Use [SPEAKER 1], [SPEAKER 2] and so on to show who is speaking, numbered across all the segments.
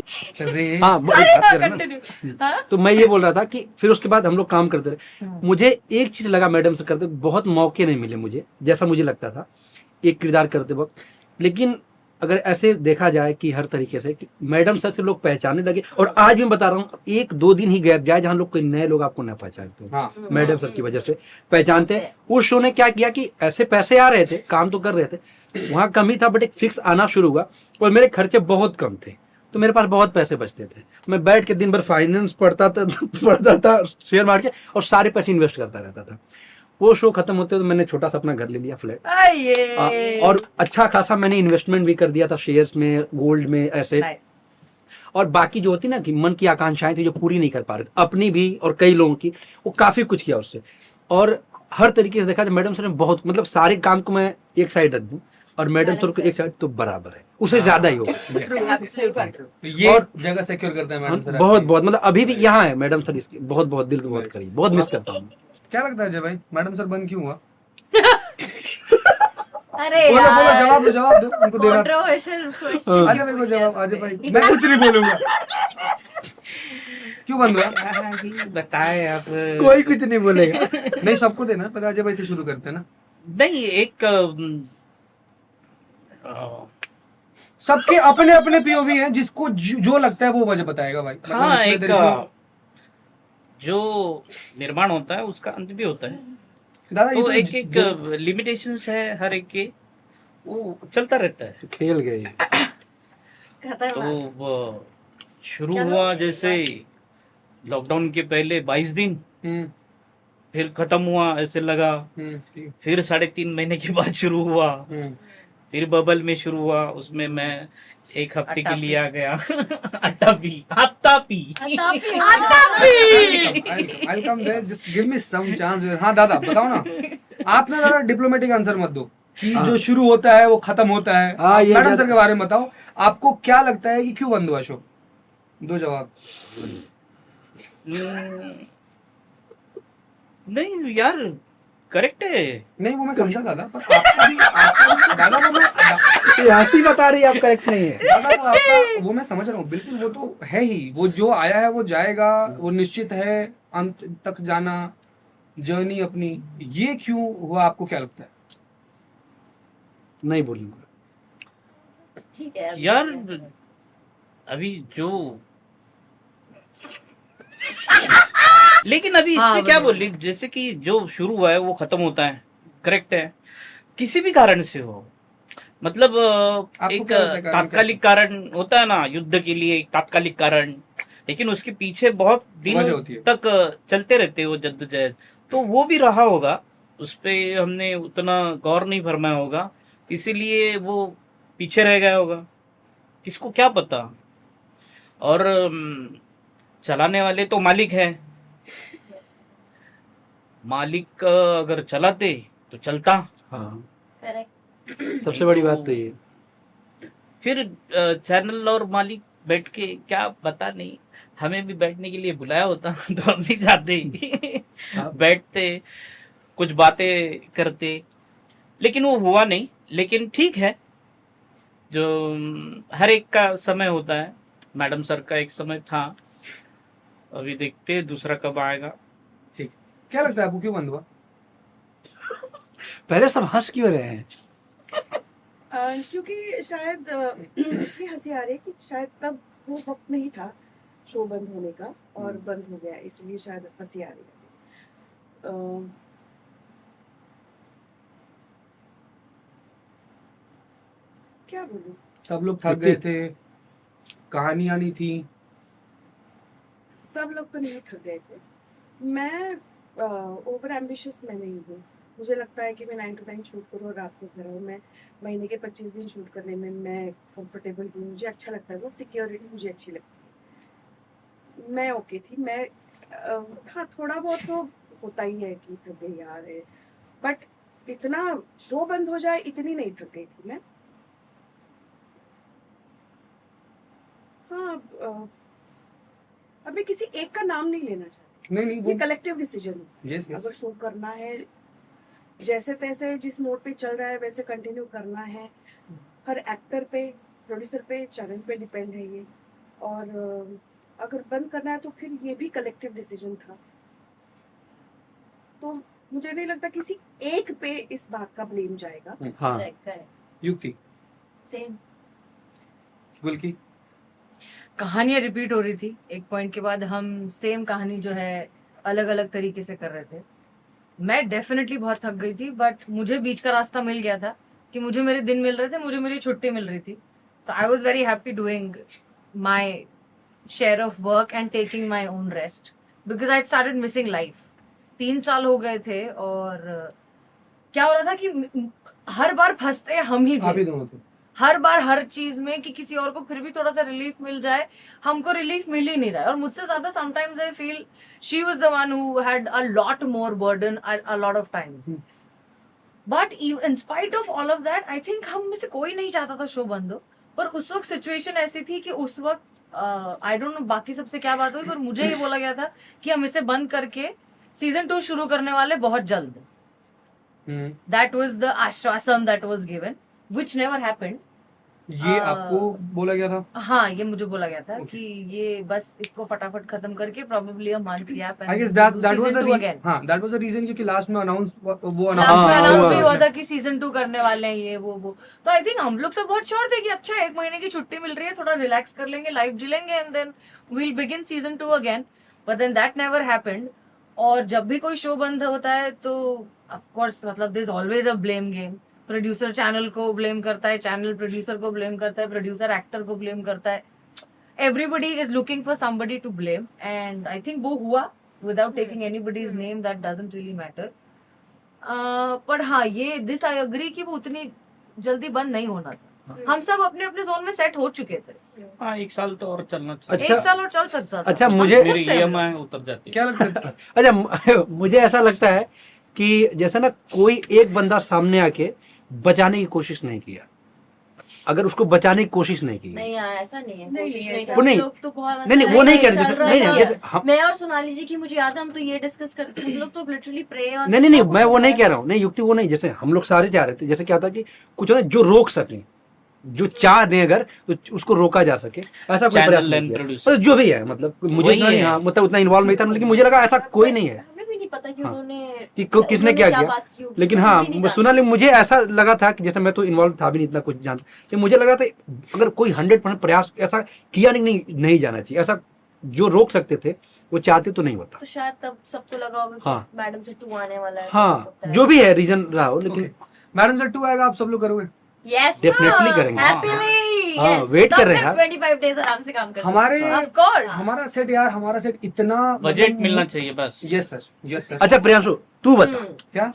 [SPEAKER 1] चल रही है।
[SPEAKER 2] हाँ,
[SPEAKER 3] अरे
[SPEAKER 2] एक बात
[SPEAKER 3] हाँ,
[SPEAKER 2] कर रहा हूँ
[SPEAKER 3] कंटिन्यू।
[SPEAKER 2] ना।
[SPEAKER 3] हाँ
[SPEAKER 2] तो मैं ये बोल रहा था कि फिर उसके बाद हम लोग काम करते रहे। मुझे एक चीज लगा मैडम से करते बहुत मौके नहीं मिले मुझे, जैसा मुझे लगता था एक किरदार करते वक्त। लेकिन अगर ऐसे देखा जाए कि हर तरीके से कि मैडम सर से लोग पहचानने लगे, और आज भी मैं बता रहा हूँ एक दो दिन ही गैप जाए जहाँ लोग कोई नए लोग आपको न पहचानते हो,
[SPEAKER 1] हाँ
[SPEAKER 2] मैडम सर की वजह से पहचानते हैं। उस शो ने क्या किया कि ऐसे पैसे आ रहे थे, काम तो कर रहे थे, वहाँ कमी था बट एक फिक्स आना शुरू हुआ, और मेरे खर्चे बहुत कम थे, तो मेरे पास बहुत पैसे बचते थे। मैं बैठ के दिन भर फाइनेंस पढ़ता था पढ़ता था, शेयर मार्केट, और सारे पैसे इन्वेस्ट करता रहता था। वो शो खत्म होते तो मैंने छोटा सा अपना घर ले लिया, फ्लैट।
[SPEAKER 3] आइए।
[SPEAKER 2] और अच्छा खासा मैंने इन्वेस्टमेंट भी कर दिया था, शेयर्स में, गोल्ड में, ऐसे।
[SPEAKER 3] नाइस।
[SPEAKER 2] और बाकी जो होती ना कि मन की आकांक्षाएं थी जो पूरी नहीं कर पा रहे थे, अपनी भी और कई लोगों की, वो काफी कुछ किया उससे। और हर तरीके से देखा जाए मैडम सर ने बहुत, मतलब सारे काम को मैं एक साइड रख दूं और मैडम सर को एक साइड, तो बराबर है, उससे ज्यादा ही हो।
[SPEAKER 1] ये
[SPEAKER 2] और
[SPEAKER 1] जगह सिक्योर करते हैं मैडम सर
[SPEAKER 2] बहुत
[SPEAKER 1] आपकी।
[SPEAKER 2] बहुत, मतलब अभी भी यहाँ है मैडम सर, इसके बहुत बहुत दिल के बहुत करीब, बहुत मिस करता हूँ।
[SPEAKER 1] क्या लगता है अजय भाई, मैडम सर बंद क्यों हुआ?
[SPEAKER 3] अरे
[SPEAKER 1] बोलो बोलो,
[SPEAKER 3] यार,
[SPEAKER 1] जवाब दो उनको देना।
[SPEAKER 3] Controversial question.
[SPEAKER 1] अजय भाई को जवाब, अजय भाई मैं कुछ नहीं बोलूंगा। क्यों बंद हुआ?
[SPEAKER 4] बताए आप।
[SPEAKER 2] कोई कुछ नहीं बोलेगा।
[SPEAKER 1] नहीं सबको देना, पहले अजय भाई से शुरू करते हैं ना।
[SPEAKER 4] नहीं, एक
[SPEAKER 1] सबके अपने अपने पीओवी हैं, जिसको जो लगता है वो वजह बताएगा भाई। मतलब
[SPEAKER 4] हाँ,
[SPEAKER 1] इसमें
[SPEAKER 4] एक
[SPEAKER 1] there is no-
[SPEAKER 4] जो निर्माण होता है उसका अंत भी होता है।
[SPEAKER 1] दादा ये
[SPEAKER 4] तो
[SPEAKER 1] तो
[SPEAKER 4] एक एक लिमिटेशंस है हर एक के, वो चलता रहता है।
[SPEAKER 2] तो खेल गए।
[SPEAKER 4] तो
[SPEAKER 3] खतरनाक।
[SPEAKER 4] वो शुरू
[SPEAKER 3] चलो,
[SPEAKER 4] हुआ
[SPEAKER 3] एक
[SPEAKER 4] जैसे लॉकडाउन के पहले 22 दिन,
[SPEAKER 1] हम्म,
[SPEAKER 4] फिर खत्म हुआ ऐसे लगा, फिर 3.5 महीने के बाद शुरू हुआ, फिर बबल में शुरू हुआ, उसमें मैं एक हफ्ते के लिए आ गया। अट्टा P.
[SPEAKER 1] I'll come there, just give me some chance. हाँ दादा बताओ ना, आप ना दादा डिप्लोमेटिक आंसर मत दो कि
[SPEAKER 2] हाँ।
[SPEAKER 1] जो शुरू होता है वो खत्म होता है।
[SPEAKER 2] हाँ, ये
[SPEAKER 1] मैडम
[SPEAKER 2] जब-
[SPEAKER 1] सर के बारे में बताओ, आपको क्या लगता है कि क्यों बंद हुआ शो? दो जवाब।
[SPEAKER 4] नहीं यार, करेक्ट है।
[SPEAKER 1] नहीं वो मैं समझा दादा, पर आपका भी दादा वो मैं
[SPEAKER 2] ये हंसी बता रही है, आप करेक्ट नहीं है।
[SPEAKER 1] दादा वो आपका वो मैं समझ रहा हूँ बिल्कुल, वो तो है ही, वो जो आया है वो जाएगा, वो निश्चित है अंत तक जाना, जर्नी अपनी। ये क्यों हुआ आपको क्या लगता है?
[SPEAKER 2] नहीं बोलूंगा।
[SPEAKER 3] ठीक है
[SPEAKER 4] यार अभी जो लेकिन अभी
[SPEAKER 3] हाँ,
[SPEAKER 4] इसमें क्या
[SPEAKER 3] बोलो।
[SPEAKER 4] बोली, जैसे कि जो शुरू हुआ है वो खत्म होता है, करेक्ट है, किसी भी कारण से हो। मतलब एक
[SPEAKER 1] क्या लगता है कारण
[SPEAKER 4] तात्कालिक कारण होता है ना, युद्ध के लिए एक तात्कालिक कारण, लेकिन उसके पीछे बहुत
[SPEAKER 1] वजह
[SPEAKER 4] दिनों
[SPEAKER 1] होती है।
[SPEAKER 4] तक चलते रहते हैं वो जद्दोजहद। तो वो भी रहा होगा, उस पे हमने उतना गौर नहीं फरमाया होगा, इसीलिए वो पीछे रह गया होगा, किसको क्या पता। और चलाने वाले तो मालिक है, मालिक अगर चलाते तो चलता।
[SPEAKER 2] हाँ,
[SPEAKER 3] करेक्ट।
[SPEAKER 2] सबसे बड़ी बात तो ये।
[SPEAKER 4] फिर चैनल और मालिक बैठ के क्या पता नहीं, हमें भी बैठने के लिए बुलाया होता तो हम भी जाते बैठते, कुछ बातें करते, लेकिन वो हुआ नहीं। लेकिन ठीक है, जो हर एक का समय होता है, मैडम सर का एक समय था, अभी देखते हैं दूसरा कब आएगा।
[SPEAKER 1] ठीक, क्या लगता है आपको क्यों बंद हुआ?
[SPEAKER 2] पहले सब हंस क्यों रहे हैं?
[SPEAKER 5] क्योंकि शायद इसलिए हंसी आ रही है कि शायद तब वो वक्त नहीं था शो बंद होने का, और बंद हो गया, इसलिए शायद हंसी आ रही है। क्या बोलूं?
[SPEAKER 1] सब लोग थक गए थे, कहानियां नहीं थी।
[SPEAKER 5] सब लोग तो नहीं थक गए थे। मैं ओवर एम्बिशियस मैं नहीं हूँ। मुझे लगता है कि मैं 9 to 9 शूट करूँ और रात को घर आऊँ। मैं महीने के 25 दिन शूट करने में मैं कंफर्टेबल हूँ, मुझे अच्छा लगता है, वो सिक्योरिटी मुझे अच्छी लगती है। मैं ओके थी। मैं हाँ थोड़ा बहुत तो होता ही है कि थक गई यार है, बट इतना शो बंद हो जाए इतनी नहीं थक गई थी मैं। हाँ अब मैं किसी एक का नाम नहीं लेना चाहती।
[SPEAKER 1] नहीं
[SPEAKER 5] ये कलेक्टिव डिसीजन है।
[SPEAKER 1] यस
[SPEAKER 5] अगर शो करना है, जैसे तैसे जिस नोट पे चल रहा है वैसे कंटिन्यू करना है, हर एक्टर पे, प्रोड्यूसर पे, चैनल पे डिपेंड है ये। और अगर बंद करना है तो फिर ये भी कलेक्टिव डिसीजन था। तो मुझे नहीं लगता किसी एक पे इस बात का ब्लेम जाएगा।
[SPEAKER 2] हाँ
[SPEAKER 3] करेक्ट
[SPEAKER 1] युक्ति,
[SPEAKER 3] सेम।
[SPEAKER 1] गुल की
[SPEAKER 6] कहानियां रिपीट हो रही थी। एक पॉइंट के बाद हम सेम कहानी जो है अलग अलग तरीके से कर रहे थे। मैं डेफिनेटली बहुत थक गई थी, बट मुझे बीच का रास्ता मिल गया था कि मुझे मेरे दिन मिल रहे थे, मुझे मेरी छुट्टी मिल रही थी। So I was very happy doing my share of work and taking my own rest because I started missing life. 3 साल हो गए थे और क्या हो रहा था कि हर बार फंसते हम ही
[SPEAKER 1] आप ही
[SPEAKER 6] थे,
[SPEAKER 1] दोनों थे।
[SPEAKER 6] हर बार हर चीज में कि किसी और को फिर भी थोड़ा सा रिलीफ मिल जाए, हमको रिलीफ मिल ही नहीं रहा है। और मुझसे ज्यादा sometimes I feel she was the one who had a lot more burden a lot of times. But in spite of all of that I think हम में से कोई नहीं चाहता था शो बंद हो, पर उस वक्त सिचुएशन ऐसी थी कि उस वक्त आई डोंट नो बाकी सबसे क्या बात हुई, पर मुझे ये बोला गया था कि हम इसे बंद करके सीजन 2 शुरू करने वाले बहुत जल्द। दैट वाज द आश्वासन that was given which never happened.
[SPEAKER 1] ये आपको बोला गया था?
[SPEAKER 6] हाँ, ये मुझे बोला गया था
[SPEAKER 1] Okay.
[SPEAKER 6] कि ये बस इसको फटाफट खत्म करके probably a month gap
[SPEAKER 1] I guess
[SPEAKER 6] and
[SPEAKER 1] that
[SPEAKER 6] do
[SPEAKER 1] that was
[SPEAKER 6] season
[SPEAKER 1] the
[SPEAKER 6] 2 again.
[SPEAKER 1] हाँ, that was the reason क्योंकि लास्ट में अनाउंस वो
[SPEAKER 6] लास्ट में
[SPEAKER 2] हाँ,
[SPEAKER 6] अनाउंस भी
[SPEAKER 2] हुआ।
[SPEAKER 6] हुआ था कि सीजन 2 करने वाले हैं ये वो। तो आई थिंक हम लोग सब बहुत श्योर थे कि अच्छा 1 महीने की छुट्टी मिल रही है, थोड़ा रिलैक्स कर लेंगे, लाइफ जी लेंगे and then we'll begin season 2 again. But then that never happened. और जब भी कोई शो बंद होता है तो ऑफ कोर्स मतलब there is always a blame game. Producer channel को ब्लेम करता है, चैनल प्रोड्यूसर को ब्लेम करता है, प्रोड्यूसर एक्टर को ब्लेम करता है। Everybody is looking for somebody to blame and I think वो हुआ without taking anybody's name, that doesn't really matter. पर हाँ, ये दिस आई अग्री कि वो उतनी जल्दी बंद नहीं होना था। हम सब अपने अपने जोन में सेट हो चुके थे।
[SPEAKER 4] हाँ, 1 साल तो और चलना चाहिए।
[SPEAKER 2] अच्छा।
[SPEAKER 6] 1 साल और चल सकता था।
[SPEAKER 2] अच्छा,
[SPEAKER 6] हम
[SPEAKER 2] मुझे-
[SPEAKER 6] खुश
[SPEAKER 4] मेरी
[SPEAKER 6] थे।
[SPEAKER 4] EMI उतर जाती है।
[SPEAKER 1] क्या लगता है?
[SPEAKER 2] अच्छा मुझे ऐसा लगता है कि जैसे ना कोई एक बंदा सामने आके बचाने की कोशिश नहीं किया, अगर उसको बचाने की कोशिश नहीं की
[SPEAKER 3] नहीं यार ऐसा नहीं है,
[SPEAKER 5] नहीं,
[SPEAKER 3] कोशिश
[SPEAKER 5] नहीं,
[SPEAKER 3] नहीं
[SPEAKER 5] ऐसा-
[SPEAKER 2] वो नहीं-
[SPEAKER 3] लोग तो बहुत
[SPEAKER 2] नहीं वो नहीं कह रहे
[SPEAKER 3] चल
[SPEAKER 2] जैसे
[SPEAKER 3] रहा
[SPEAKER 2] नहीं
[SPEAKER 3] है।
[SPEAKER 2] नहीं जैसे हम
[SPEAKER 3] मैं और सोनाली जी की मुझे याद है, हम तो ये डिस्कस करते हम लोग तो लिटरली प्रे और
[SPEAKER 2] नहीं मैं वो नहीं कह रहा हूँ, नहीं युक्ति वो नहीं, जैसे हम लोग सारे चाह रहे थे, जैसे क्या था कि कुछ ना जो रोक सके, जो चाह दे अगर तो उसको रोका जा सके, ऐसा कोई
[SPEAKER 4] Channel
[SPEAKER 2] प्रयास नहीं
[SPEAKER 4] and
[SPEAKER 2] किया।
[SPEAKER 4] producer।
[SPEAKER 2] तो जो भी है मतलब मुझे
[SPEAKER 4] वही
[SPEAKER 2] इतना नहीं,
[SPEAKER 4] है।
[SPEAKER 2] हाँ मतलब उतना इन्वॉल्व नहीं था, लेकिन मुझे लगा ऐसा कोई नहीं है
[SPEAKER 3] हमें भी नहीं पता कि
[SPEAKER 2] हाँ।
[SPEAKER 3] उन्होंने
[SPEAKER 2] कि किसने क्या किया।
[SPEAKER 3] बात की होगी,
[SPEAKER 2] लेकिन
[SPEAKER 3] हमें
[SPEAKER 2] हाँ
[SPEAKER 3] भी नहीं
[SPEAKER 2] सुना, लेकिन मुझे ऐसा लगा था कि जैसे मैं तो इन्वॉल्व था भी नहीं इतना कुछ जानता, लेकिन मुझे लगा था अगर कोई 100% प्रयास ऐसा किया नहीं जाना चाहिए, ऐसा जो रोक सकते थे वो चाहते तो नहीं होता।
[SPEAKER 3] तो शायद तब सबको लगा होगा कि
[SPEAKER 2] हाँ।
[SPEAKER 3] मैडम से 2 आने वाला है।
[SPEAKER 2] हाँ जो भी है रीजन रहा हो, लेकिन
[SPEAKER 1] मैडम सर 2 आएगा, आप सब लोग करोगे?
[SPEAKER 3] यस
[SPEAKER 2] Definitely करेंगे।
[SPEAKER 3] हैप्पीली
[SPEAKER 2] हाँ, wait कर रहे हैं यार।
[SPEAKER 3] 25 डेज आराम से काम कर
[SPEAKER 1] हमारे
[SPEAKER 6] Of course.
[SPEAKER 1] हमारा सेट यार, हमारा सेट इतना
[SPEAKER 4] बजट मिलना चाहिए बस।
[SPEAKER 1] Yes sir.
[SPEAKER 2] अच्छा प्रियांशु तू बता,
[SPEAKER 1] क्या?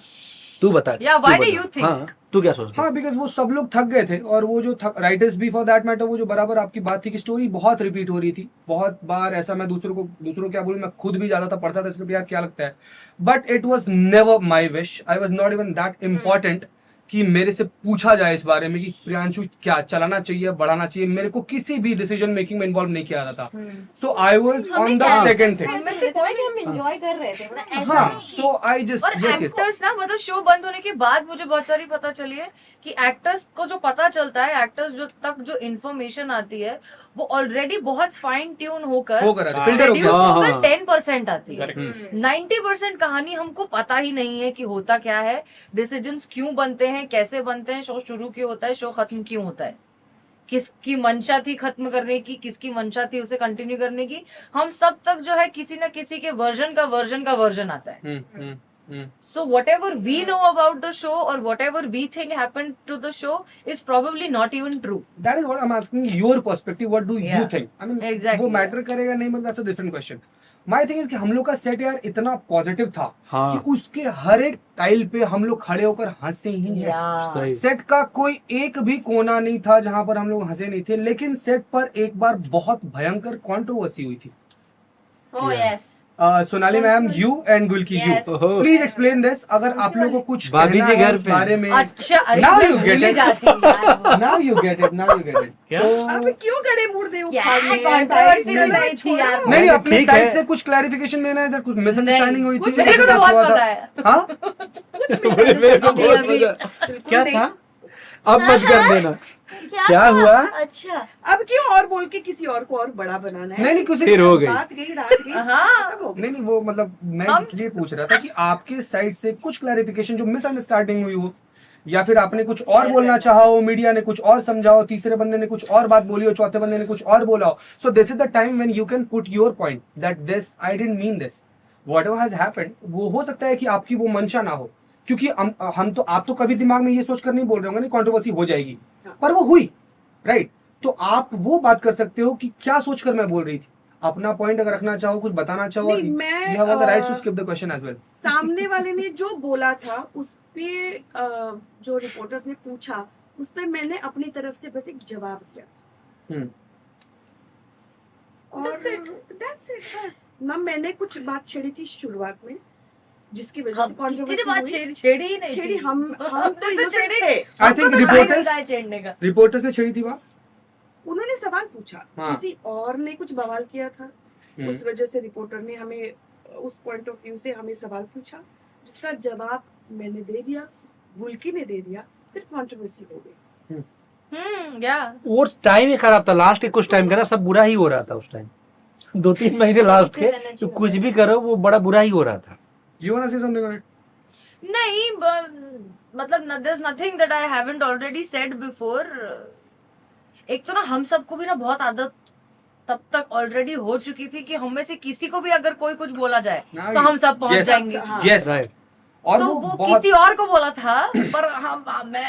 [SPEAKER 2] तू बता
[SPEAKER 6] Yeah,
[SPEAKER 2] तू
[SPEAKER 6] why do
[SPEAKER 2] बता।
[SPEAKER 6] you think?
[SPEAKER 2] हाँ, तू क्या सोचता है?
[SPEAKER 1] हाँ, बिकॉज वो सब लोग थक गए थे, और वो जो राइटर्स भी फॉर दैट मैटर, वो जो बराबर आपकी बात थी कि स्टोरी बहुत रिपीट हो रही थी बहुत बार। ऐसा मैं दूसरों क्या बोलूं, मैं खुद भी ज्यादा था, पढ़ता था स्क्रिप्ट यार क्या लगता है, but it was never my wish, I was not even that important कि मेरे से पूछा जाए इस बारे में कि प्रियांशु क्या चलाना चाहिए, बढ़ाना चाहिए। मेरे को किसी भी डिसीजन मेकिंग में इन्वॉल्व नहीं किया जाता था। So I was on the second thing.
[SPEAKER 3] हमें से कोई कि हम एंजॉय कर रहे थे, मतलब ऐसा
[SPEAKER 1] हाँ,
[SPEAKER 3] नहीं
[SPEAKER 1] सो आई जस्ट
[SPEAKER 6] और
[SPEAKER 1] यस
[SPEAKER 6] एक्टर्स ना, मतलब शो बंद होने के बाद मुझे बहुत सारी पता चली है कि एक्टर्स को जो पता चलता है, एक्टर्स जो तक जो इन्फॉर्मेशन आती है वो ऑलरेडी बहुत फाइन ट्यून होकर
[SPEAKER 1] होकर
[SPEAKER 4] हाँ।
[SPEAKER 1] फिल्टर हो
[SPEAKER 6] reduce
[SPEAKER 1] गया।
[SPEAKER 2] हाँ,
[SPEAKER 6] होकर
[SPEAKER 2] हाँ।
[SPEAKER 6] 10% आती है।
[SPEAKER 4] Correct।
[SPEAKER 6] 90% कहानी हमको पता ही नहीं है कि होता क्या है, डिसीजंस क्यों बनते हैं, कैसे बनते हैं, शो शुरू क्यों होता है, शो खत्म क्यों होता है, किसकी मंशा थी खत्म करने की, किसकी मंशा थी उसे कंटिन्यू करने की। हम सब तक जो है किसी न किसी के वर्जन का वर्जन आता है। So whatever we know about the show or whatever we think happened to the show is probably not even true.
[SPEAKER 1] That is what I'm asking your perspective. What do you
[SPEAKER 6] Yeah.
[SPEAKER 1] think? I mean,
[SPEAKER 6] Exactly.
[SPEAKER 1] वो matter करेगा नहीं, मतलब that's a different question. My thing is कि हम लोग का set यार इतना पॉजिटिव था
[SPEAKER 2] हाँ
[SPEAKER 1] कि उसके हर एक टाइल पे हम लोग खड़े होकर हंसे ही हैं।
[SPEAKER 6] Yeah.
[SPEAKER 2] सही।
[SPEAKER 1] सेट का कोई एक भी कोना नहीं था जहां पर हम लोग हंसे नहीं थे, लेकिन सेट पर एक बार बहुत भयंकर कंट्रोवर्सी हुई थी।
[SPEAKER 3] Oh yes.
[SPEAKER 1] Sonali ma'am, you and गुल की you,
[SPEAKER 3] Yes.
[SPEAKER 1] Please explain this. अगर आप लोगों को कुछ
[SPEAKER 2] भाभी
[SPEAKER 1] कहना
[SPEAKER 2] जी
[SPEAKER 1] है
[SPEAKER 2] घर
[SPEAKER 1] उस
[SPEAKER 2] पे।
[SPEAKER 1] बारे में,
[SPEAKER 6] अच्छा, अरे
[SPEAKER 1] Now
[SPEAKER 6] मैं
[SPEAKER 1] you
[SPEAKER 6] भूल
[SPEAKER 1] get
[SPEAKER 6] ही
[SPEAKER 1] it.
[SPEAKER 6] जाती हूँ यार।
[SPEAKER 1] now you get it.
[SPEAKER 4] क्या?
[SPEAKER 5] अब क्यों गड़े मुर्दे
[SPEAKER 3] क्या
[SPEAKER 5] उखाड़ने हैं?
[SPEAKER 3] controversy
[SPEAKER 5] भाई,
[SPEAKER 3] बनाई थी
[SPEAKER 5] छोड़ो।
[SPEAKER 3] यार।
[SPEAKER 1] नहीं, अपने
[SPEAKER 2] ठीक
[SPEAKER 1] साइड
[SPEAKER 2] है।
[SPEAKER 1] से कुछ क्लैरिफिकेशन देना है, इधर कुछ मिसअंडरस्टैंडिंग हुई थी,
[SPEAKER 6] कुछ मेरे को
[SPEAKER 1] कुछ
[SPEAKER 6] तो बहुत
[SPEAKER 1] हुआ था।
[SPEAKER 6] पता है।
[SPEAKER 1] हाँ,
[SPEAKER 2] मेरे को
[SPEAKER 6] अभी-
[SPEAKER 2] बहुत
[SPEAKER 6] अभी-
[SPEAKER 2] मजा-
[SPEAKER 5] बिल्कुल
[SPEAKER 2] क्या
[SPEAKER 5] नहीं।
[SPEAKER 2] था? अब मत कर देना।
[SPEAKER 3] क्या
[SPEAKER 2] क्या
[SPEAKER 3] था?
[SPEAKER 2] हुआ?
[SPEAKER 3] अच्छा
[SPEAKER 5] अब क्यों और बोल के किसी और को और बड़ा बनाना है?
[SPEAKER 1] नहीं नहीं कुछ
[SPEAKER 2] फिर हो गई।
[SPEAKER 5] बात गई रात गई,
[SPEAKER 6] हाँ।
[SPEAKER 5] खत्म हो गई।
[SPEAKER 1] नहीं नहीं, वो मतलब मैं
[SPEAKER 6] हम-
[SPEAKER 1] इसलिए पूछ रहा था कि आपके साइड से कुछ क्लैरिफिकेशन जो मिसअंडरस्टैंडिंग हुई हो, या फिर आपने कुछ और बोलना चाहा हो, मीडिया ने कुछ और समझा हो, तीसरे बंदे ने कुछ और बात बोली हो, चौथे बंदे ने कुछ और बोला हो. So this is the time when you can put your point that this I didn't mean this, whatever has happened. वो हो सकता है कि आपकी वो मंशा ना हो, क्योंकि हम तो, आप तो कभी दिमाग में ये सोचकर नहीं बोल रहे होंगे नहीं कंट्रोवर्सी हो जाएगी, पर वो हुई, राइट? तो आप वो बात कर सकते हो कि क्या सोचकर मैं बोल रही थी. अपना पॉइंट अगर रखना चाहो, कुछ बताना चाहो,
[SPEAKER 5] नहीं, मैं,
[SPEAKER 1] you have all the rights to skip the question as well.
[SPEAKER 5] सामने वाले ने जो बोला था उस पे जो रिपोर्टर्स ने पूछा उस पे मैंने अपनी तरफ से बस एक जवाब दिया.
[SPEAKER 1] हम्म.
[SPEAKER 5] और that's it, बस ना मैंने कुछ बात छेड़ी थी शुरुआत में जिसकी वजह से
[SPEAKER 6] किसी ने
[SPEAKER 5] कंट्रोवर्सी
[SPEAKER 6] बात
[SPEAKER 5] हुई.
[SPEAKER 6] छेड़ी ही नहीं
[SPEAKER 5] छेड़ी
[SPEAKER 6] थी।
[SPEAKER 5] हम तो
[SPEAKER 6] हमने
[SPEAKER 5] innocent
[SPEAKER 6] छेड़ी
[SPEAKER 5] थे.
[SPEAKER 1] I think
[SPEAKER 6] हमको तो
[SPEAKER 1] reporters-
[SPEAKER 6] time मिलता है छेड़ने का।
[SPEAKER 1] रिपोर्टर्स ने छेड़ी थी बात.
[SPEAKER 5] उन्होंने सवाल पूछा,
[SPEAKER 1] हाँ.
[SPEAKER 5] किसी और ने कुछ बवाल किया था, उस वजह से रिपोर्टर ने हमें उस पॉइंट ऑफ व्यू से हमें सवाल पूछा जिसका जवाब मैंने दे दिया, वुल्की ने दे दिया, फिर कंट्रोवर्सी हो गई.
[SPEAKER 6] या
[SPEAKER 2] वो टाइम ही खराब था, लास्ट के कुछ टाइम का ना सब बुरा ही हो रहा था उस टाइम, 2-3 महीने लास्ट के, तो कुछ भी करो वो बड़ा बुरा ही हो रहा था.
[SPEAKER 1] You wanna say something on it?
[SPEAKER 6] नहीं मतलब there's nothing that I haven't already said before. एक तो ना हम सबको भी ना बहुत आदत तब तक ऑलरेडी हो चुकी थी कि हम में से किसी को भी अगर कोई कुछ बोला जाए
[SPEAKER 1] Now
[SPEAKER 6] तो हम सब पहुंच
[SPEAKER 1] yes.
[SPEAKER 6] जाएंगे.
[SPEAKER 5] हाँ.
[SPEAKER 1] Yes.
[SPEAKER 2] Right.
[SPEAKER 1] और
[SPEAKER 6] तो
[SPEAKER 1] वो
[SPEAKER 6] वो
[SPEAKER 1] बहुत
[SPEAKER 6] किसी और को बोला था, पर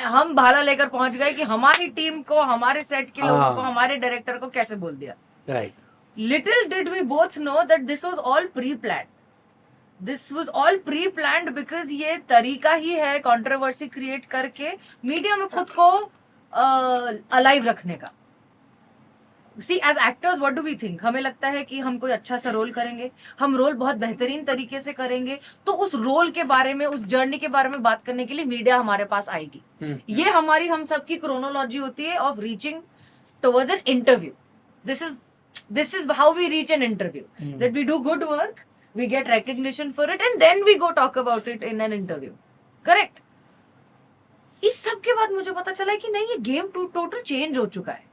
[SPEAKER 6] हम भाला लेकर पहुंच गए कि हमारी टीम को, हमारे सेट के लोगों
[SPEAKER 2] हाँ.
[SPEAKER 6] को, हमारे डायरेक्टर को कैसे बोल दिया.
[SPEAKER 2] Right.
[SPEAKER 6] Little did we both know that this was all pre-planned. This was all pre-planned because ये तरीका ही है कंट्रोवर्सी क्रिएट करके मीडिया में खुद को अलाइव रखने का. See as actors what do we think, हमें लगता है कि हम कोई अच्छा सा रोल करेंगे, हम रोल बहुत बेहतरीन तरीके से करेंगे, तो उस रोल के बारे में, उस जर्नी के बारे में बात करने के लिए मीडिया हमारे पास आएगी. ये हमारी हम सबकी क्रोनोलॉजी होती है of reaching towards an interview. This is how we reach an interview. That we do good work, we get recognition for it, and then we go talk about it in an interview. Correct? इस सब के बाद मुझे पता चला है कि नहीं, ये गेम टोटल चेंज हो चुका है.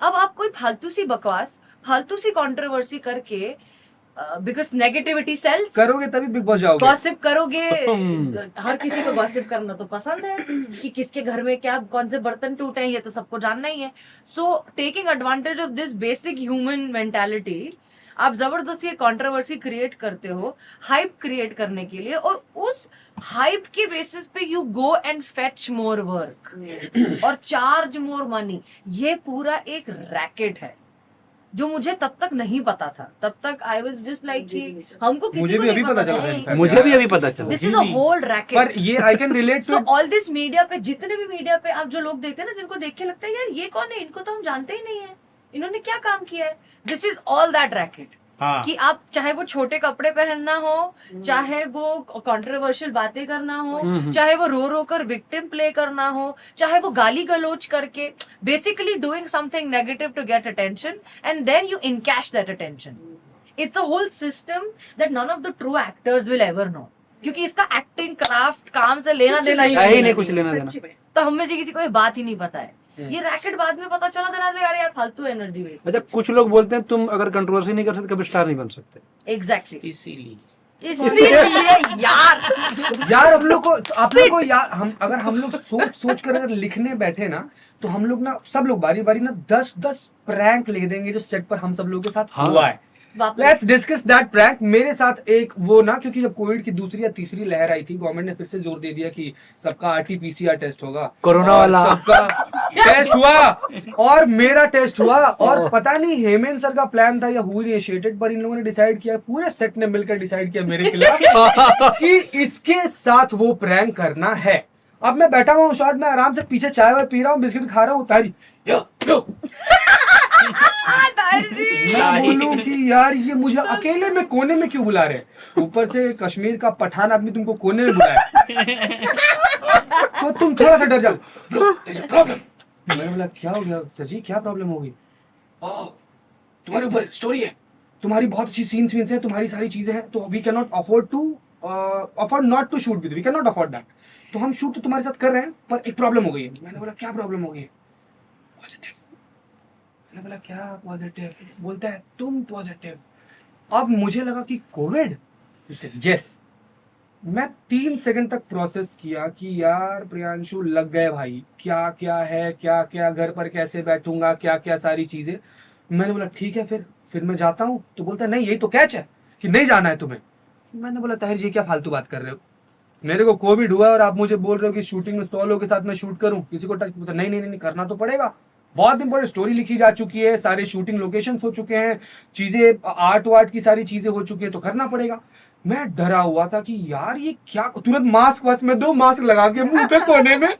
[SPEAKER 6] अब आप कोई फालतू सी बकवास, फालतू सी कंट्रोवर्सी करके, बिकॉज नेगेटिविटी सेल्स,
[SPEAKER 1] करोगे तभी बिग बॉस जाओगे.
[SPEAKER 6] गॉसिप करोगे. हर किसी को गॉसिप करना तो पसंद है कि किसके घर में क्या, कौन से बर्तन टूटे हैं, ये तो सबको जानना ही है. So taking advantage of this basic human mentality, आप जबरदस्ती कंट्रोवर्सी क्रिएट करते हो हाइप क्रिएट करने के लिए, और उस हाइप के बेसिस पे you go and fetch more work और चार्ज मोर मनी. ये पूरा एक रैकेट है जो मुझे तब तक नहीं पता था. तब तक आई वाज जस्ट लाइक कि हमको किसी
[SPEAKER 1] मुझे
[SPEAKER 6] को
[SPEAKER 1] भी
[SPEAKER 6] नहीं
[SPEAKER 1] अभी पता चला
[SPEAKER 6] है.
[SPEAKER 1] था.
[SPEAKER 2] मुझे भी अभी पता चला.
[SPEAKER 6] दिस इज अ होल
[SPEAKER 1] पर
[SPEAKER 6] रैकेट.
[SPEAKER 1] ये I can relate
[SPEAKER 6] so
[SPEAKER 1] to.
[SPEAKER 6] All this media पे, जितने भी मीडिया पे आप जो लोग देखते हैं ना, जिनको देख के लगता है यार ये कौन है, इनको तो हम जानते ही नहीं है, इन्होंने क्या काम किया है. This is all that racket.
[SPEAKER 4] हाँ.
[SPEAKER 6] कि आप चाहे वो छोटे कपड़े पहनना हो, चाहे वो कंट्रोवर्शियल बातें करना हो, चाहे वो रो रो कर विक्टिम प्ले करना हो, चाहे वो गाली गलोच करके, basically doing something negative to get attention and then you encash that attention. It's a whole system that none of the true actors will ever know, क्योंकि इसका एक्टिंग क्राफ्ट काम से लेना देना ही
[SPEAKER 2] है ही
[SPEAKER 6] नहीं
[SPEAKER 2] नहीं,
[SPEAKER 6] है.
[SPEAKER 2] कुछ लेना देना.
[SPEAKER 5] सच्ची में.
[SPEAKER 6] तो हम में से किसी को ये बात ही नहीं पता है. ये रैकेट बाद में पता चला देना, यार फालतू एनर्जी वेस्ट.
[SPEAKER 2] अच्छा, कुछ लोग बोलते हैं तुम अगर कंट्रोवर्सी नहीं कर सकते कभी स्टार नहीं बन सकते.
[SPEAKER 6] एग्जैक्टली.
[SPEAKER 4] इसीलिए
[SPEAKER 6] इसलिए यार
[SPEAKER 1] यार हम लोग को, आप लोग को यार, हम लोग सोच कर अगर लिखने बैठे ना, तो हम लोग ना, सब लोग बारी बारी ना 10 प्रैंक लिख देंगे जो सेट पर हम सब लोगों के साथ
[SPEAKER 2] हाँ.
[SPEAKER 1] हुआ है.
[SPEAKER 6] वापस.
[SPEAKER 1] Let's discuss that prank. मेरे साथ एक वो ना, क्योंकि जब कोविड की दूसरी या तीसरी लहर आई थी, गवर्नमेंट ने फिर से जोर दे दिया कि सबका RT-PCR टेस्ट होगा,
[SPEAKER 2] कोरोना
[SPEAKER 1] और
[SPEAKER 2] वाला.
[SPEAKER 1] सबका टेस्ट हुआ और मेरा टेस्ट हुआ. और पता नहीं हेमंत सर का प्लान था या हु इनिशिएटेड, पर इन लोगों ने डिसाइड किया, पूरे सेट ने मिलकर डिसाइड किया मेरे खिलाफ कि इसके साथ वो प्रैंक करना है. अब मैं बैठा हुआ हूँ शॉर्ट में, आराम से पीछे चाय वाय पी रहा हूँ, बिस्किट खा रहा हूँ. तारी मैं बोलूं कि यार ये मुझे अकेले में कोने में क्यों बुला रहे हैं, ऊपर से कश्मीर का पठान आदमी तुमको कोने में बुलाया, तो तुम थोड़ा सा डर जाओ. प्रॉब्लम. मैंने बोला क्या हो गया सची, क्या प्रॉब्लम हो गई? तुम्हारे ऊपर स्टोरी है, तुम्हारी बहुत अच्छी सीन्स है, तुम्हारी सारी चीजें हैं, तो we can not afford not to shoot with, we can not afford that. तो हम शूट तो तुम्हारे साथ कर रहे हैं, पर एक प्रॉब्लम हो गई है. मैंने बोला क्या प्रॉब्लम हो गई है? पॉजिटिव। मैंने बोला क्या पॉजिटिव? बोलता है तुम पॉजिटिव। अब मुझे लगा कि कोविड। यस। मैं 3 सेकंड तक प्रोसेस किया कि यार प्रियांशु लग गए भाई, क्या क्या है, क्या क्या घर पर कैसे बैठूंगा, क्या क्या सारी चीजें। मैंने बोला ठीक है फिर मैं जाता हूँ। तो बोलता है नहीं यही तो कैच है कि नहीं जाना है तुम्हें। मैंने बोला ताहिर जी क्या फालतू बात कर रहे हो, मेरे को कोविड हुआ और आप मुझे बोल रहे हो कि शूटिंग में 100 लोगों के साथ मैं शूट करूं, किसी को टच। नहीं नहीं नहीं करना तो पड़ेगा, बहुत इंपॉर्टेंट स्टोरी लिखी जा चुकी है, सारे शूटिंग लोकेशन हो चुके हैं, चीजें आर्ट वार्ट की सारी चीजें हो चुकी है, तो करना पड़ेगा। मैं डरा हुआ था कि यार ये क्या, तुरंत मास्क वास्क में 2 मास्क लगा के मुंह पे कोने में।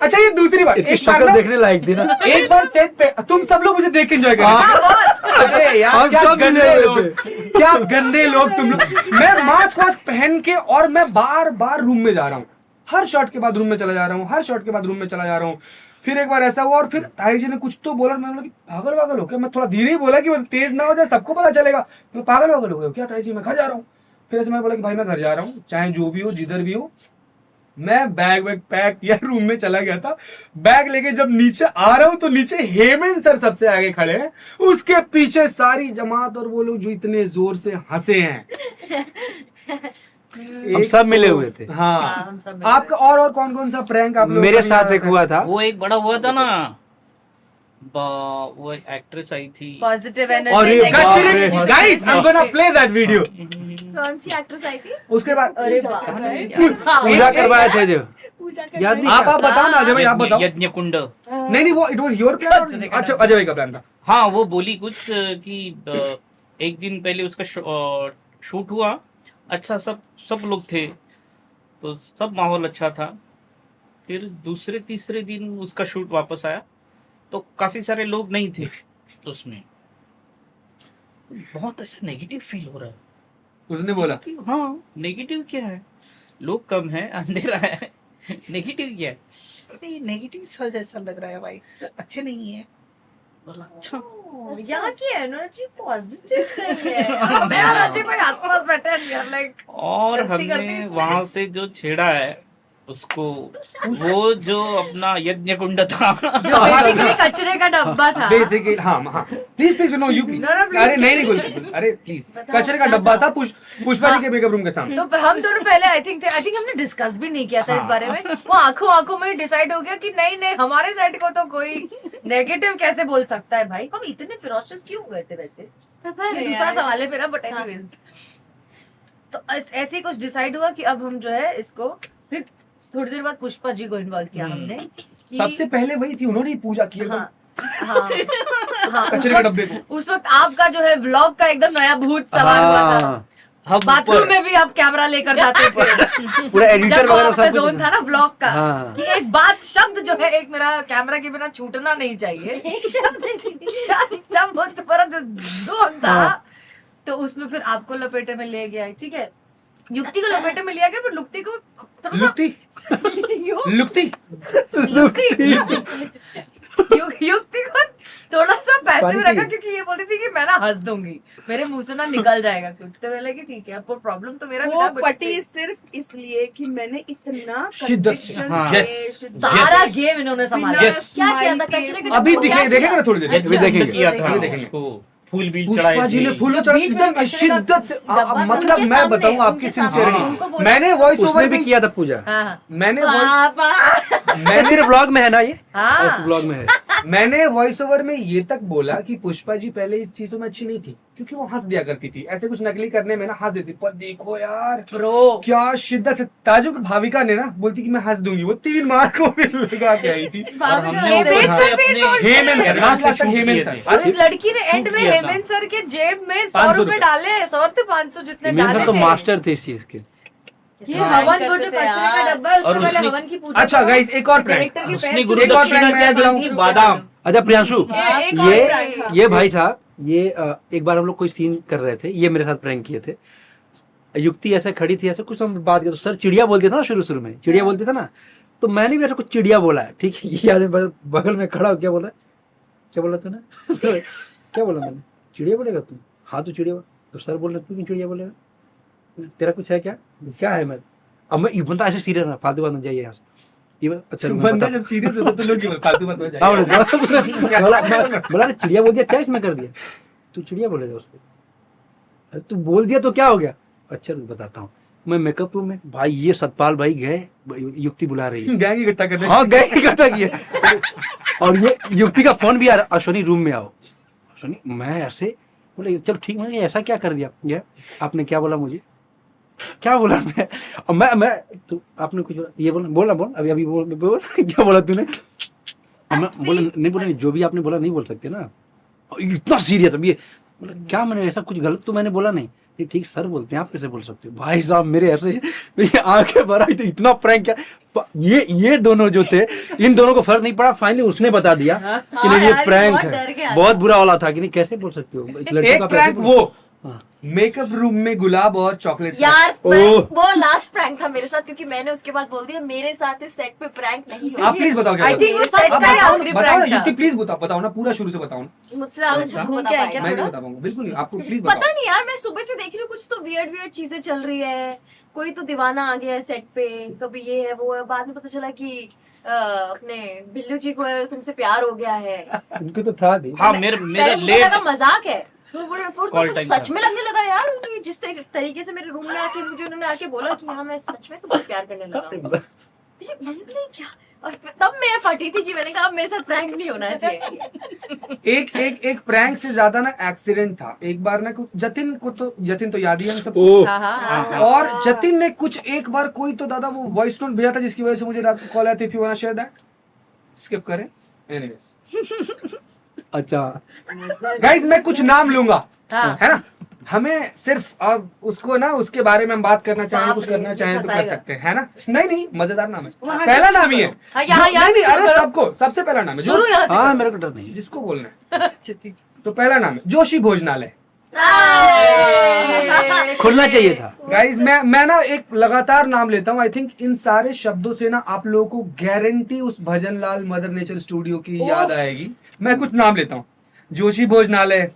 [SPEAKER 1] अच्छा ये दूसरी बात,
[SPEAKER 2] इसकी
[SPEAKER 1] एक बार
[SPEAKER 2] शक्ल
[SPEAKER 1] ना,
[SPEAKER 2] देखने लायक थी ना।
[SPEAKER 1] एक बार सेट पे तुम सब लोग मुझे देख के एंजॉय करें। अरे यार
[SPEAKER 2] हम
[SPEAKER 1] क्या
[SPEAKER 2] सब मिले
[SPEAKER 1] गंदे
[SPEAKER 2] हुए
[SPEAKER 1] लोग, क्या गंदे लोग तुम लोग। मैं मास्क वास्क पहन के और मैं बार बार रूम में जा रहा हूँ, हर शॉट के बाद रूम में चला जा रहा हूँ, हर शॉट के बाद रूम में चला जा रहा हूँ। फिर एक बार ऐसा हुआ और फिर ताहिर जी ने कुछ तो बोला, मैंने बोला कि पागल वागल हो क्या। मैं थोड़ा धीरे ही बोला कि तेज ना हो जाए, सबको पता चलेगा। मैं पागल वागल हो गए क्या ताहिर जी, मैं घर जा रहा हूँ। फिर ऐसे मैं बोला कि भाई मैं घर जा रहा हूँ, चाहे जो भी हो जिधर भी हो। मैं बैग वैग पैक किया, रूम में चला गया था। बैग लेके जब नीचे आ रहा हूं तो नीचे हेमंत सर सबसे आगे खड़े हैं, उसके पीछे सारी जमात और वो लोग जो इतने जोर से हंसे हैं।
[SPEAKER 2] हम सब मिले हुए थे।
[SPEAKER 1] हाँ
[SPEAKER 6] हम सब मिले
[SPEAKER 1] आपका और कौन कौन सा प्रैंक आप लोगों
[SPEAKER 2] मेरे
[SPEAKER 1] का
[SPEAKER 2] साथ
[SPEAKER 1] याद
[SPEAKER 2] एक
[SPEAKER 1] है?
[SPEAKER 2] हुआ था।
[SPEAKER 4] वो एक बड़ा हुआ था ना, वो एक एक्ट्रेस आई थी।
[SPEAKER 6] पॉजिटिव
[SPEAKER 2] अरे
[SPEAKER 6] एनर्जी।
[SPEAKER 2] बाप रे।
[SPEAKER 1] Guys I am gonna play that video.
[SPEAKER 3] कौन सी एक्ट्रेस आई थी?
[SPEAKER 1] उसके बाद
[SPEAKER 6] अरे बाप
[SPEAKER 2] पूजा करवाए थे जो,
[SPEAKER 5] पूजा
[SPEAKER 2] याद नहीं
[SPEAKER 1] आप बताओ ना अजय भाई, आप बताओ।
[SPEAKER 4] यज्ञ कुंड।
[SPEAKER 1] नहीं नहीं वो इट वाज योर प्लान। अच्छा अजय भाई का प्लान था।
[SPEAKER 4] हाँ वो बोली कुछ कि एक दिन पहले उसका शूट हुआ, अच्छा सब लोग थे तो सब माहौल अच्छा था। फिर दूसरे तीसरे दिन उसका शूट वापस आया तो काफी सारे लोग नहीं थे उसमें, बहुत ऐसा नेगेटिव फील हो रहा है।
[SPEAKER 1] उसने बोला
[SPEAKER 4] कि हाँ नेगेटिव क्या है, लोग कम है, अंधेरा है, नेगेटिव क्या है। अरे नेगेटिव सा जैसा लग रहा है भाई, अच्छे नहीं है। बोला अच्छा
[SPEAKER 6] यहाँ की एनर्जी पॉजिटिव नहीं है। मैं और अजय भाई आसपास बैठे हैं लाइक।
[SPEAKER 4] और
[SPEAKER 6] गलती करती
[SPEAKER 4] हमने
[SPEAKER 6] इसने।
[SPEAKER 4] वहां से जो छेड़ा है उसको, वो जो अपना यज्ञ कुंड था
[SPEAKER 6] जो बेसिकली कचरे का डब्बा था।
[SPEAKER 1] बेसिकली हाँ please no you please.
[SPEAKER 6] No, no, please.
[SPEAKER 1] अरे नहीं कोई, अरे प्लीज
[SPEAKER 3] बताओ,
[SPEAKER 1] कचरे का
[SPEAKER 3] क्या
[SPEAKER 1] डब्बा
[SPEAKER 3] था?
[SPEAKER 1] था पुष्पा जी के मेकअप रूम के सामने।
[SPEAKER 6] तो हम दोनों पहले आई थिंक हमने डिस्कस भी नहीं किया था इस
[SPEAKER 1] हाँ।
[SPEAKER 6] बारे में। वो आंखों में डिसाइड हो गया कि नहीं हमारे साइड को तो कोई नेगेटिव कैसे बोल सकता है भाई। हम इतने फिरोशियस क्यों हुए थे वैसे,
[SPEAKER 3] पता
[SPEAKER 6] ये
[SPEAKER 3] नहीं
[SPEAKER 6] दूसरा
[SPEAKER 3] यार।
[SPEAKER 6] सवाल है मेरा, बट
[SPEAKER 3] हाँ।
[SPEAKER 6] एनीवेज। तो ऐसे ही कुछ डिसाइड हुआ कि अब हम जो है इसको, फिर थोड़ी देर बाद पुष्पा जी को इन्वॉल्व किया हमने कि
[SPEAKER 1] सबसे पहले वही थी, उन्होंने ही पूजा की एकदम
[SPEAKER 6] हाँ हाँ
[SPEAKER 1] कचरे के डब्बे को।
[SPEAKER 6] उस वक्त आपका जो है व्लॉग का एकदम नया भूत सवार हुआ था।
[SPEAKER 2] हाँ,
[SPEAKER 4] हम
[SPEAKER 6] बाथरूम
[SPEAKER 4] ऊपर
[SPEAKER 6] में भी आप कैमरा लेकर जाते थे।
[SPEAKER 2] पूरा एडिटर
[SPEAKER 6] जब वो
[SPEAKER 2] वगैरह
[SPEAKER 6] आपका
[SPEAKER 2] सब
[SPEAKER 6] जोन
[SPEAKER 2] कुछ।
[SPEAKER 6] था ना ब्लॉग का,
[SPEAKER 2] हाँ।
[SPEAKER 6] कि एक बात शब्द जो है एक मेरा कैमरा के बिना छूटना नहीं चाहिए।
[SPEAKER 3] एक शब्द
[SPEAKER 6] जब वो तुम्हारा जो जोन था,
[SPEAKER 2] हाँ।
[SPEAKER 6] तो उसमें फिर आपको लपेटे में ले गया, ठीक है। युक्ति को लपेटे में लिया गया, पर लुक्ति को थोड़ा सा
[SPEAKER 1] लुकती
[SPEAKER 6] युक्ति को थोड़ा सा पैसे में
[SPEAKER 2] पानी
[SPEAKER 6] रखा,
[SPEAKER 2] की।
[SPEAKER 6] क्योंकि ये बोल रही थी कि मैं ना हंस दूंगी, मेरे मुंह से ना निकल जाएगा कुछ। तो बोले कि ठीक है, आपको प्रॉब्लम तो मेरा भी
[SPEAKER 5] वो
[SPEAKER 6] था, but
[SPEAKER 5] पटी
[SPEAKER 6] still।
[SPEAKER 5] सिर्फ इसलिए कि मैंने इतना
[SPEAKER 1] शिद्दत से,
[SPEAKER 5] conviction
[SPEAKER 4] हाँ।
[SPEAKER 5] से,
[SPEAKER 1] Yes.
[SPEAKER 5] शिद्दत
[SPEAKER 6] सारा
[SPEAKER 5] से,
[SPEAKER 6] गेम इन्होंने संभाला।
[SPEAKER 5] बिना
[SPEAKER 1] Yes.
[SPEAKER 3] क्या किया था?
[SPEAKER 5] smile
[SPEAKER 3] कचरे
[SPEAKER 5] के-
[SPEAKER 3] के
[SPEAKER 1] अभी
[SPEAKER 3] डब्बे को क्या
[SPEAKER 1] देखेंगे ना थोड़ी देर।
[SPEAKER 6] अच्छा।
[SPEAKER 2] अभी देखेंगे।
[SPEAKER 4] किया था
[SPEAKER 1] अभी देखेंगे।
[SPEAKER 4] उसको, फूल भी
[SPEAKER 1] पुष्पा
[SPEAKER 4] चढ़ाए
[SPEAKER 1] जी ने
[SPEAKER 4] थे।
[SPEAKER 1] फूलों
[SPEAKER 6] जो
[SPEAKER 1] चढ़ा
[SPEAKER 6] बीच में
[SPEAKER 1] एकदम
[SPEAKER 6] कचरे का
[SPEAKER 1] शिद्दत से
[SPEAKER 6] डब्बा था,
[SPEAKER 1] मतलब
[SPEAKER 3] उनके
[SPEAKER 1] मैं
[SPEAKER 3] सामने,
[SPEAKER 1] बताऊं आपकी
[SPEAKER 3] उनके सामने।
[SPEAKER 1] सिंसियरिटी,
[SPEAKER 6] उनको बोला-
[SPEAKER 1] मैंने वॉइस
[SPEAKER 2] उसने
[SPEAKER 1] ओवर
[SPEAKER 2] भी
[SPEAKER 1] में
[SPEAKER 2] किया था पूजा।
[SPEAKER 6] हाँ
[SPEAKER 1] मैंने
[SPEAKER 2] मेरे ब्लॉग में है ना ये,
[SPEAKER 6] हाँ
[SPEAKER 2] ब्लॉग में है।
[SPEAKER 1] मैंने वॉइस ओवर में ये तक बोला कि पुष्पा जी पहले इस चीजों में अच्छी नहीं थी, क्योंकि वो हंस दिया करती थी, ऐसे कुछ नकली करने में ना हंस देती, पर देखो यार
[SPEAKER 6] ब्रो,
[SPEAKER 1] क्या शिद्दत से ताजु की भाविका ने ना बोलती कि मैं हंस दूंगी, वो 3 मार्क को भी लगा के आई थी।
[SPEAKER 4] और हमने
[SPEAKER 6] हेमंत
[SPEAKER 4] ऊपर
[SPEAKER 6] सर
[SPEAKER 4] से
[SPEAKER 6] भी
[SPEAKER 4] अपने
[SPEAKER 1] हेमंत सर, लास्ट तक
[SPEAKER 4] शूट
[SPEAKER 1] हेमंत
[SPEAKER 4] किए
[SPEAKER 1] सर।
[SPEAKER 4] थे।
[SPEAKER 1] अरे
[SPEAKER 6] उस लड़की ने एंड
[SPEAKER 4] शूट
[SPEAKER 6] में
[SPEAKER 4] किया था।
[SPEAKER 6] हेमंत सर के जेब में 100
[SPEAKER 1] 500
[SPEAKER 6] रुपए डाले, 100 थे 500 जितने
[SPEAKER 2] मेन
[SPEAKER 6] डाले
[SPEAKER 2] सर तो
[SPEAKER 6] थे।
[SPEAKER 2] मास्टर थे इस चीज के।
[SPEAKER 6] ये
[SPEAKER 3] हाँ।
[SPEAKER 6] हवन वो जो कचरे का डब्बा है,
[SPEAKER 4] और
[SPEAKER 6] उसमें पहले
[SPEAKER 4] उसने-
[SPEAKER 6] हवन की पूजा
[SPEAKER 1] अच्छा
[SPEAKER 6] करो,
[SPEAKER 1] गाइस एक और प्रैंक,
[SPEAKER 6] डायरेक्टर के
[SPEAKER 4] उसने
[SPEAKER 6] पैर
[SPEAKER 4] गुरु
[SPEAKER 1] एक और
[SPEAKER 4] दक्षिणा
[SPEAKER 1] prank मैं
[SPEAKER 4] क्या
[SPEAKER 1] दिलाऊं?
[SPEAKER 4] दी थी? बादाम।
[SPEAKER 2] अच्छा प्रियांशु,
[SPEAKER 5] एक और
[SPEAKER 2] ये
[SPEAKER 5] prank था।
[SPEAKER 2] ये भाई साहब, ये एक बार हम लोग कोई सीन कर रहे थे, ये मेरे साथ प्रैंक किए थे। युक्ति ऐसे खड़ी थी, ऐसे कुछ हम बात किया तो सर चिड़िया बोलते थे ना, शुरू में चिड़िया बोलते थे ना, तो मैंने भी ऐसा कुछ चिड़िया बोला है, ठीक है। ये आदमी बगल में खड़ा हो, क्या बोला, क्या बोला तूने? क्या बोला मैंने? चिड़िया बोलेगा तू? हाँ तू चिड़िया बोल। तो सर बोल रहे तू क्यों चिड़िया बोलेगा, तेरा कुछ है क्या? क्या है? मैं अब मैं ये बनता ऐसे सीरियस ना, फालतू बात नहीं, जाइए यहाँ से। ये अच्छा
[SPEAKER 1] बंदा जब सीरियस होता है तो लोग क्यों फालतू बात हो जाएगी।
[SPEAKER 2] बोला चिड़िया बोल दिया, क्या इसमें कर दिया? तू चिड़िया बोलेगा उसको? अरे तू बोल दिया तो क्या हो गया? अच्छा रुक बताता हूँ। मैं मेकअप रूम में, भाई ये सतपाल भाई गए, युक्ति बुला रही है,
[SPEAKER 1] गैंग इकट्ठा करने।
[SPEAKER 2] हाँ गए इकट्ठा किया, और ये युक्ति का फोन भी आ रहा, अश्वनी रूम में आओ। अश्वनी, मैं ऐसे बोले चलो ठीक, मैंने ऐसा क्या कर दिया? ये आपने क्या बोला मुझे? क्या बोला मैं? और मैं तो आपने कुछ ये बोला बोल अभी बोल क्या बोला तूने? और मैं बोला नहीं बोला, जो भी आपने बोला नहीं बोल सकते ना। और इतना सीरियस, अब ये बोला क्या मैंने ऐसा कुछ गलत तो मैंने बोला नहीं? ये ठीक सर बोलते हैं, आप कैसे बोल सकते हो? भाई साहब मेरे ऐसे मेरी आंखें भर आई, तो इतना प्रैंक किया। ये दोनों जो थे, इन दोनों को फर्क नहीं पड़ा, फाइनली उसने बता दिया कि नहीं ये प्रैंक है। बहुत बुरा वाला था कि नहीं कैसे बोल सकते हो लड़कियों
[SPEAKER 1] एक
[SPEAKER 2] का
[SPEAKER 1] प्रैंक
[SPEAKER 2] पैसे।
[SPEAKER 1] वो
[SPEAKER 2] हाँ।
[SPEAKER 1] मेकअप रूम में गुलाब और चॉकलेट
[SPEAKER 3] यार
[SPEAKER 2] ओह।
[SPEAKER 3] वो लास्ट प्रैंक था मेरे साथ, क्योंकि मैंने उसके बाद बोल दिया मेरे साथ इस सेट पे प्रैंक नहीं
[SPEAKER 1] आप
[SPEAKER 3] होगा।
[SPEAKER 1] प्लीज बताओ क्या
[SPEAKER 6] आई
[SPEAKER 1] हुआ?
[SPEAKER 6] थिंक वो
[SPEAKER 3] आप
[SPEAKER 6] सेट का ही
[SPEAKER 1] बताओ
[SPEAKER 6] आखिरी
[SPEAKER 1] ना, बताओ ना
[SPEAKER 6] prank
[SPEAKER 1] युक्ति,
[SPEAKER 6] था।
[SPEAKER 1] प्लीज बताओ ना, पूरा शुरू से बताओ ना।
[SPEAKER 3] मुझसे ज्यादा झूठ
[SPEAKER 6] घूम
[SPEAKER 3] बता
[SPEAKER 6] के आए
[SPEAKER 3] पाएंगे
[SPEAKER 6] क्या
[SPEAKER 1] मैं नहीं
[SPEAKER 3] थोड़ा?
[SPEAKER 1] बता पाऊंगा, बिल्कुल नहीं, आपको प्लीज
[SPEAKER 3] पता
[SPEAKER 1] बताओ।
[SPEAKER 3] नहीं यार, मैं सुबह से देख रही हूँ कुछ तो वियर्ड चीजें चल रही है। कोई तो दीवाना आ गया है सेट पे, कभी ये है वो है। बाद में पता चला कि अपने बिल्लू जी को तुमसे प्यार हो गया है।
[SPEAKER 1] उनको तो था भी।
[SPEAKER 4] हाँ मेरा
[SPEAKER 3] पहले मुझे
[SPEAKER 4] लेट
[SPEAKER 3] लगा मजाक है, फिर
[SPEAKER 4] Call
[SPEAKER 3] तो
[SPEAKER 4] time
[SPEAKER 3] सच
[SPEAKER 4] था।
[SPEAKER 3] में लगने लगा यार। तो जिस तरीके से मेरे रूम में आके मुझे उन्होंने आके बोला कि हाँ मैं सच में तुमसे प्यार करने लगा हूँ। मैंने बोला क्या, और तब मैं फटी थी कि मैंने कहा अब मेरे साथ प्रैंक नहीं होना चाहिए।
[SPEAKER 1] एक प्रैंक से ज्यादा ना एक्सीडेंट था। एक बार ना जतिन तो याद ही है हम सबको।
[SPEAKER 2] ओह
[SPEAKER 6] हाँ हाँ हाँ।
[SPEAKER 1] और जतिन ने कुछ एक बार कोई तो दादा वो वॉइस नोट भेजा था जिसकी वजह से मुझे रात को कॉल आया था, if you want share that. Skip करें। एनीवेज
[SPEAKER 2] अच्छा
[SPEAKER 1] गाइस, मैं कुछ नाम लूंगा,
[SPEAKER 6] हाँ।
[SPEAKER 1] है ना? हमें सिर्फ अब उसको ना उसके बारे में हम बात करना चाहें,
[SPEAKER 6] बाप
[SPEAKER 1] कुछ
[SPEAKER 6] रे,
[SPEAKER 1] करना चाहें तो कर
[SPEAKER 6] फंसाएगा।
[SPEAKER 1] सकते हैं, है ना? नहीं मजेदार नाम है,
[SPEAKER 5] वहाँ से
[SPEAKER 1] पहला
[SPEAKER 5] शुरू
[SPEAKER 1] नाम ही है।
[SPEAKER 5] करो।
[SPEAKER 6] हाँ, यहाँ
[SPEAKER 1] जो- नहीं,
[SPEAKER 6] से
[SPEAKER 1] अरे
[SPEAKER 6] शुरू करो।
[SPEAKER 1] सबको सबसे पहला नाम है
[SPEAKER 6] शुरू यहाँ से
[SPEAKER 2] हाँ
[SPEAKER 6] करो।
[SPEAKER 2] मेरे को डर नहीं।
[SPEAKER 1] जिसको बोलना है।
[SPEAKER 6] अच्छा ठीक।
[SPEAKER 1] तो पहला नाम है जोशी भोजनालय।
[SPEAKER 2] खुलना चाहिए था।
[SPEAKER 1] गाइस मैं ना एक लगातार नाम लेता हूँ। आई थिंक इन सारे शब्दों से ना आप लोगों को गारंटी उस भजन लाल मदर नेचर स्टूडियो की याद आएगी। मैं कुछ नाम लेता हूँ। जोशी भोजनालय,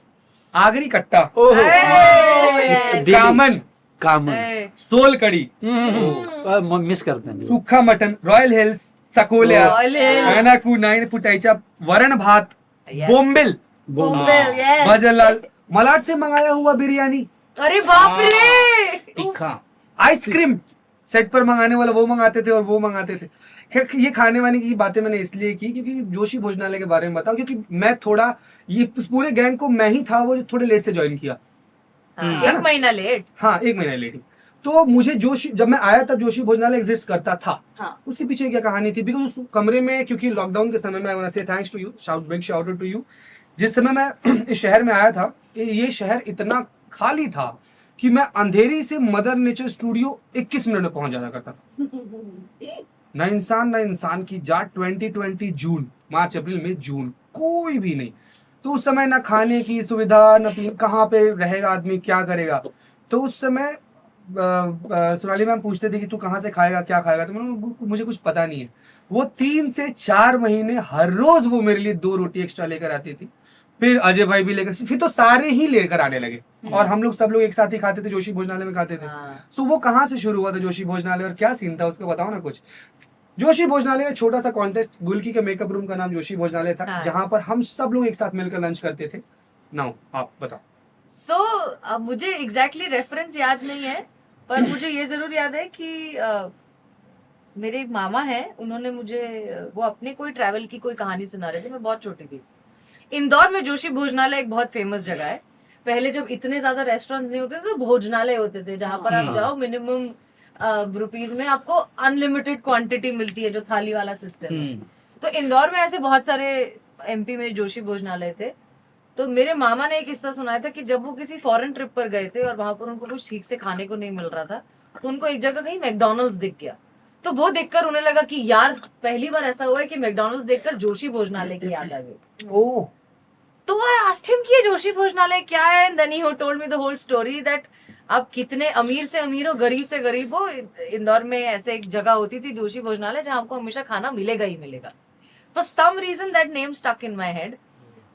[SPEAKER 1] आगरी कट्टा,
[SPEAKER 2] ओहो
[SPEAKER 6] Yes.
[SPEAKER 2] दिल्ली।
[SPEAKER 1] कामन,
[SPEAKER 2] कामन
[SPEAKER 6] ए,
[SPEAKER 1] सोल कड़ी,
[SPEAKER 2] मिस करते हैं।
[SPEAKER 1] सूखा मटन, रॉयल हिल्स, सकोलिया,
[SPEAKER 6] Royal Hills.
[SPEAKER 1] अनाकू, नाइन पुटाइचा, वरण भात,
[SPEAKER 6] Yes.
[SPEAKER 1] बोम्बिल,
[SPEAKER 3] बोम्बेल, yes.
[SPEAKER 1] भजन लाल, मलाड से मंगाया हुआ बिरयानी,
[SPEAKER 6] अरे बाप रे।
[SPEAKER 4] तीखा
[SPEAKER 1] आइसक्रीम सेट पर मंगाने वाला वो मंगाते थे और वो मंगाते थे। खैर, ये खाने वाने की बातें मैंने इसलिए की क्योंकि जोशी भोजनालय के बारे में बताओ, क्योंकि मैं थोड़ा ये इस पूरे गैंग को मैं ही था वो जो थोड़े लेट से ज्वाइन किया।
[SPEAKER 6] हाँ,
[SPEAKER 1] है
[SPEAKER 6] एक
[SPEAKER 1] ना?
[SPEAKER 6] महीना लेट।
[SPEAKER 1] हाँ, एक महीना लेट। तो मुझे जोशी, जब मैं आया था जोशी भोजनालय एग्जिस्ट करता था।
[SPEAKER 5] हाँ।
[SPEAKER 1] उसके पीछे क्या कहानी थी? बिकॉज उस कमरे में, क्योंकि लॉकडाउन के समय में, I want to say thanks to you, big shout out to you. जिस समय मैं इस शहर में आया था, ये शहर इतना खाली था कि मैं अंधेरी से मदर नेचर स्टूडियो 21 मिनट में पहुंच जाया करता था। ना इंसान की जात। 2020 जून, मार्च अप्रैल मई जून, कोई भी नहीं। तो उस समय ना खाने की सुविधा, न कहाँ पे रहेगा आदमी, क्या करेगा। तो उस समय सोनाली मैम पूछते थे कि तू कहाँ से खाएगा, क्या खाएगा। तो मुझे कुछ पता नहीं है। वो 3 से 4 महीने हर रोज वो मेरे लिए 2 रोटी एक्स्ट्रा लेकर आती थी। फिर अजय भाई भी लेकर, फिर तो सारे ही लेकर आने लगे और हम लोग सब लोग एक साथ ही खाते थे, जोशी भोजनालय में खाते थे।
[SPEAKER 6] हाँ।
[SPEAKER 1] सो वो कहाँ से शुरू हुआ था जोशी भोजनालय और क्या सीन था उसका बताओ ना कुछ। जोशी भोजनालय का छोटा सा कॉन्टेस्ट, गुलकी के मेकअप रूम का नाम जोशी भोजनालय था,
[SPEAKER 6] हाँ।
[SPEAKER 1] जहां पर हम सब लोग एक साथ मिलकर लंच करते थे। नाउ आप बताओ।
[SPEAKER 6] सो मुझे एग्जैक्टली रेफरेंस याद नहीं है, पर मुझे ये जरूर याद है कि मेरे एक मामा हैं, उन्होंने मुझे वो अपने कोई ट्रैवल की कोई कहानी सुना रहे थे। मैं बहुत छोटी थी। इंदौर में जोशी भोजनालय एक बहुत फेमस जगह है। पहले जब इतने ज्यादा रेस्टोरेंट्स नहीं होते थे तो भोजनालय होते थे, जहां पर आप जाओ मिनिमम रुपीज में आपको अनलिमिटेड क्वांटिटी मिलती है, जो थाली वाला सिस्टम है। तो इंदौर में ऐसे बहुत सारे एमपी में जोशी भोजनालय थे। तो मेरे मामा ने एक किस्सा सुनाया था कि जब वो किसी फॉरेन ट्रिप पर गए थे और वहां पर उनको कुछ ठीक से खाने को नहीं मिल रहा था, तो उनको एक जगह कहीं मैकडॉनल्ड्स दिख गया। तो वो देखकर उन्हें लगा कि यार पहली बार ऐसा हुआ है कि मैकडॉनल्ड्स देखकर जोशी भोजनालय की याद आ गई।
[SPEAKER 1] ओह,
[SPEAKER 6] तो आई आस्क्ड हिम कि ये जोशी भोजनालय क्या है, and then he told me the whole story that आप कितने अमीर से अमीर हो, गरीब से गरीब हो, इंदौर में ऐसे एक जगह होती थी जोशी भोजनालय, जहां आपको हमेशा खाना मिलेगा ही मिलेगा। For some reason that name stuck in my head.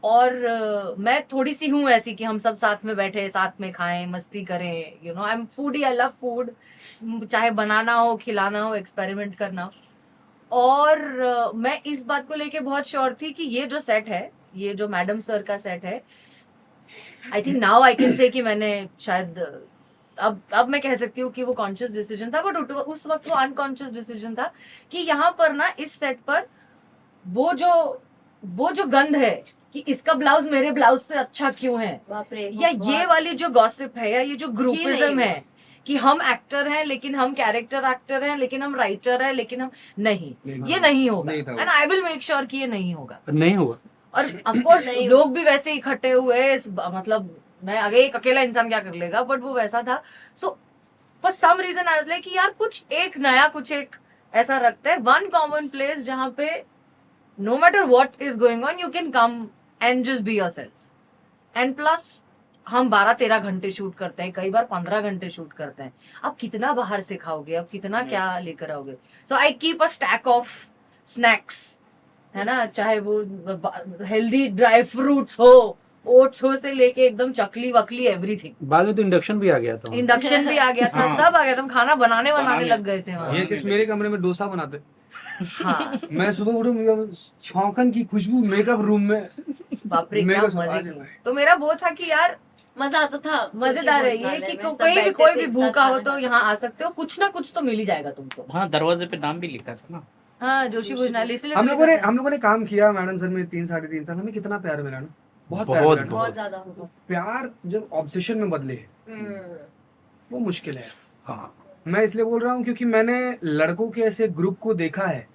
[SPEAKER 6] और मैं थोड़ी सी हूँ ऐसी कि हम सब साथ में बैठे, साथ में खाएं, मस्ती करें। You know, I am foodie, I love food, चाहे बनाना हो, खिलाना हो, एक्सपेरिमेंट करना हो। और मैं इस बात को लेके बहुत श्योर थी कि ये जो सेट है, ये जो मैडम सर का सेट है, I think now I can say कि मैंने शायद अब मैं कह सकती हूँ कि वो कॉन्शियस डिसीजन था, बट उस वक्त वो अनकॉन्शियस डिसीजन था कि यहाँ पर ना इस सेट पर वो जो गंध है कि इसका ब्लाउज मेरे ब्लाउज से अच्छा क्यों है,
[SPEAKER 3] बाप रे,
[SPEAKER 6] या ये वाली जो गॉसिप है, या ये जो ग्रुपिज्म
[SPEAKER 3] नहीं
[SPEAKER 6] है कि हम एक्टर हैं लेकिन हम कैरेक्टर एक्टर हैं, लेकिन हम राइटर हैं, लेकिन हम नहीं, ये नहीं होगा,
[SPEAKER 1] नहीं था वो।
[SPEAKER 6] And I will make sure कि ये नहीं होगा।
[SPEAKER 2] नहीं हुआ।
[SPEAKER 6] और ऑफ कोर्स
[SPEAKER 3] नहीं
[SPEAKER 6] लोग भी वैसे इकट्ठे हुए, मतलब मैं आगे एक अकेला इंसान क्या कर लेगा, बट वो वैसा था। So for some reason I was like कि यार कुछ एक नया, कुछ एक ऐसा रखते हैं, वन कॉमन प्लेस जहां पे no matter what is going on you can come and just be yourself. And plus हम 12-13 घंटे शूट करते हैं, कई बार 15 घंटे शूट करते हैं। अब कितना बाहर से खाओगे, अब कितना क्या लेकर आओगे। So I keep a stack of snacks, है ना, चाहे वो हेल्दी ड्राई फ्रूट्स हो, ओट्स हो से लेके एकदम चकली वकली एवरीथिंग।
[SPEAKER 2] बाद में तो इंडक्शन भी आ गया था।
[SPEAKER 6] इंडक्शन भी आ गया था,
[SPEAKER 1] हाँ।
[SPEAKER 6] सब आ गया था, हम खाना बनाने लग गए थे वहाँ।
[SPEAKER 1] ये सिर्फ मेरे कमरे में डोसा बनाते।
[SPEAKER 6] हाँ,
[SPEAKER 1] मैं सुबह उठूं, छौंकन की खुशबू मेकअप रूम में।
[SPEAKER 6] बाप रे
[SPEAKER 1] मेरे
[SPEAKER 6] क्या
[SPEAKER 1] को
[SPEAKER 6] मजे
[SPEAKER 1] आज
[SPEAKER 6] की। तो मेरा वो था कि यार
[SPEAKER 3] मजा आता था।
[SPEAKER 6] मजेदार है ये कि कहीं भी कोई भी भूखा हो तो यहाँ आ सकते हो, कुछ ना कुछ तो मिल ही जाएगा तुमको।
[SPEAKER 4] हाँ, दरवाजे पे नाम भी लिखा था ना।
[SPEAKER 6] हाँ, जोशी भोजनालय, इसलिए
[SPEAKER 1] हम
[SPEAKER 6] तो
[SPEAKER 1] लोगों ने
[SPEAKER 6] लिखा था।
[SPEAKER 1] हम लोगों ने काम किया मैडम सर में 3-3.5 साल। हमें कितना प्यार मिला ना, बहुत प्यार
[SPEAKER 2] बहुत,
[SPEAKER 1] मिला ना।
[SPEAKER 3] बहुत ज्यादा।
[SPEAKER 1] प्यार जब ऑब्सेशन में बदले
[SPEAKER 3] हम्म।
[SPEAKER 1] वो मुश्किल है।
[SPEAKER 2] हाँ,
[SPEAKER 1] मैं इसलिए बोल रहा हूँ क्योंकि मैंने लड़कों के ऐसे ग्रुप को देखा है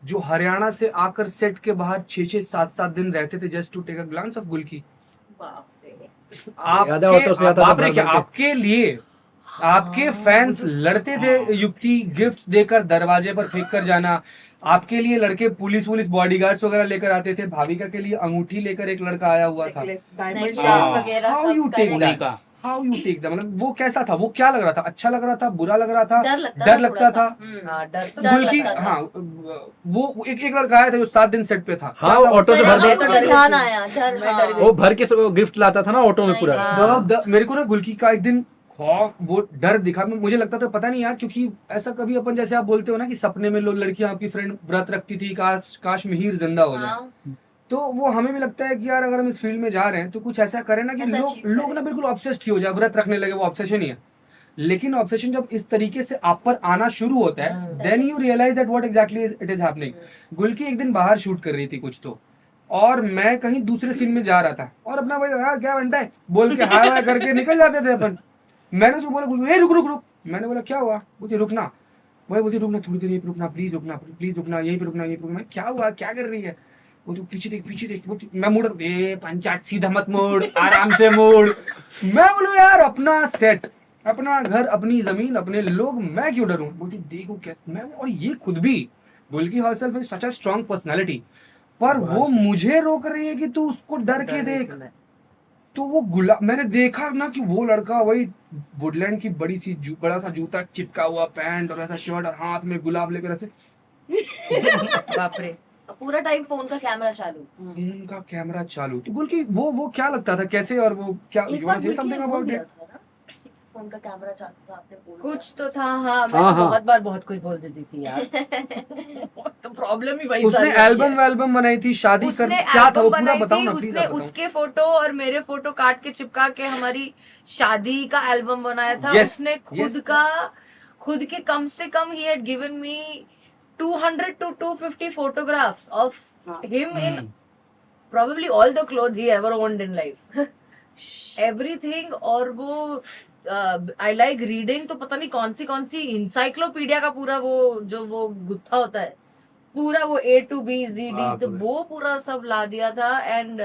[SPEAKER 1] जो हरियाणा से आकर सेट के बाहर 6-7 दिन रहते थे just to take a glance of Gulki.
[SPEAKER 3] बाप रे।
[SPEAKER 2] ज्यादा ऑटो से आता था
[SPEAKER 1] बाप रे
[SPEAKER 2] भर
[SPEAKER 1] क्या
[SPEAKER 2] भर के।
[SPEAKER 1] आपके लिए आपके फैंस लड़ते थे, युक्ति गिफ्ट्स देकर दरवाजे पर फेंक कर जाना। आपके लिए लड़के पुलिस बॉडीगार्ड्स वगैरह लेकर आते थे। भाविका के लिए अंगूठी लेकर एक लड़का आया हुआ था।
[SPEAKER 5] नेकलेस, डायमंड
[SPEAKER 3] नेकलेस
[SPEAKER 1] हाँ।
[SPEAKER 3] वगैरह
[SPEAKER 1] How
[SPEAKER 3] सब
[SPEAKER 1] you
[SPEAKER 3] कर
[SPEAKER 1] take
[SPEAKER 3] रहे
[SPEAKER 1] that?
[SPEAKER 3] हैं।
[SPEAKER 4] का
[SPEAKER 1] हाउ यू टेक दैट, मतलब वो कैसा था, वो क्या लग रहा था, अच्छा लग रहा था, बुरा लग रहा था,
[SPEAKER 3] डर लगता
[SPEAKER 1] डर लगता
[SPEAKER 3] थोड़ा
[SPEAKER 1] था।
[SPEAKER 3] सा। हम्म।
[SPEAKER 6] हाँ, डर तो
[SPEAKER 3] डर
[SPEAKER 1] गुल्की
[SPEAKER 3] लगता था।
[SPEAKER 1] हाँ, वो एक लड़का आया था जो 7 दिन सेट पे था।
[SPEAKER 2] हाँ, वो ऑटो से
[SPEAKER 3] मैंने
[SPEAKER 2] भर
[SPEAKER 3] कहा,
[SPEAKER 6] मैं
[SPEAKER 2] भर
[SPEAKER 6] तो
[SPEAKER 3] मुझे
[SPEAKER 6] डर
[SPEAKER 3] ध्यान
[SPEAKER 6] गई थी।
[SPEAKER 3] आया, डर।
[SPEAKER 6] मैं
[SPEAKER 3] हाँ।
[SPEAKER 6] डर गई।
[SPEAKER 2] वो भर के गिफ्ट लाता था ना ऑटो में पूरा।
[SPEAKER 6] हाँ।
[SPEAKER 1] मेरे को ना गुल्की का एक दिन खौफ, वो डर दिखा। मुझे लगता था पता नहीं यार, क्योंकि ऐसा कभी अपन जैसे आप बोलते हो ना कि सपने में लोग लड़कियां आपकी फ्रेंड व्रत रखती थी, काश मिहिर जिंदा हो जाए।
[SPEAKER 3] हाँ।
[SPEAKER 1] तो वो हमें भी लगता है कि यार अगर हम इस फील्ड में जा रहे हैं तो कुछ ऐसा करें ना कि
[SPEAKER 3] ऐसा
[SPEAKER 1] लोग
[SPEAKER 3] achieve करें।
[SPEAKER 1] लोग ना बिल्कुल ऑब्सेस्ड ही हो जाए, व्रत रखने लगे। वो ऑब्सेशन ही है, लेकिन ऑब्सेशन जब इस तरीके से आप पर आना शुरू होता है then you realize that what exactly it is happening. Gulki एक दिन बाहर शूट कर रही थी कुछ तो, और मैं कहीं दूसरे सीन में जा रहा था, और अपना भाई यार क्या बनता है बोल के हाय वाय करके निकल जाते थे अपन। मैंने उसको बोला गुल्की, रुक रुक रुक। मैंने बोला क्या हुआ, बोलती रुकना। वही बोलती रुकना, थोड़ी देर यहीं पे रुकना, प्लीज रुकना, प्लीज रुकना, यहीं पे रुकना, यहीं पे रुकना। क्या हुआ, क्या कर रही है, वो तो पीछे देख पीछे देख। बोलती मैं मुड़, ए पंचायत सीधा मत मोड़, आराम से मोड़। मैं बोलूं यार अपना सेट, अपना घर, अपनी जमीन, अपने लोग, मैं क्यों डरूं। बोलती देखो कैसे मैं, और ये खुद भी Gulki herself is such a strong personality, पर वो मुझे रोक रही है कि तू उसको डर के देख। तो वो मैंने देखा ना कि वो लड़का वही वुडलैंड की बड़ा सा जूता चिपका हुआ पैंट और ऐसा शर्ट और हाथ में गुलाब लेकर ऐसे
[SPEAKER 6] बाप रे।
[SPEAKER 3] पूरा टाइम फोन का कैमरा चालू।
[SPEAKER 1] फोन का कैमरा चालू। तो गुल्की वो क्या लगता था, कैसे, और वो क्या,
[SPEAKER 3] एक
[SPEAKER 1] you
[SPEAKER 3] bar
[SPEAKER 1] wanna say something about it?
[SPEAKER 3] किसी फोन का कैमरा चालू था, आपने बोला
[SPEAKER 6] कुछ तो था। हाँ, मैं
[SPEAKER 2] हाँ, हाँ।
[SPEAKER 6] बहुत बार बहुत कुछ बोल देती थी यार। तो प्रॉब्लम ही वही
[SPEAKER 1] उसने
[SPEAKER 6] सारी है।
[SPEAKER 1] एल्बम बनाई थी, शादी कर,
[SPEAKER 6] उसने
[SPEAKER 1] क्या था वो
[SPEAKER 6] एल्बम
[SPEAKER 1] पूरा
[SPEAKER 6] बनाई
[SPEAKER 1] बताओ
[SPEAKER 6] थी,
[SPEAKER 1] ना प्लीज।
[SPEAKER 6] उसने उसके फोटो और मेरे फोटो काट के चिपका के हमारी शादी का एल्बम बनाया था।
[SPEAKER 1] Yes,
[SPEAKER 6] उसने खुद के कम से कम ही had given me 200 to 250 photographs of
[SPEAKER 5] हाँ।
[SPEAKER 6] him in probably all the clothes he ever owned in life. Everything। और वो आई लाइक रीडिंग, तो पता नहीं कौन सी इंसाइक्लोपीडिया का पूरा वो जो वो गुत्था होता है पूरा, वो A to B Z D, तो वो पूरा सब ला दिया था। And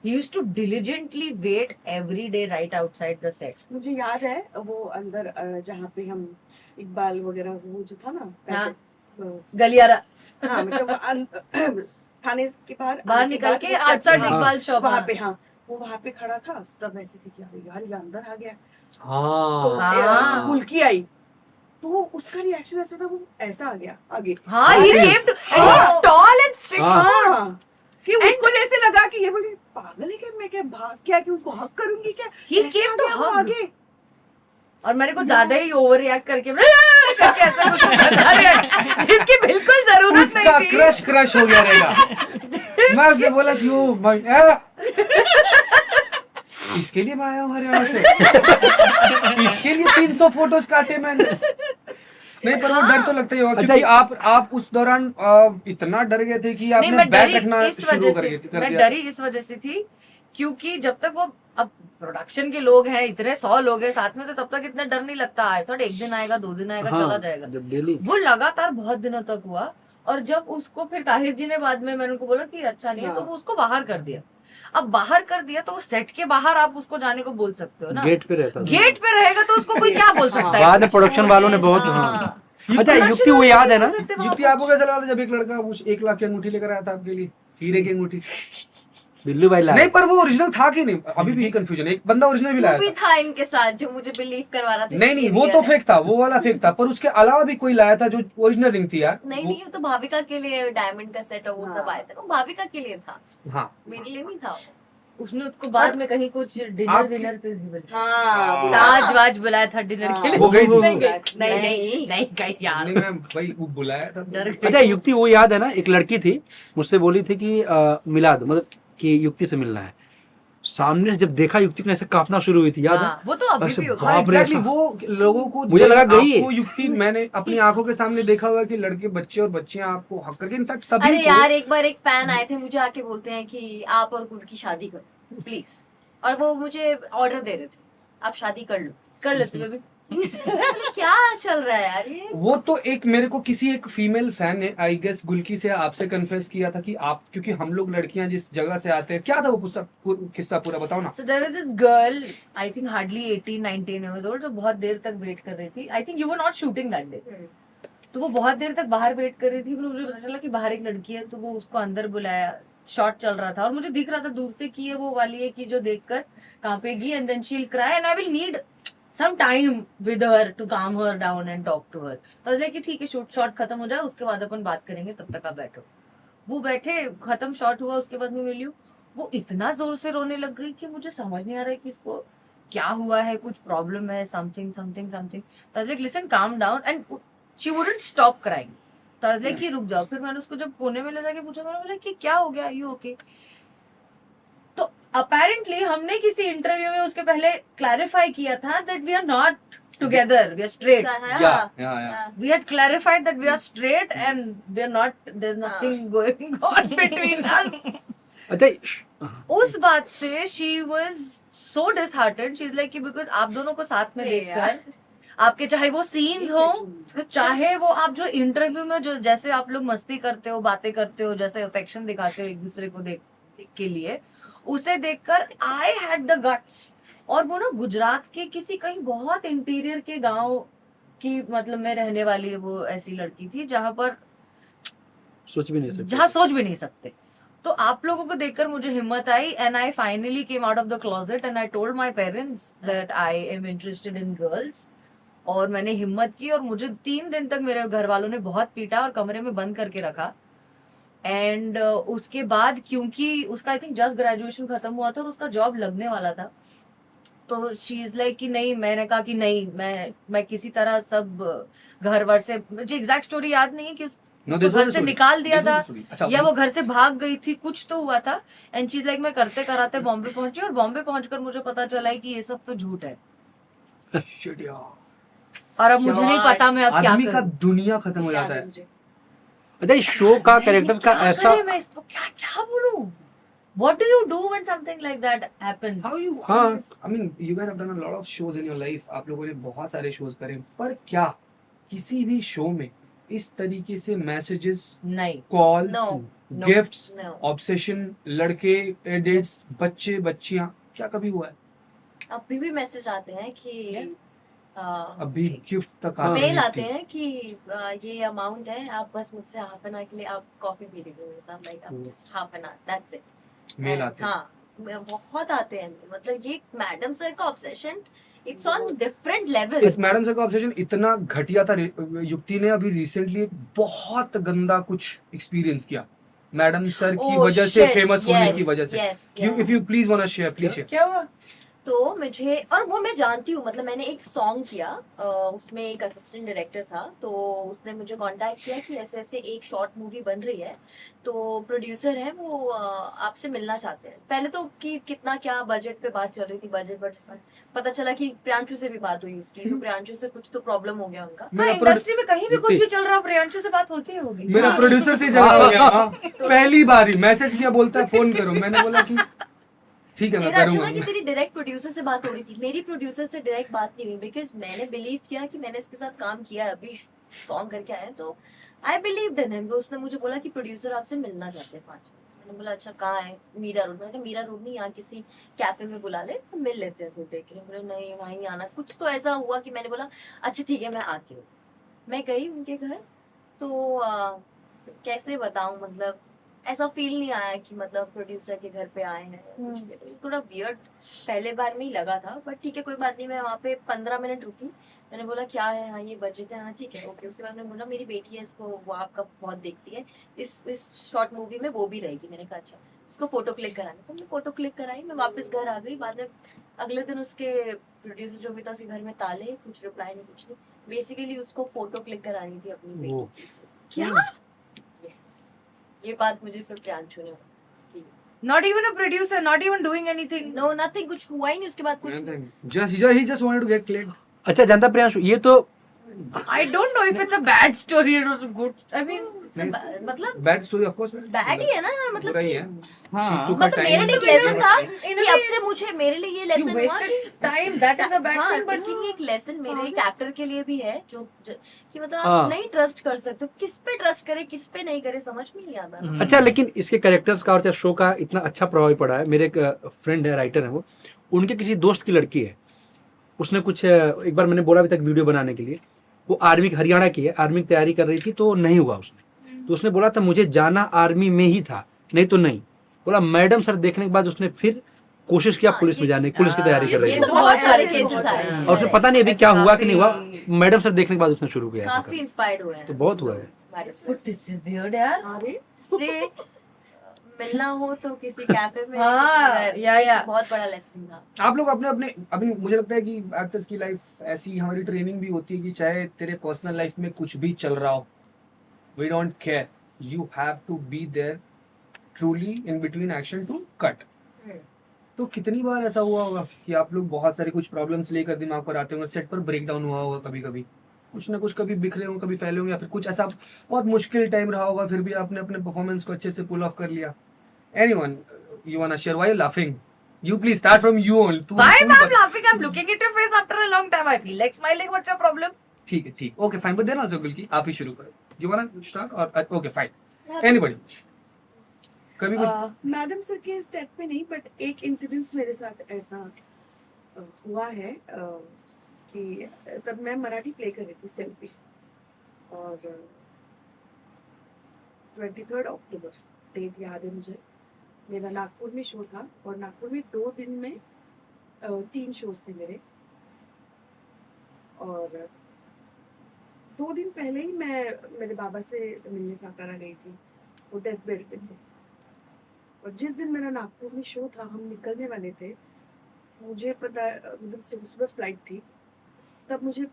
[SPEAKER 6] he used to diligently wait every day right outside the set.
[SPEAKER 5] मुझे याद है वो अंदर जहाँ पे हम इकबाल वगैरह वो जो था ना,
[SPEAKER 6] हाँ।
[SPEAKER 5] पैसे
[SPEAKER 6] गलियारा
[SPEAKER 5] हाँ, मतलब वो थाने के बाहर
[SPEAKER 6] बाहर निकल के आउटसाइड
[SPEAKER 2] हाँ।
[SPEAKER 6] इकबाल शॉप
[SPEAKER 5] वहाँ पे, हाँ वो वहाँ पे खड़ा था, सब ऐसे थे कि यार ये अंदर आ गया। तो
[SPEAKER 2] हाँ,
[SPEAKER 6] हाँ।
[SPEAKER 5] गुल्की आई तो उसका रिएक्शन ऐसा था, वो ऐसा आ गया आगे।
[SPEAKER 6] हाँ, he came to and he's tall and 6
[SPEAKER 2] हाँ।
[SPEAKER 6] foot.
[SPEAKER 5] हाँ, कि उसको जैसे लगा कि ये बोली पागल है क्या, मैं क्या भाग क्या कि उसको हक करूंगी क्या।
[SPEAKER 6] He
[SPEAKER 5] ऐसे
[SPEAKER 6] came
[SPEAKER 5] आ
[SPEAKER 6] to
[SPEAKER 5] गया वो
[SPEAKER 6] hug.
[SPEAKER 5] आगे।
[SPEAKER 6] और मेरे को ज्यादा ही ओवर रिएक्ट करके करके ऐसा कुछ बता रहे हैं जिसकी बिल्कुल जरूरत
[SPEAKER 1] उसका
[SPEAKER 6] नहीं थी।
[SPEAKER 1] क्रश हो गया रहेगा। मैं उससे बोला कि वो इसके लिए मैं आया हूँ हरियाणा से, इसके लिए 300 फोटोज काटे मैंने। नहीं पर वो डर तो लगता ही होगा, क्योंकि आप उस दौरान इतना डर गए थे कि
[SPEAKER 6] नहीं,
[SPEAKER 1] आपने
[SPEAKER 6] मैं
[SPEAKER 1] बैट
[SPEAKER 6] डरी
[SPEAKER 1] रखना
[SPEAKER 6] इस
[SPEAKER 1] शुरू
[SPEAKER 6] वजह
[SPEAKER 1] कर
[SPEAKER 6] से,
[SPEAKER 1] दिया
[SPEAKER 6] मैं डरी इस वजह से थी क्योंकि जब तक वो, अब प्रोडक्शन के लोग हैं इतने 100 लोग हैं साथ में, तो तब तक इतना डर नहीं लगता है, थोड़ा 1 दिन आएगा 2 दिन आएगा चला जाएगा।
[SPEAKER 2] जब डेली
[SPEAKER 6] वो लगातार बहुत दिनों तक हुआ, और जब उसको फिर ताहिर जी ने बाद में मैंने उनको बोला कि अच्छा नहीं है, तो वो उसको बाहर कर दिया। अब बाहर कर दिया तो सेट के बाहर आप उसको जाने को बोल सकते हो ना,
[SPEAKER 2] गेट पे रहता था।
[SPEAKER 6] गेट पे रहेगा तो उसको कोई क्या बोल सकता है।
[SPEAKER 2] बाद में प्रोडक्शन वालों ने बहुत
[SPEAKER 6] हाँ।
[SPEAKER 2] अच्छा युक्ति वो याद है ना,
[SPEAKER 1] युक्ति आपको कैसा लगा था जब एक लड़का 1 लाख की अंगूठी लेकर आया था आपके लिए, हीरे की अंगूठी?
[SPEAKER 2] बिल्लू भाई लाया।
[SPEAKER 1] नहीं पर वो ओरिजिनल था कि नहीं, अभी भी कंफ्यूजन है। एक बंदा ओरिजिनल भी
[SPEAKER 3] तू
[SPEAKER 1] लाया
[SPEAKER 3] भी
[SPEAKER 1] था।
[SPEAKER 3] था इनके साथ जो मुझे बिलीव करवा रहा था।
[SPEAKER 1] नहीं वो तो फेक था, वो वाला फेक था, पर उसके अलावा भी कोई लाया था जो ओरिजिनल रिंग थी यार।
[SPEAKER 3] नहीं वो तो भाविका के लिए डायमंड का सेट और वो सब आया था, वो भाविका के लिए था,
[SPEAKER 1] हाँ
[SPEAKER 3] मेरे लिए नहीं था वो।
[SPEAKER 6] उसने उसको बाद में कहीं कुछ डिनर
[SPEAKER 1] आपकी-
[SPEAKER 6] विनर पे भी बुलाया।
[SPEAKER 5] हाँ
[SPEAKER 6] ताज वाज बुलाया था डिनर के लिए।
[SPEAKER 1] वो गई थी।
[SPEAKER 6] नहीं गई।
[SPEAKER 5] नहीं,
[SPEAKER 6] नहीं नहीं गई यार,
[SPEAKER 1] नहीं मैं भाई वो बुलाया था
[SPEAKER 6] डर
[SPEAKER 1] तो-
[SPEAKER 2] अच्छा युक्ति वो याद है ना, एक लड़की थी मुझसे बोली थी कि मिला दो, मतलब कि युक्ति से मिलना है। सामने से जब देखा युक्ति को ऐसे कांपना शुरू हुई थी, याद है?
[SPEAKER 6] हाँ, वो तो अभी
[SPEAKER 2] ऐसे
[SPEAKER 6] भी होता
[SPEAKER 1] हाँ
[SPEAKER 6] है।
[SPEAKER 2] बाप रे,
[SPEAKER 1] एग्जैक्टली वो लोगों को
[SPEAKER 2] मुझे लगा गई है।
[SPEAKER 1] आपको युक्ति मैंने अपनी आंखों के सामने देखा हुआ है कि लड़के बच्चे और बच्चियां आपको हक करके, इनफैक्ट सभी
[SPEAKER 3] अरे
[SPEAKER 1] को
[SPEAKER 3] यार एक बार एक फैन आए थे मुझे आके बोलते हैं कि आप और गुल की शादी करो प्लीज, और वो मुझे ऑर्डर दे रहे थे आप शादी कर लो।
[SPEAKER 6] कर लेते बेबी।
[SPEAKER 3] बोले, क्या चल रहा है यार ये?
[SPEAKER 1] वो तो एक मेरे को किसी एक फीमेल फैन ने आई गेस गुलकी से आपसे कन्फेस किया था कि आप, क्योंकि हम लोग लड़कियां जिस जगह से आते हैं, क्या था वो किस्सा पूरा बताओ ना।
[SPEAKER 6] So there was this girl, I think hardly 18-19 years old, जो बहुत देर तक वेट कर रही थी। I think you were not shooting that day. तो वो बहुत देर तक बाहर वेट कर रही थी, फिर मुझे पता चला कि बाहर एक लड़की है, तो वो उसको अंदर बुलाया। शॉट चल रहा था और मुझे दिख रहा था दूर से कि ये वो वाली है कि जो देखकर कांपेगी, and then she will cry and I will need some time with her to calm her down and talk to her. तो कि ठीक है, शॉट खत्म हो जाए उसके बाद अपन बात करेंगे, तब तक आप बैठो। वो बैठे, खत्म शॉट हुआ, उसके बाद मैं मिली हूँ। वो इतना जोर से रोने लग गई कि मुझे समझ नहीं आ रहा है कि इसको क्या हुआ है, कुछ प्रॉब्लम है, समथिंग समथिंग समथिंग। तो I was like listen calm down, and she wouldn't stop crying. तो आई वाज लाइक कि रुक जाओ। फिर मैंने उसको जब कोने में ले जाके पूछा, मैंने बोला कि क्या हो गया, यू ओके? तो अपेरेंटली हमने किसी इंटरव्यू में उसके पहले क्लैरिफाई किया था that we are not together, we are straight.
[SPEAKER 1] या
[SPEAKER 6] We had clarified that we are straight and we are not, there's nothing going on between us.
[SPEAKER 2] अच्छा
[SPEAKER 6] उस बात से she was so disheartened. She's like कि because आप दोनों को साथ में देखकर, आपके चाहे वो सीन्स हो, चाहे वो आप जो इंटरव्यू में जो जैसे आप लोग मस्ती करते हो, बातें करते हो, जैसे अफेक्शन दिखाते हो एक दूसरे को देख के लिए, उसे देखकर आई हैड द गट्स। और वो ना गुजरात के किसी कहीं बहुत इंटीरियर के गांव की, मतलब में रहने वाली वो ऐसी लड़की थी जहां पर,
[SPEAKER 2] सोच भी नहीं सकते।
[SPEAKER 6] जहां सोच भी नहीं सकते। तो आप लोगों को देखकर मुझे हिम्मत आई, and I finally came out of the closet and I told my parents that I am interested in girls. और मैंने हिम्मत की, और मुझे 3 दिन तक मेरे घर वालों ने बहुत पीटा और कमरे में बंद करके रखा। एंड उसके बाद क्योंकि उसका आई थिंक जस्ट ग्रेजुएशन खत्म हुआ था और उसका जॉब लगने वाला था, तो शी इज लाइक कि नहीं, मैंने कहा कि नहीं, मैं किसी तरह सब घर वर से, मुझे एग्जैक्ट स्टोरी याद नहीं है कि उसको घर से निकाल दिया था या वो घर से भाग गई थी, कुछ तो हुआ था। एंड शी इज लाइक मैं करते कराते बॉम्बे पहुंची, और बॉम्बे पहुंचकर मुझे पता चला है कि ये सब तो झूठ है, और अब मुझे नहीं पता मैं अब क्या
[SPEAKER 1] आदमी का
[SPEAKER 6] करूं।
[SPEAKER 1] दुनिया खत्म हो जाता है।
[SPEAKER 2] अच्छा इस शो का कैरेक्टर का
[SPEAKER 6] क्या
[SPEAKER 2] ऐसा,
[SPEAKER 6] करें, मैं इसको क्या बोलूं? What do you do when something like that happens?
[SPEAKER 1] How you?
[SPEAKER 2] हाँ।
[SPEAKER 1] I mean, you guys have done a lot of shows in your life. आप लोगों ने बहुत सारे shows करे, पर क्या किसी भी शो में इस तरीके से मैसेजेस,
[SPEAKER 6] नहीं,
[SPEAKER 1] calls,
[SPEAKER 3] No.
[SPEAKER 6] No.
[SPEAKER 1] Gifts,
[SPEAKER 3] No.
[SPEAKER 1] Obsession, लड़के, एडिट्स, बच्चे, बच्चियां, क्या कभी हुआ है?
[SPEAKER 3] अभी भी मैसेज आते हैं कि
[SPEAKER 1] अभी गिफ्ट तक
[SPEAKER 2] हाँ।
[SPEAKER 3] मेल आते
[SPEAKER 1] हैं।
[SPEAKER 3] हैं कि ये अमाउंट है, आप बस मुझसे हाफ एन आवर के लिए आप कॉफी पी लीजिए मेरे साथ, लाइक आप just half an hour, that's it.
[SPEAKER 1] Mail आते हैं।
[SPEAKER 3] हाँ, बहुत आते हैं। मतलब ये मैडम सर का obsession, it's on different level.
[SPEAKER 1] इस मैडम सर का ऑब्सेशन इतना घटिया था। युक्ति ने अभी रिसेंटली एक बहुत गंदा कुछ एक्सपीरियंस किया मैडम सर की वजह से, फेमस होने की वजह से। If you please want to share, please share.
[SPEAKER 6] क्या हुआ?
[SPEAKER 3] तो मुझे, और वो मैं जानती हूँ, मतलब मैंने एक सॉन्ग किया, उसमें एक असिस्टेंट डायरेक्टर था, तो उसने मुझे कांटेक्ट किया कि ऐसे ऐसे एक शॉर्ट मूवी बन रही है, तो प्रोड्यूसर है वो आपसे मिलना चाहते हैं। पहले तो कि कितना क्या बजट पे बात चल रही थी, बजट पता चला कि प्रियांशु से भी बात हुई उसकी, तो प्रियांशु से कुछ तो प्रॉब्लम हो गया उनका।
[SPEAKER 6] हाँ,
[SPEAKER 1] मेरा
[SPEAKER 6] इंडस्ट्री में कहीं भी कुछ भी चल रहा हो, प्रियांशु से बात होती होगी।
[SPEAKER 1] मेरा
[SPEAKER 3] हाँ।
[SPEAKER 1] प्रोड्यूसर से झगड़ा हो गया। हाँ, पहली बार ही मैसेज किया, बोलता है फोन करो। मैंने बोला कि ठीक है मैं
[SPEAKER 3] तेरा अच्छा था कि
[SPEAKER 1] करूंगा।
[SPEAKER 3] तेरी डायरेक्ट प्रोड्यूसर से बात हो रही थी, मेरी प्रोड्यूसर से डायरेक्ट बात नहीं हुई, बिकॉज मैंने बिलीव किया कि मैंने इसके साथ काम किया है, अभी सॉन्ग करके आए हैं, तो आई बिलीव इन हिम। उसने मुझे बोला कि प्रोड्यूसर आपसे मिलना चाहते हैं 5 मिनट। मैंने बोला अच्छा कहाँ है? मीरा रोड। मैंने कहा मीरा रोड नहीं, यहाँ किसी कैफे में बुला ले, तो मिल लेते हैं थोड़े के लिए। बोले नहीं वहीं आना। कुछ तो ऐसा हुआ कि मैंने बोला अच्छा ठीक है मैं आती हूँ। मैं गई उनके घर, तो कैसे बताऊं, मतलब ऐसा फील नहीं आया कि मतलब प्रोड्यूसर के घर पे आए हैं कुछ भी। तो थोड़ा वियर्ड पहले बार में ही लगा था, बट ठीक है कोई बात नहीं। मैं वहाँ पे 15 मिनट रुकी। मैंने बोला क्या है? हाँ ये बजट है। हाँ ठीक है ओके। उसके बाद मैंने बोला मेरी बेटी है, इसको वो आपका बहुत देखती है, इस शॉर्ट मूवी में वो भी रहेगी। मैंने कहा अच्छा इसको फोटो क्लिक करानी। तो मैं फोटो क्लिक कराई, मैं वापस घर आ गई। बाद में अगले दिन उसके प्रोड्यूसर जो भी था उसके घर में ताले, कुछ रिप्लाई नहीं कुछ नहीं। बेसिकली उसको फोटो क्लिक करानी थी अपनी बेटी
[SPEAKER 2] वो
[SPEAKER 3] की।
[SPEAKER 5] क्या?
[SPEAKER 3] Yes. ये बात मुझे फिर प्रियांशु ने की।
[SPEAKER 6] Not even a producer, not even doing anything.
[SPEAKER 3] No nothing, कुछ हुआ ही नहीं उसके बाद कुछ नहीं।
[SPEAKER 1] he just wanted to get clicked.
[SPEAKER 2] अच्छा जानता प्रियांशु, ये तो
[SPEAKER 6] I don't know if it's a bad story or a good. I mean,
[SPEAKER 3] मतलब
[SPEAKER 1] Bad story of course.
[SPEAKER 3] Bad ही है ना, मतलब
[SPEAKER 1] बुरा ही
[SPEAKER 3] कि-
[SPEAKER 1] है।
[SPEAKER 4] हाँ।
[SPEAKER 1] She took her
[SPEAKER 3] मतलब
[SPEAKER 1] time
[SPEAKER 3] मेरे लिए
[SPEAKER 1] and-
[SPEAKER 3] एक लेसन था
[SPEAKER 6] in a
[SPEAKER 3] कि
[SPEAKER 6] way
[SPEAKER 3] अब से
[SPEAKER 6] it's-
[SPEAKER 3] मुझे, मेरे लिए ये
[SPEAKER 6] you
[SPEAKER 3] लेसन हुआ
[SPEAKER 6] wasted
[SPEAKER 3] कि
[SPEAKER 6] time. That is a bad
[SPEAKER 3] हाँ,
[SPEAKER 6] thing. But
[SPEAKER 3] लेकिन ये एक लेसन मेरे एक एक्टर के लिए भी है जो कि मतलब
[SPEAKER 2] हाँ।
[SPEAKER 3] आप नहीं ट्रस्ट कर सकते हो। किस पे ट्रस्ट करे किस पे नहीं करे समझ में नहीं आता ना।
[SPEAKER 2] अच्छा, लेकिन इसके कैरेक्टर्स का और चाहे शो का इतना अच्छा प्रभाव पड़ा है। मेरे एक फ्रेंड है, राइटर है, वो उनके किसी दोस्त की लड़की है। उसने कुछ एक बार मैंने बोला अभी तक वीडियो बनाने के लिए, वो आर्मी हरियाणा की है, आर्मी की तैयारी कर रही थी, तो नहीं हुआ उसने। तो उसने बोला था मुझे जाना आर्मी में ही था, नहीं तो नहीं। बोला मैडम सर देखने के बाद उसने फिर कोशिश किया
[SPEAKER 3] हाँ,
[SPEAKER 2] पुलिस में
[SPEAKER 3] ये-
[SPEAKER 2] जाने की, पुलिस की तैयारी कर रही
[SPEAKER 3] ये
[SPEAKER 2] है।
[SPEAKER 3] तो बहुत सारे
[SPEAKER 5] ऐसे
[SPEAKER 3] केसेस
[SPEAKER 5] बहुत
[SPEAKER 3] आए
[SPEAKER 5] सारे।
[SPEAKER 3] हैं।
[SPEAKER 2] और उसने पता नहीं अभी
[SPEAKER 6] ऐसे
[SPEAKER 2] क्या हुआ कि नहीं हुआ,
[SPEAKER 6] काफी-
[SPEAKER 2] मैडम सर देखने के बाद उसने शुरू किया ऐसा
[SPEAKER 3] काफी
[SPEAKER 2] करना।
[SPEAKER 3] इंस्पायर्ड हुए हैं
[SPEAKER 2] तो बहुत हुआ है।
[SPEAKER 3] मैडम
[SPEAKER 6] but
[SPEAKER 3] से।
[SPEAKER 6] this is weird, यार.
[SPEAKER 5] अरे
[SPEAKER 3] इसलिए मिलना हो तो किसी कैफे में
[SPEAKER 6] हाँ,
[SPEAKER 3] किसी घर,
[SPEAKER 6] या, या.
[SPEAKER 3] बहुत बड़ा लेसन था।
[SPEAKER 1] आप लोग अपने अपने अभी मुझे लगता है कि एक्टर्स की लाइफ ऐसी, हमारी ट्रेनिंग भी होती है कि चाहे तेरे पर्सनल लाइफ में कुछ भी चल रहा हो, we don't care, you have to be there truly in between action to cut.
[SPEAKER 3] Hmm.
[SPEAKER 1] तो कितनी बार ऐसा हुआ होगा कि आप लोग बहुत सारी कुछ प्रॉब्लम्स लेकर दिमाग पर आते होंगे, सेट पर ब्रेक डाउन हुआ होगा, कभी कभी कुछ ना कुछ, कभी बिखरे होंगे कभी फैले होंगे, या फिर कुछ ऐसा बहुत मुश्किल टाइम रहा होगा, फिर भी आपने अपने परफॉर्मेंस को अच्छे से पुल ऑफ कर लिया। Anyone you want to share? Why you laughing? You please start from you only.
[SPEAKER 6] Why am I laughing? I'm looking at your face after a long time. I feel like smiling. What's your problem?
[SPEAKER 1] ठीक है ठीक, okay fine, but then also Gulki आप ही शुरू करो। You wanna start or okay fine, anybody? कभी कुछ
[SPEAKER 5] madam sir के सेट पे नहीं, बट एक इंसिडेंस मेरे साथ ऐसा हुआ है कि तब मैं मराठी प्ले कर रही थी सेल्फी, और 23 अक्टूबर डेट याद है मुझे। मेरा नागपुर में शो था, और नागपुर में 2 दिन में 3 शोज थे मेरे, और 2 दिन पहले ही मैं मेरे बाबा से मिलने सातारा गई थी, वो डेथ बेड पे थे। और जिस दिन मेरा नागपुर में शो था, हम निकलने वाले थे, मुझे पता मतलब सुबह फ्लाइट थी, तब मुझे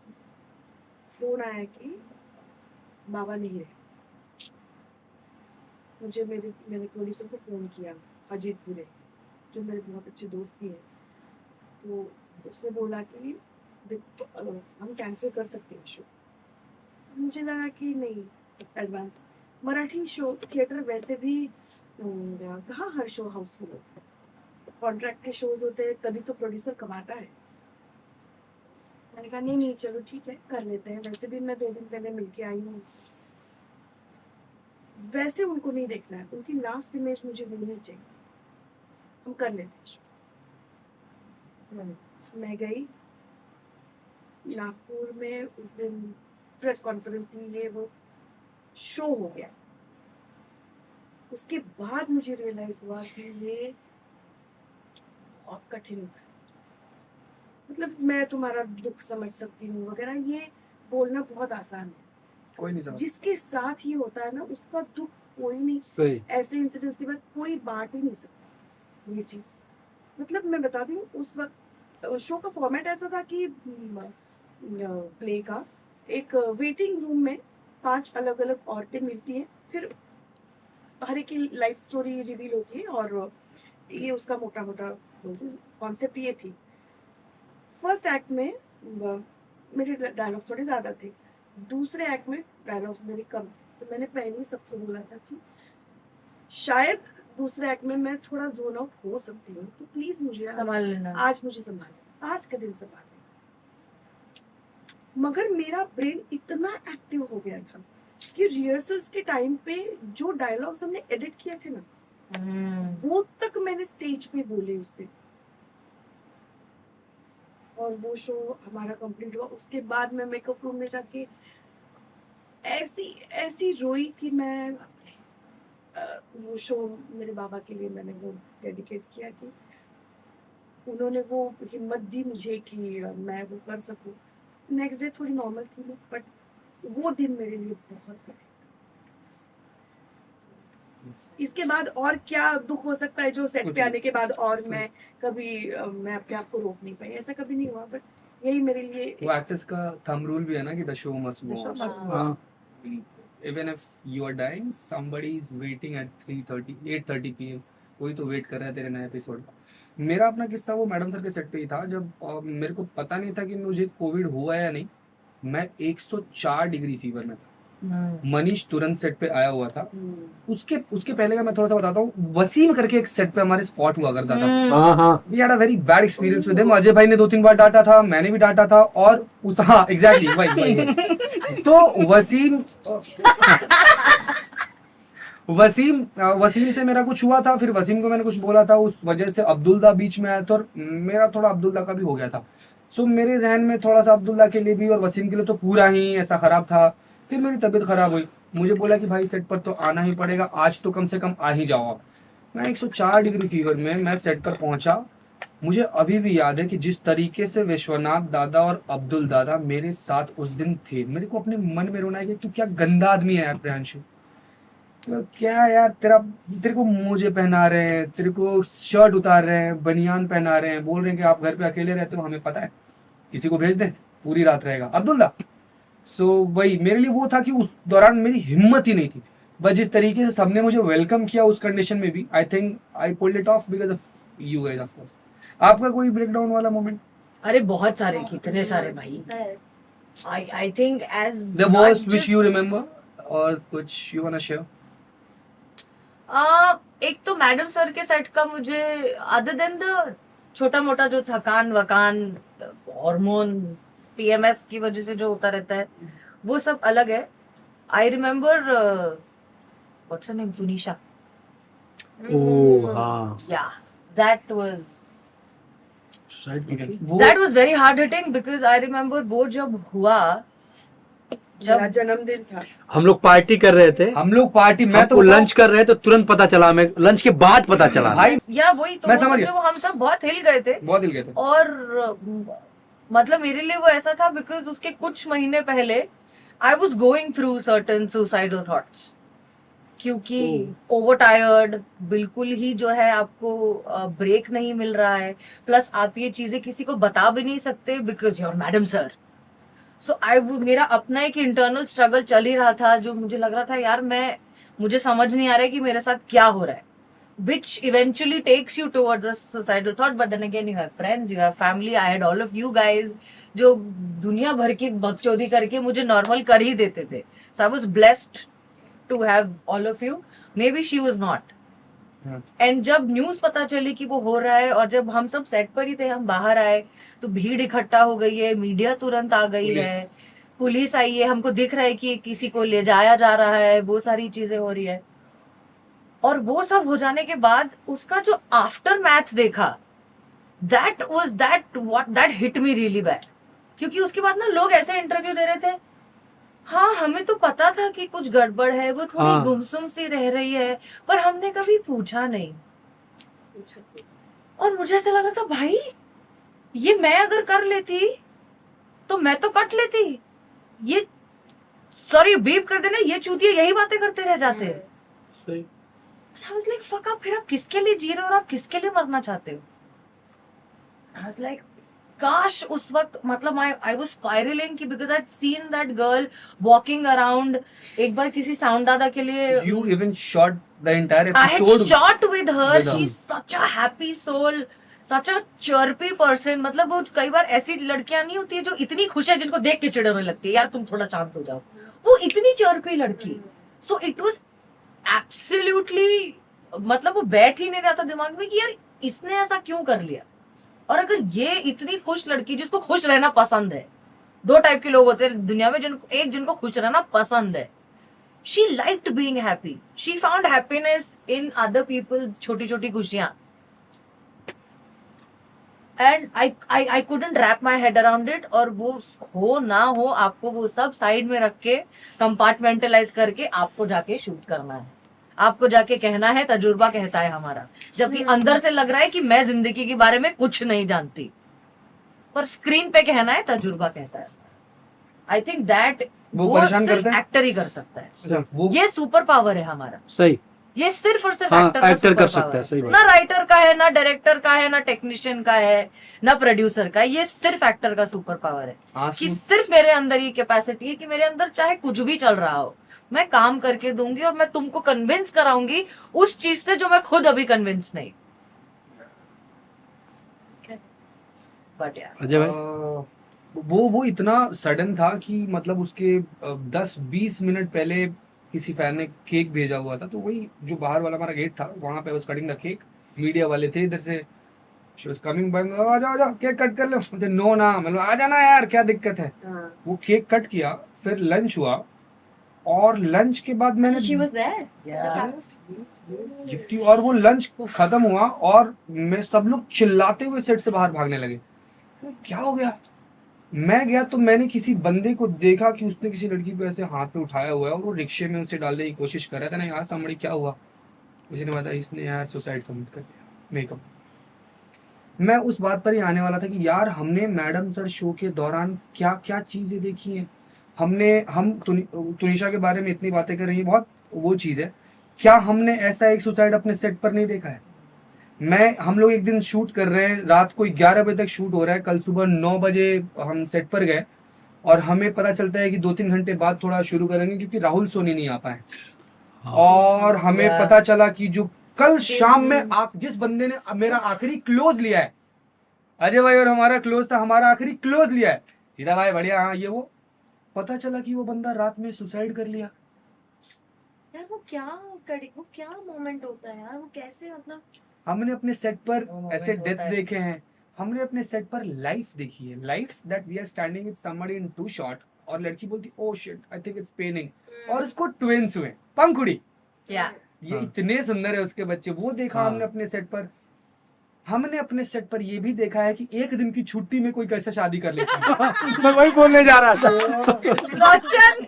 [SPEAKER 5] फोन आया कि बाबा नहीं रहे। मैंने प्रोड्यूसर को फ़ोन किया, अजीत पुरे, जो मेरे बहुत अच्छे दोस्त भी हैं, तो उसने बोला कि देखो हम कैंसिल कर सकते हैं शो। मुझे लगा कि नहीं, एडवांस मराठी शो थिएटर वैसे भी कहाँ हर शो हाउसफुल होता है, कॉन्ट्रैक्ट के शोज होते हैं, तभी तो प्रोड्यूसर कमाता है। मैंने कहा नहीं चलो ठीक है कर लेते हैं, वैसे भी मैं 2 दिन पहले मिलके आई हूँ उनसे, वैसे उनको नहीं देखना है, उनकी लास्ट इमेज मुझे मिलनी चाहिए, हम कर लेते हैं शो। मैं गई नागपुर में, उस दिन प्रेस कॉन्फ्रेंस थी, ये वो शो हो गया। उसके बाद मुझे रियलाइज हुआ कि ये बहुत कठिन था, मतलब मैं तुम्हारा दुख समझ सकती हूँ वगैरह, ये बोलना बहुत आसान है,
[SPEAKER 1] कोई नहीं समझ।
[SPEAKER 5] जिसके साथ ही होता है ना उसका दुख कोई नहीं,
[SPEAKER 2] सही।
[SPEAKER 5] ऐसे इंसिडेंट्स के बाद कोई बांट ही नहीं सकता ये चीज़। मतलब मैं बता दूँ, उस वक्त शो का फॉर्मेट ऐसा था कि प्ले का एक वेटिंग रूम में 5 अलग अलग औरतें मिलती हैं, फिर हर एक की लाइफ स्टोरी रिवील होती है, और ये उसका मोटा मोटा कॉन्सेप्ट ये थी। फर्स्ट एक्ट में मेरे डायलॉग्स थोड़े ज़्यादा थे, दूसरे एक्ट में डायलॉग्स मेरे कम थे, तो मैंने पहले ही सबको बोला था कि शायद दूसरे एक्ट में मैं थोड़ा जोन आउट हो सकती हूँ, तो प्लीज मुझे
[SPEAKER 6] संभाल लेना।
[SPEAKER 5] आज मुझे संभाल, आज का दिन संभाल। मगर मेरा ब्रेन इतना एक्टिव हो गया था कि रिहर्सल्स के टाइम पे जो डायलॉग्स हमने एडिट किए थे ना, वो तक मैंने स्टेज पे बोले उस दिन, और वो शो हमारा कंप्लीट हुआ। उसके बाद मैं मेकअप रूम में जाके ऐसी रोई कि मैं वो शो मेरे बाबा के लिए मैंने वो डेडिकेट किया, कि उन्होंने वो हिम्मत दी मुझे कि मैं वो कर सकूं। नेक्स्ट डे थोड़ी नॉर्मल थी मैं, बट वो दिन मेरे लिए बहुत बड़ा था। इसके बाद और क्या दुख हो सकता है जो सेट पे आने के बाद और मैं अपने आप को रोक नहीं पाई, ऐसा कभी नहीं हुआ। बट यही मेरे लिए
[SPEAKER 1] वो एक्टर्स का थंब रूल भी है ना कि the show must
[SPEAKER 6] The show
[SPEAKER 1] go
[SPEAKER 6] must
[SPEAKER 1] on.
[SPEAKER 6] go on.
[SPEAKER 1] Even if you are dying, somebody is waiting at 8:30 PM. कोई तो वेट कर रहा है तेरे नए एपिसोड का। मेरा अपना किस्सा वो मैडम सर के सेट पे ही था, जब मेरे को पता नहीं था कि मुझे कोविड हुआ या नहीं। मैं 104 डिग्री फीवर में था। मनीष तुरंत सेट पे आया हुआ था। उसके पहले का मैं थोड़ा सा बताता हूँ। वसीम करके एक सेट पे हमारे स्पॉट हुआ करता था।
[SPEAKER 2] हाँ हाँ
[SPEAKER 1] we had a very bad experience with him. Ajay भाई ने 2-3 बार डांटा था, मैंने भी डांटा था, और उस हाँ एग्जैक्टली वही। तो वसीम से मेरा कुछ हुआ था, फिर वसीम को मैंने कुछ बोला था, उस वजह से अब्दुल्ला बीच में आया था, और मेरा थोड़ा अब्दुल्ला का भी हो गया था। सो मेरे जहन में थोड़ा सा अब्दुल्ला के लिए भी और वसीम के लिए तो पूरा ही ऐसा खराब था। फिर मेरी तबीयत खराब हुई, मुझे बोला कि भाई सेट पर तो आना ही पड़ेगा, आज तो कम से कम आ ही जाओ आप। मैं 104 डिग्री फीवर में मैं सेट पर पहुंचा। मुझे अभी भी याद है कि जिस तरीके से विश्वनाथ दादा और अब्दुल दादा मेरे साथ उस दिन थे, मेरे को अपने मन में रोना है कि तू क्या गंदा आदमी है प्रियांशु। तो क्या यार, तेरे को मोजे पहना रहे हैं, तेरे को शर्ट उतार रहे हैं, बनियान पहना रहे हैं, बोल रहे हैं कि आप घर पे अकेले रहते हो, हमें पता है, किसी को भेज दें, पूरी रात रहेगा अब्दुल्ला। सो वही मेरे लिए वो था कि उस दौरान मेरी हिम्मत ही नहीं थी। बट जिस तरीके से सबने मुझे वेलकम किया उस कंडीशन में भी, I think I pulled it of because of you guys of course. आपका कोई ब्रेकडाउन वाला मोमेंट?
[SPEAKER 6] अरे बहुत सारे, कितने सारे भाई। I think as
[SPEAKER 1] the
[SPEAKER 6] not
[SPEAKER 1] worst which
[SPEAKER 6] just-
[SPEAKER 1] you remember, और कुछ यू वांट टू शेयर?
[SPEAKER 6] एक तो मैडम सर के सेट का मुझे, अदर देन द छोटा मोटा जो थकान वकान, हॉर्मोन्स, पीएमएस की वजह से जो होता रहता है, वो सब अलग है। I remember what's her name, Tunisha.
[SPEAKER 2] ओ हाँ
[SPEAKER 6] या दैट वाज
[SPEAKER 1] वो
[SPEAKER 6] that was very hard hitting, because I remember वो जब हुआ,
[SPEAKER 5] मेरा
[SPEAKER 6] जब
[SPEAKER 5] जन्मदिन था,
[SPEAKER 2] हम लोग पार्टी कर रहे थे,
[SPEAKER 1] हम लोग पार्टी, मैं तो
[SPEAKER 2] लंच कर रहे थे, तुरंत पता चला, हमें लंच के बाद पता चला।
[SPEAKER 1] भाई
[SPEAKER 6] या वही तो
[SPEAKER 1] मैं
[SPEAKER 6] वो
[SPEAKER 1] समझ
[SPEAKER 6] सब
[SPEAKER 1] गया।
[SPEAKER 6] जब हम सब बहुत हिल गए थे।
[SPEAKER 1] बहुत हिल गए थे।
[SPEAKER 6] और मतलब मेरे लिए वो ऐसा था बिकॉज उसके कुछ महीने पहले I was going through certain suicidal thoughts, क्योंकि ओवर टायर्ड, बिल्कुल ही जो है आपको ब्रेक नहीं मिल रहा है, प्लस आप ये चीजें किसी को बता भी नहीं सकते बिकॉज योर मैडम सर। सो मेरा अपना एक इंटरनल स्ट्रगल चल ही रहा था, जो मुझे लग रहा था यार मुझे समझ नहीं आ रहा है कि मेरे साथ क्या हो रहा है, which eventually takes you towards a suicidal thought. But then again, you have friends, you have family. I had all of you guys जो दुनिया भर की बकचोदी करके मुझे नॉर्मल कर ही देते थे. So I was blessed to have all of you. Maybe she was not. And जब न्यूज पता चली कि वो हो रहा है, और जब हम सब सेट पर ही थे, हम बाहर आए तो भीड़ इकट्ठा हो गई है, मीडिया तुरंत आ गई है, पुलिस आई है, हमको दिख रहा है कि किसी को ले जाया जा रहा है, वो सारी चीजें हो रही है. और वो सब हो जाने के बाद उसका जो आफ्टर मैथ देखा, that hit me really bad. क्योंकि उसके बाद ना लोग ऐसे इंटरव्यू दे रहे थे, हाँ हमें तो पता था कि कुछ गड़बड़ है, वो थोड़ी
[SPEAKER 2] हाँ.
[SPEAKER 6] गुमसुम सी रह रही है, पर हमने कभी पूछा नहीं. और मुझे ऐसा लग रहा था भाई ये मैं अगर कर लेती तो मैं तो कट लेती, ये सॉरी बीप कर देना, ये चूतिया यही बातें करते रह जाते हैं.
[SPEAKER 2] सही.
[SPEAKER 6] I was like, fuck up, फिर आप किसके लिए जी रहे हो और आप किसके लिए मरना चाहते हो? I was like, काश उस वक्त मतलब आई वाज स्पाइरलिंग कि because I seen that girl walking around. एक बार किसी साउंड दादा के लिए
[SPEAKER 1] You even shot the entire
[SPEAKER 6] I had
[SPEAKER 1] episode.
[SPEAKER 6] shot with her.
[SPEAKER 1] with her.
[SPEAKER 6] She's such a happy soul, such a chirpy person. मतलब वो कई बार ऐसी लड़कियां नहीं होती है जो इतनी खुश है जिनको देख के चिढ़ने लगती है, यार तुम थोड़ा शांत हो जाओ. वो इतनी चर्पी लड़की. So it was absolutely, मतलब वो बैठ ही नहीं रहा था दिमाग में कि यार इसने ऐसा क्यों कर लिया. और अगर ये इतनी खुश लड़की जिसको खुश रहना पसंद है, दो टाइप के लोग होते हैं दुनिया में, जिनको खुश रहना पसंद है. She liked being happy. She found happiness in other people's छोटी छोटी खुशियां. And I couldn't wrap my head around it. और वो हो ना हो, आपको वो सब साइड में रख के कंपार्टमेंटलाइज करके आपको जाके शूट करना है. आपको जाके कहना है तजुर्बा कहता है हमारा, जबकि अंदर से लग रहा है कि मैं जिंदगी के बारे में कुछ नहीं जानती, पर स्क्रीन पे कहना है तजुर्बा कहता है. आई थिंक दैट
[SPEAKER 1] वो परेशान करता है?
[SPEAKER 6] एक्टर ही कर सकता है.
[SPEAKER 1] अच्छा, वो
[SPEAKER 6] ये सुपर पावर है हमारा.
[SPEAKER 2] सही.
[SPEAKER 6] ये सिर्फ और सिर्फ
[SPEAKER 2] हाँ,
[SPEAKER 6] एक्टर का
[SPEAKER 2] एक्टर कर
[SPEAKER 6] सुपर
[SPEAKER 2] सकता है,
[SPEAKER 6] पावर
[SPEAKER 2] सही
[SPEAKER 6] है.
[SPEAKER 2] बात.
[SPEAKER 6] ना राइटर का है, ना डायरेक्टर का है, ना टेक्नीशियन का है, ना प्रोड्यूसर का है. ये सिर्फ एक्टर का सुपर पावर है कि
[SPEAKER 1] आंसू
[SPEAKER 6] सिर्फ मेरे अंदर ये कैपेसिटी है कि मेरे अंदर चाहे कुछ भी चल रहा हो, मैं काम करके दूंगी और मैं तुमको कन्विंस कराऊंगी उस चीज से जो मैं खुद अभी कन्विंस नहीं. बट यार
[SPEAKER 2] अजय भाई.
[SPEAKER 1] वो इतना सडन था कि मतलब उसके 10-20 मिनट पहले किसी फैन ने केक भेजा हुआ था, तो वही जो बाहर वाला हमारा गेट था वहां पे was cutting the cake. Media वाले थे इधर से, शी वाज कमिंग बाय, आ जाओ आ जाओ केक कट कर लो. बोलते नो ना, मतलब आ जाना यार क्या दिक्कत है.
[SPEAKER 5] हाँ.
[SPEAKER 1] वो केक कट किया, फिर लंच हुआ, और लंच के बाद मैंने
[SPEAKER 3] She was there.
[SPEAKER 5] Yes, yes.
[SPEAKER 1] जितनी, और वो लंच खत्म हुआ और मैं सब लोग चिल्लाते हुए सेट से बाहर भागने लगे. क्या हो गया? मैं गया तो मैंने किसी बंदे को देखा कि उसने किसी लड़की को ऐसे हाथ पे उठाया हुआ है और वो रिक्शे में उसे डालने की कोशिश कर रहा था. ना यार सामने क्या हुआ, उसी ने बताया इसने यार सुसाइड कमिट कर दिया. मेकअप. मैं उस बात पर ही आने वाला था कि यार हमने मैडम सर शो के दौरान क्या क्या चीजें देखी हैं. हम तुनिशा के बारे में इतनी बातें कर रही हैं, बहुत वो चीज है. क्या हमने ऐसा एक सुसाइड अपने सेट पर नहीं देखा है? हम लोग एक दिन शूट कर रहे हैं, रात को 11 बजे तक शूट हो रहा है. कल सुबह 9 बजे हम सेट पर गए और हमें पता चलता है कि 2-3 घंटे बाद थोड़ा शुरू करेंगे क्योंकि राहुल सोनी नहीं आ पाए. और हमें
[SPEAKER 6] यार.
[SPEAKER 1] पता चला कि जो कल शाम में जिस बंदे ने मेरा आखिरी क्लोज लिया है, अजय भाई और हमारा क्लोज था, हमारा आखिरी क्लोज लिया है, सीधा भाई बढ़िया, हाँ ये वो, पता चला कि वो बंदा रात में सुसाइड कर लिया.
[SPEAKER 3] यार वो क्या मोमेंट होता है यार, वो कैसे, मतलब
[SPEAKER 1] हमने अपने सेट पर
[SPEAKER 6] वो moment
[SPEAKER 1] ऐसे
[SPEAKER 6] होता
[SPEAKER 1] डेथ
[SPEAKER 6] है.
[SPEAKER 1] देखे हैं, हमने अपने सेट पर लाइफ देखी है. Life that we are standing with somebody in 2 shot और लड़की बोलती oh shit I think it's paining, और उसको ट्विंस हुए, पंखुड़ी.
[SPEAKER 6] या
[SPEAKER 1] ये
[SPEAKER 2] हाँ.
[SPEAKER 1] इतने सुंदर है उसके बच्चे, वो देखा
[SPEAKER 2] हाँ.
[SPEAKER 1] हमने अपने सेट पर. हमने अपने सेट पर ये भी देखा है कि एक दिन की छुट्टी में कोई कैसे शादी कर लेता है.
[SPEAKER 2] मैं वही बोलने जा रहा था.
[SPEAKER 6] रोशन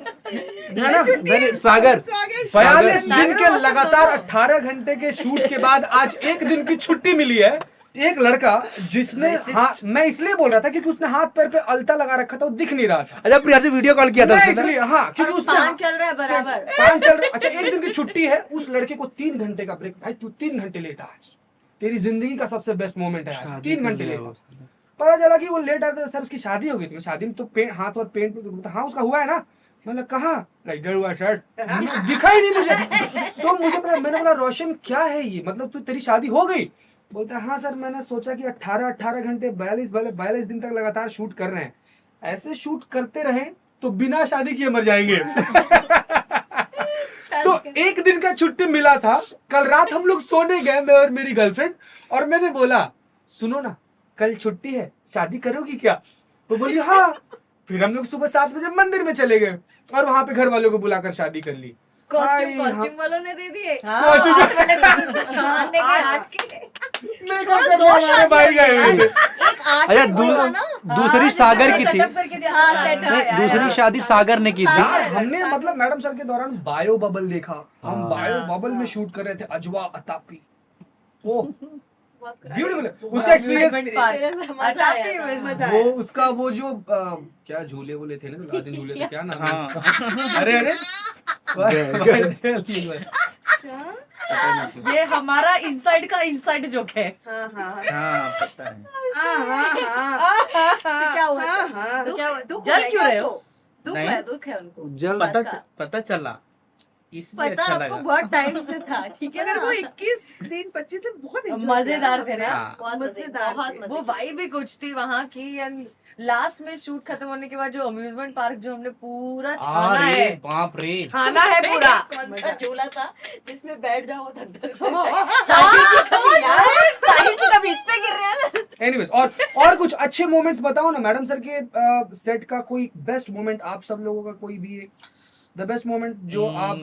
[SPEAKER 1] है ना?
[SPEAKER 2] मैंने सागर
[SPEAKER 1] 42 दिन के
[SPEAKER 6] सागर
[SPEAKER 1] लगातार
[SPEAKER 6] रोशन
[SPEAKER 1] 18 घंटे के शूट के बाद आज एक दिन की छुट्टी मिली है. एक लड़का जिसने मैं इसलिए बोल रहा था क्योंकि उसने हाथ पैर पे अलता लगा रखा था, वो दिख नहीं रहा था.
[SPEAKER 2] अरे प्रिया से वीडियो कॉल किया था
[SPEAKER 1] मैं
[SPEAKER 2] उसने.
[SPEAKER 1] इसलिए, हाँ, क्योंकि उसने
[SPEAKER 3] पान चल रहा है बराबर.
[SPEAKER 1] पान चल रहा. अच्छा एक दिन की छुट्टी है, उस लड़के को 3 घंटे का ब्रेक. भाई तू 3 घंटे लेट आ, आज तेरी जिंदगी का सबसे बेस्ट मोमेंट है आज, 3 घंटे लेट आ. पता चला कि वो लेट आया, सर उसकी शादी हो गई थी. शादी में तो हाथ पेंट, हाँ उसका हुआ है ना. मैंने कहा इधर हुआ शर्ट, दिखा ही नहीं मुझे. तो मुझे पता, मैंने बोला रोशन क्या है ये, मतलब तू तेरी शादी हो गई? बोलता है हाँ सर, मैंने सोचा कि 18 घंटे 42 दिन तक लगातार शूट कर रहे हैं, ऐसे शूट करते रहे तो बिना शादी किए मर जाएंगे. तो एक दिन का छुट्टी मिला था. कल रात हम लोग सोने गए, मैं और मेरी गर्लफ्रेंड, और मैंने बोला सुनो ना कल छुट्टी है, शादी करोगी क्या? तो बोली हाँ. फिर हम लोग सुबह 7 बजे मंदिर में चले गए और वहां पे घर वालों को बुलाकर शादी कर ली.
[SPEAKER 3] कॉस्ट्यूम वालों ने दे दिए.
[SPEAKER 6] हाँ.
[SPEAKER 3] आपने तो उनसे छान लेके हाथ के.
[SPEAKER 1] मैं
[SPEAKER 3] थोड़ा
[SPEAKER 1] क्या
[SPEAKER 3] दो
[SPEAKER 1] करूं, हमारे
[SPEAKER 3] शादी
[SPEAKER 1] भाई
[SPEAKER 3] है
[SPEAKER 1] गए
[SPEAKER 3] यार.
[SPEAKER 1] हुए थे.
[SPEAKER 3] एक आर्ट
[SPEAKER 2] अरे
[SPEAKER 3] होगा ना.
[SPEAKER 2] दूसरी सागर की थी.
[SPEAKER 3] हाँ, set
[SPEAKER 2] नहीं,
[SPEAKER 3] है.
[SPEAKER 2] दूसरी शादी सागर ने की थी.
[SPEAKER 1] यार हमने मतलब मैडम सर के दौरान बायो बबल देखा. हम
[SPEAKER 2] हाँ.
[SPEAKER 1] बायो बबल में शूट कर रहे थे, अजवा अतापी. ओ
[SPEAKER 3] बहुत
[SPEAKER 1] ब्यूटीफुल. उसका एक्सपीरियंस,
[SPEAKER 3] मजा आया.
[SPEAKER 5] मजा
[SPEAKER 1] वो
[SPEAKER 5] आया.
[SPEAKER 1] उसका वो जो क्या झूले वूले थे ना, लादिन झूले थे, क्या नाम है
[SPEAKER 4] हाँ.
[SPEAKER 1] उसका? अरे
[SPEAKER 5] क्या?
[SPEAKER 6] ये हमारा इनसाइड का इनसाइड जोक है।
[SPEAKER 5] हाँ हाँ
[SPEAKER 4] हाँ पता है।
[SPEAKER 3] तो क्या हुआ?
[SPEAKER 5] हाँ, हाँ।
[SPEAKER 3] तो क्या हुआ? दुख
[SPEAKER 6] जल
[SPEAKER 3] है
[SPEAKER 6] क्यों
[SPEAKER 3] क्या
[SPEAKER 6] रहे हो?
[SPEAKER 3] उनको? दुख
[SPEAKER 4] नहीं।
[SPEAKER 3] है, दुख है उनको।
[SPEAKER 2] जल
[SPEAKER 3] बात का।
[SPEAKER 4] पता चला इसलिए
[SPEAKER 3] पता
[SPEAKER 4] अच्छा
[SPEAKER 3] आपको
[SPEAKER 4] लगा।
[SPEAKER 3] बहुत टाइम से था, ठीक है
[SPEAKER 5] मगर
[SPEAKER 3] ना?
[SPEAKER 5] वो 21 दिन 25 दिन बहुत enjoy
[SPEAKER 6] मजेदार
[SPEAKER 5] किया।
[SPEAKER 6] थे ना?
[SPEAKER 4] हाँ।
[SPEAKER 3] बहुत
[SPEAKER 5] मजेदार
[SPEAKER 3] बहुत
[SPEAKER 5] थे।
[SPEAKER 3] मजे
[SPEAKER 6] वो
[SPEAKER 3] किए।
[SPEAKER 6] वाइब भी कुछ थी वहाँ की। एंड लास्ट में शूट खत्म होने के बाद जो अम्यूजमेंट पार्क जो हमने पूरा छाना
[SPEAKER 4] अरे
[SPEAKER 6] है,
[SPEAKER 4] बाप रे।
[SPEAKER 6] छाना है पूरा।
[SPEAKER 3] कौन सा झूला था जिसमें बैठ जाओ धक धक
[SPEAKER 6] यार,
[SPEAKER 3] ताहिर जी कभी इस पे गिर रहे हैं ना।
[SPEAKER 1] एनीवेज, और कुछ अच्छे मोमेंट्स बताओ ना मैडम सर के सेट का। कोई बेस्ट मोमेंट आप सब लोगों का, कोई भी एक द बेस्ट मोमेंट जो आप,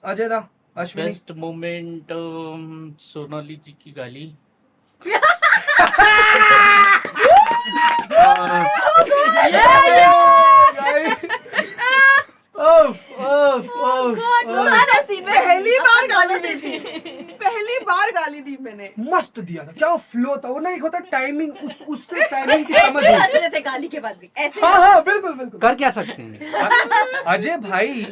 [SPEAKER 1] अजय दा, अश्विनी।
[SPEAKER 4] बेस्ट मोमेंट सोनाली जी की गाली।
[SPEAKER 3] पुराना सीन में
[SPEAKER 5] पहली बार गाली दी थी। पहली बार गाली दी मैंने।
[SPEAKER 1] मस्त दिया था, क्या फ्लो था वो ना, एक होता टाइमिंग, उससे टाइमिंग की समझ
[SPEAKER 3] ऐसे
[SPEAKER 1] हुई।
[SPEAKER 3] हंस रहे थे गाली के बाद भी ऐसे।
[SPEAKER 1] हाँ हाँ बिल्कुल बिल्कुल।
[SPEAKER 2] कर क्या सकते हैं।
[SPEAKER 1] अजय भाई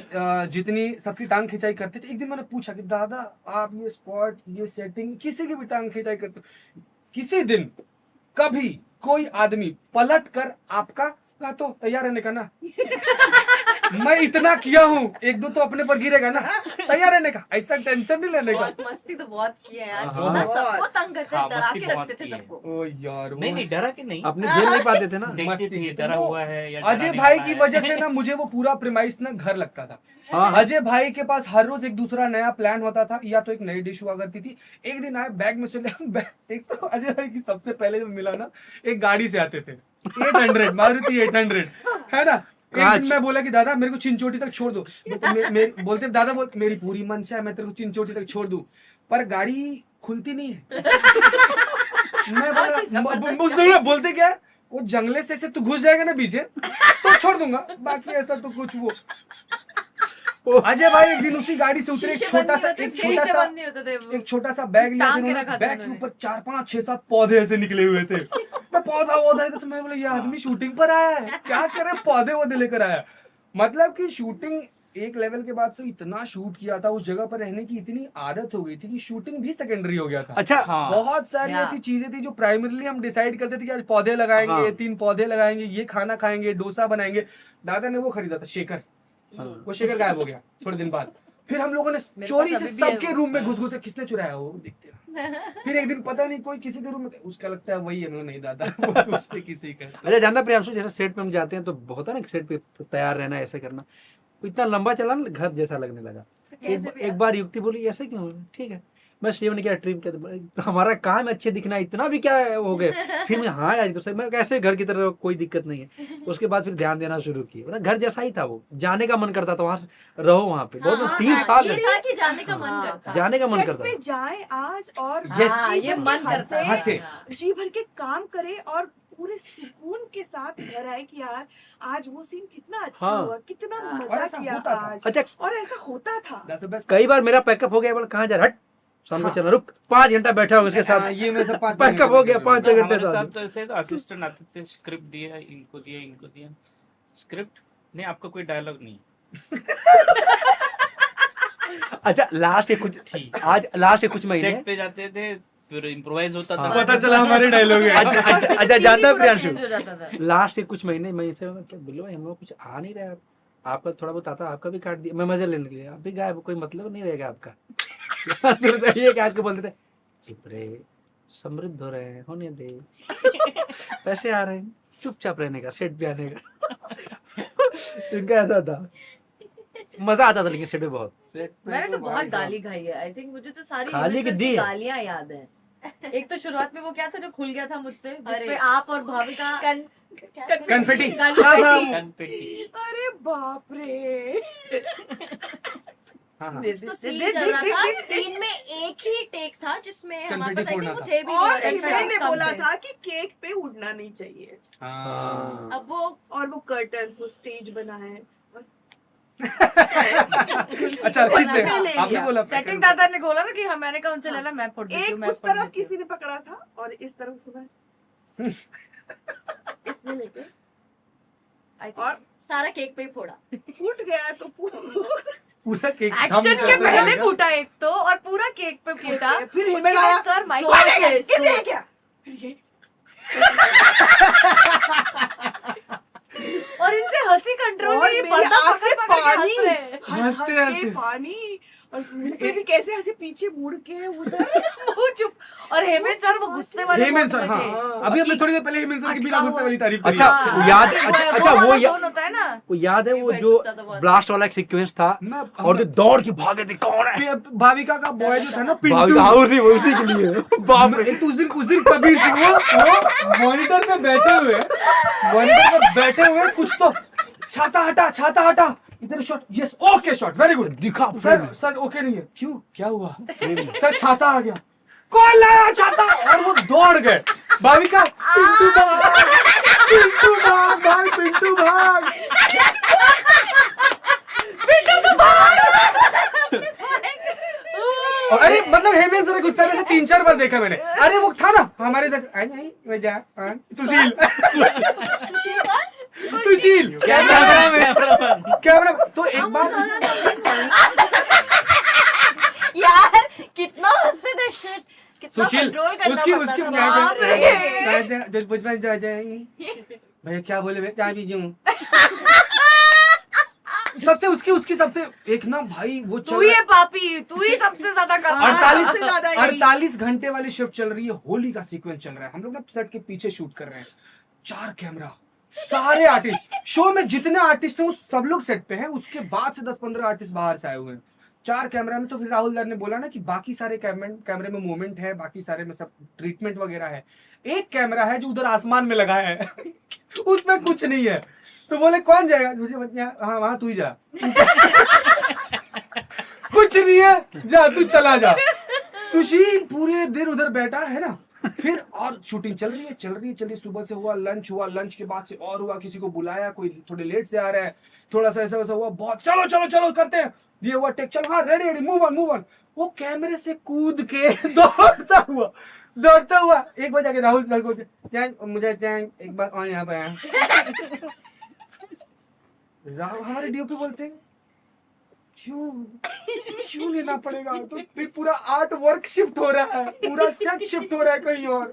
[SPEAKER 1] जितनी सबकी टांग खिंचाई करते थे, एक दिन मैंने पूछा कि दादा आप ये स्पॉट, ये सेटिंग, किसी की भी टांग खिंचाई करते हो? किसी दिन कभी कोई आदमी पलट कर आपका तो तैयार रहने का ना, मैं इतना किया हूँ, एक दो तो अपने पर गिरेगा ना, तैयार रहने का, ऐसा टेंशन नहीं लेने का।
[SPEAKER 3] बहुत मस्ती तो बहुत की है यार,
[SPEAKER 2] हाँ।
[SPEAKER 3] कितना सबको तंग करते
[SPEAKER 4] हाँ,
[SPEAKER 3] थे, डरा
[SPEAKER 4] मस्ती
[SPEAKER 3] के
[SPEAKER 4] बहुत
[SPEAKER 3] रखते थे
[SPEAKER 4] की है।
[SPEAKER 3] सबको।
[SPEAKER 1] ओ यार वो
[SPEAKER 4] नहीं डरा के नहीं।
[SPEAKER 2] अपने झेल नहीं पाते थे ना।
[SPEAKER 4] देखते
[SPEAKER 1] मस्ती
[SPEAKER 4] थे डरा हुआ है या
[SPEAKER 1] अजय
[SPEAKER 4] डराने
[SPEAKER 1] भाई
[SPEAKER 4] वाला
[SPEAKER 1] की
[SPEAKER 4] है।
[SPEAKER 1] वजह से ना मुझे वो पूरा प्रेमाइस ना घर लगता था।
[SPEAKER 2] हाँ
[SPEAKER 1] अजय भाई के पास हर रोज एक दूसरा नया प्लान होता था, या तो एक नई डिश हुआ करती थी। एक दिन आए बैग में से एक तो अजय भाई की सबसे पहले जब मिला ना, एक गाड़ी से आते थे 800 मारुति 800, है ना। एक दिन मैं बोला कि दादा मेरे को चिंचोटी तक छोड़ दो, बोलते दादा मेरी पूरी मंशा है मैं तेरे को चिंचोटी तक छोड़ दूं, पर गाड़ी खुलती नहीं है। मैं बोला बोलते क्या है, वो जंगले से तू घुस जाएगा ना पीछे तो छोड़ दूंगा, बाकी ऐसा तो कुछ वो। अजय भाई एक दिन उसी गाड़ी से उतरे, एक छोटा सा
[SPEAKER 6] बंद नहीं होते थे वो।
[SPEAKER 1] एक छोटा सा बैग लिया था
[SPEAKER 6] टांग के
[SPEAKER 1] उन्होंने,
[SPEAKER 6] रखा था
[SPEAKER 1] बैग के
[SPEAKER 6] उन्होंने।
[SPEAKER 1] ऊपर 4 5 6 7 पौधे ऐसे निकले हुए थे। मैं पौधा तो मैं बोला ये आदमी शूटिंग पर आया है, क्या करे, पौधे लेकर आया। मतलब कि शूटिंग एक लेवल के बाद से इतना शूट किया था, उस जगह पर रहने की इतनी आदत हो गई थी कि शूटिंग भी सेकेंडरी हो गया था।
[SPEAKER 2] अच्छा
[SPEAKER 4] हाँ।
[SPEAKER 1] बहुत सारी
[SPEAKER 6] या।
[SPEAKER 1] ऐसी चीजें थी जो प्राइमरीली हम डिसाइड करते थे कि आज पौधे लगाएंगे,
[SPEAKER 2] हाँ।
[SPEAKER 1] 3 पौधे लगाएंगे, ये खाना खाएंगे, डोसा बनाएंगे। दादा ने वो खरीदा था शेकर, वो शेकर गायब हो गया थोड़े दिन बाद। फिर हम लोगों ने
[SPEAKER 6] मेरे
[SPEAKER 1] चोरी
[SPEAKER 6] पास
[SPEAKER 1] से
[SPEAKER 6] अभी भी है
[SPEAKER 1] सबके
[SPEAKER 6] वो।
[SPEAKER 1] रूम में घुस के किसने चुराया वो देखते रहे। फिर एक दिन पता नहीं कोई किसी के रूम में, उसका लगता है वही है। मैं नहीं दादा वो तो उसने किसी का।
[SPEAKER 2] अच्छा जानता प्रियांशु, जैसे सेट पे हम जाते हैं तो होता है ना सेट पे तैयार रहना, ऐसे करना, इतना लंबा चला ना घर जैसा लगने लगा।
[SPEAKER 3] कैसे भी
[SPEAKER 2] एक बार युक्ति बोली ऐसे क्यों, ठीक है मैं सेव ने क्या ट्रिम किया, तो हमारा काम है अच्छे दिखना, इतना भी क्या हो गए। फिर मैं हाँ यार तो सही, मैं कैसे घर की तरह कोई दिक्कत नहीं है। उसके बाद फिर ध्यान देना शुरू किया, मतलब घर जैसा ही था वो, जाने का मन करता था वहाँ रहो, वहाँ पे बहुत 3 साल
[SPEAKER 3] ये था कि जाने का मन
[SPEAKER 5] हाँ।
[SPEAKER 3] करता।
[SPEAKER 2] जाने का मन
[SPEAKER 5] सेट
[SPEAKER 2] करता
[SPEAKER 5] पे
[SPEAKER 2] था।
[SPEAKER 5] जाए आज और
[SPEAKER 1] Yes.
[SPEAKER 6] हाँ, ये मन करता है।
[SPEAKER 1] हंसे।
[SPEAKER 5] जी भर के काम करे और पूरे सुकून के साथ घर आए कि यार आज वो सीन कितना अच्छा
[SPEAKER 2] हाँ।
[SPEAKER 5] हुआ, कितना
[SPEAKER 6] हाँ।
[SPEAKER 1] और
[SPEAKER 5] मजा
[SPEAKER 1] ऐसा
[SPEAKER 5] किया
[SPEAKER 1] होता था।
[SPEAKER 5] आज।
[SPEAKER 2] अच्छा
[SPEAKER 5] और ऐसा होता था।
[SPEAKER 1] That's the best.
[SPEAKER 2] कई बार मेरा पैकअप हो गया, बोला कहाँ जा रहा, हट शाम को
[SPEAKER 1] हाँ।
[SPEAKER 2] चला, रुक 5 घंटा बैठा हूँ उसके
[SPEAKER 1] हाँ,
[SPEAKER 2] साथ,
[SPEAKER 1] ये में से 5
[SPEAKER 2] पैकअप हो गया 5 घंटे
[SPEAKER 4] हमारे
[SPEAKER 2] साथ।
[SPEAKER 4] साथ तो ऐसे असिस्टेंट आते थे, स्क्रिप्ट दिया इनको दिया स्क्रिप्ट नहीं, आपका कोई डायलॉग नहीं।
[SPEAKER 2] अच्छा लास्ट के कुछ
[SPEAKER 4] ठीक।
[SPEAKER 2] आज लास्ट के कुछ महीने
[SPEAKER 4] सेट पे जाते थे, फिर इम्प्रोवाइज होता
[SPEAKER 2] हाँ।
[SPEAKER 4] था।
[SPEAKER 1] पता चला हमारे डायलॉग है।
[SPEAKER 2] अच्छा जानता है प्रियांशु,
[SPEAKER 6] चेंज हो जाता था।
[SPEAKER 2] लास्ट के कुछ महीने मैं इनसे बोलो भाई हम लोग कुछ आ नहीं रहा है, आपका थोड़ा बहुत आता, आपका भी काट दिया, मैं मजे लेने के लिए, आप भी गायब, कोई मतलब नहीं रहेगा आपका। ये क्या आपको बोलते थे, चुप रहे, समृद्ध हो रहे हैं, होने दे, पैसे आ रहे हैं, चुपचाप रहने का, सेट पे आने का। इनका ऐसा था, मजा आता था लेकिन सेट पे बहुत।
[SPEAKER 6] मैंने तो बहुत गाली खाई है। आई थिंक मुझे तो सारी
[SPEAKER 2] खाली की
[SPEAKER 6] इवेंट्स
[SPEAKER 2] दी
[SPEAKER 6] की
[SPEAKER 2] है।
[SPEAKER 6] गालियां याद है। एक तो शुरुआत में वो क्या था जो खुल गया था मुझसे,
[SPEAKER 3] अरे।
[SPEAKER 6] जिसपे आप और भाविका
[SPEAKER 1] कन्फेटी।
[SPEAKER 6] कन्फेटी।
[SPEAKER 1] हाँ, हाँ,
[SPEAKER 4] कनपेटी।
[SPEAKER 5] अरे बाप रे।
[SPEAKER 1] हाँ, हाँ।
[SPEAKER 3] तो सीन चल रहा था, सीन में एक ही टेक था जिसमें हमारे पास आई
[SPEAKER 1] फोड़ना
[SPEAKER 3] थिंक वो
[SPEAKER 1] था।
[SPEAKER 3] थे भी
[SPEAKER 5] और
[SPEAKER 3] नहीं।
[SPEAKER 5] हिमेल ने
[SPEAKER 6] कम
[SPEAKER 5] बोला
[SPEAKER 6] थे।
[SPEAKER 5] था कि केक पे उड़ना नहीं चाहिए।
[SPEAKER 1] हाँ।
[SPEAKER 3] अब वो
[SPEAKER 5] और वो कर्टन्स, वो स्टेज बना है।
[SPEAKER 1] अच्छा किसने,
[SPEAKER 5] ले लिया।
[SPEAKER 1] आपने बोला
[SPEAKER 6] सेटिंग दादा ने बोला ना कि हाँ, मैंने कहा उनसे लेना, मैं फोड़ देती हूँ,
[SPEAKER 5] एक
[SPEAKER 6] मैं
[SPEAKER 5] उस
[SPEAKER 6] फोड़
[SPEAKER 5] तरफ
[SPEAKER 6] देती हूँ।
[SPEAKER 5] किसी ने पकड़ा था और इस तरफ उसने इसने लेके
[SPEAKER 6] I think-
[SPEAKER 5] और
[SPEAKER 3] सारा केक पे ही फोड़ा।
[SPEAKER 5] फूट गया तो
[SPEAKER 1] पूरा केक
[SPEAKER 6] एक्शन के पहले फूटा एक तो, और पूरा केक पे फूटा।
[SPEAKER 5] फिर
[SPEAKER 6] उसके
[SPEAKER 5] हेमन
[SPEAKER 6] बाद
[SPEAKER 5] आया,
[SPEAKER 6] सर माइक
[SPEAKER 5] कौन है?
[SPEAKER 3] से-
[SPEAKER 5] किसने ये किया? फिर ये
[SPEAKER 6] और इनसे हंसी कंट्रोल
[SPEAKER 5] और
[SPEAKER 6] नहीं,
[SPEAKER 5] मेरी
[SPEAKER 6] पर्दा
[SPEAKER 5] आँख से
[SPEAKER 6] पकड़ पकड़ के
[SPEAKER 5] पानी।
[SPEAKER 6] हंस रहे।
[SPEAKER 5] हंस
[SPEAKER 1] हंसते-
[SPEAKER 5] के
[SPEAKER 1] हंसते।
[SPEAKER 5] पानी, और मुंह पे भी कैसे ऐसे पीछे मुड़ के उधर।
[SPEAKER 6] वो चुप। और हेमंत सर वो गुस्से वाले
[SPEAKER 1] हेमंत
[SPEAKER 6] मोड
[SPEAKER 1] सर,
[SPEAKER 6] में
[SPEAKER 1] हाँ
[SPEAKER 6] थे।
[SPEAKER 1] अभी हमने थोड़ी देर पहले हेमंत सर की बिना
[SPEAKER 6] अटका
[SPEAKER 1] गुस्से
[SPEAKER 6] हुआ।
[SPEAKER 1] वाली तारीफ करी
[SPEAKER 2] अच्छा
[SPEAKER 1] है।
[SPEAKER 2] वो याद,
[SPEAKER 6] कि
[SPEAKER 2] अच्छा
[SPEAKER 6] वो
[SPEAKER 2] वो
[SPEAKER 6] वाला zone होता है ना।
[SPEAKER 2] वो याद है वो
[SPEAKER 3] भाई
[SPEAKER 2] जो
[SPEAKER 3] गुस्सा तो बहुत
[SPEAKER 2] ब्लास्ट वाला एक सीक्वेंस था
[SPEAKER 1] मैं
[SPEAKER 2] और जो दौड़ के भागे थे, कौन है?
[SPEAKER 1] भाविका का बॉय जो था ना पिंटू,
[SPEAKER 2] उसी के लिए बाप रे।
[SPEAKER 1] एक तो उस दिन कबीर सिंह वो मॉनिटर पे बैठे हुए कुछ तो छाता हटा इधर shot, yes okay shot, very good.
[SPEAKER 2] दिखा
[SPEAKER 1] सर ओके नहीं है, क्यों, क्या हुआ? सर छाता आ गया, कौन लाया छाता? और वो दौड़ गए। भाविका पिंटू भाग भाई, पिंटू भाग। अरे मतलब हेमंत सर गुस्सा से 3-4 बार देखा मैंने। अरे वो था ना हमारे सुशील कैमरा। तो एक बार
[SPEAKER 3] यार कितना हंसते थे, शिट कितना
[SPEAKER 1] सुशील
[SPEAKER 3] कंट्रोल करना
[SPEAKER 1] उसकी
[SPEAKER 3] पड़ता
[SPEAKER 1] उसकी
[SPEAKER 3] था।
[SPEAKER 6] बाप रे।
[SPEAKER 1] भैया क्या बोले, भैया क्या भी सबसे उसकी सबसे एक ना भाई वो
[SPEAKER 6] तू ही है पापी, तू ही सबसे ज्यादा कर रहा है।
[SPEAKER 1] 48
[SPEAKER 5] सबसे ज्यादा यही।
[SPEAKER 1] 48 घंटे वाली शिफ्ट चल रही है, होली का सीक्वेंस चल रहा है, हम लोग ना सेट के पीछे शूट कर रहे हैं, 4 कैमरा, सारे आर्टिस्ट, शो में जितने आर्टिस्ट हैं वो सब लोग सेट पे हैं, उसके बाद से 10-15 आर्टिस्ट बाहर से आए हुए हैं, 4 कैमरा में। तो फिर राहुल दर ने बोला ना कि बाकी सारे कैमरे में मूवमेंट है, बाकी सारे में सब ट्रीटमेंट वगैरह है, एक कैमरा है जो उधर आसमान में लगा है उसमें कुछ नहीं है। तो बोले कौन जाएगा, मुझे हाँ वहां तू ही जा कुछ नहीं है, जा तू चला जा। सुशील पूरे देर उधर बैठा है ना, फिर और शूटिंग चल रही है, सुबह से हुआ, लंच के बाद से और हुआ, किसी को बुलाया, कोई थोड़े लेट से आ रहा है, थोड़ा सा ऐसा वैसा हुआ, बहुत चलो करते हैं, ये हुआ टेक, चलो हाँ रेडी मूव ऑन। वो कैमरे से कूद के दौड़ता हुआ 1 बजे आके राहुल सर को मुझे एक बार और यहाँ पे आया। हमारे डीओपी बोलते हैं क्यों लेना पड़ेगा, तो फिर पूरा आर्ट वर्क शिफ्ट हो रहा है, पूरा सेट शिफ्ट हो रहा है कहीं और।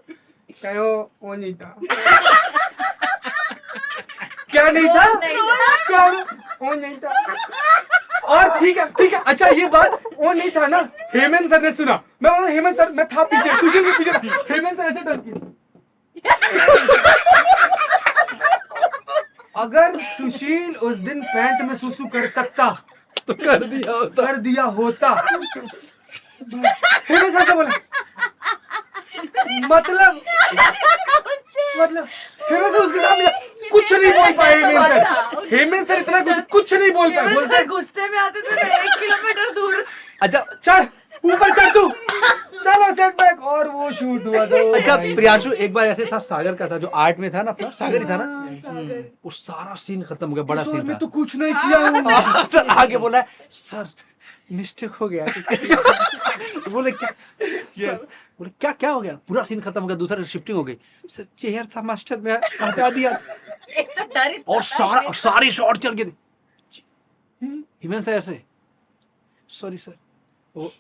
[SPEAKER 1] कहो वो नहीं था क्या नहीं था, वो नहीं था। और ठीक है, अच्छा ये बात वो नहीं था ना, हेमंत सर ने सुना, हेमंत सर मैं था पीछे, सुशील के पीछे था, हेमंत सर ऐसे टर्न किया। अगर सुशील उस दिन पैंट में सुसु कर सकता
[SPEAKER 2] तो कर दिया होता।
[SPEAKER 1] हेमंत सर से बोला मतलब हेमंत सर उसके सामने कुछ नहीं बोल पाए। हेमंत सर इतना कुछ नहीं बोल पाए, बोलते हैं
[SPEAKER 6] गुस्से में आते थे 1 किलोमीटर दूर।
[SPEAKER 2] अच्छा
[SPEAKER 1] चल ऊपर चल तू, चलो सेट बैक, और वो शूट हुआ था।
[SPEAKER 2] अच्छा प्रियांशु, एक बार ऐसे था, सागर का था जो आर्ट में था ना, अपना सागर ही था ना,
[SPEAKER 5] सागर।
[SPEAKER 2] वो सारा सीन खत्म हो गया, बड़ा सीन
[SPEAKER 1] में
[SPEAKER 2] था।
[SPEAKER 1] तो कुछ नहीं किया।
[SPEAKER 2] सर आगे बोला है, सर मिस्टेक हो गया। बोले क्या सर, बोले क्या हो गया, पूरा सीन खत्म हो गया, दूसरा शिफ्टिंग हो गई। सर चेयर था मास्टर में हटा दिया
[SPEAKER 3] एक तो डर इतना
[SPEAKER 2] और
[SPEAKER 3] था,
[SPEAKER 2] सारी शॉट चल गए। हिमेश सर ऐसे, सॉरी सर, वो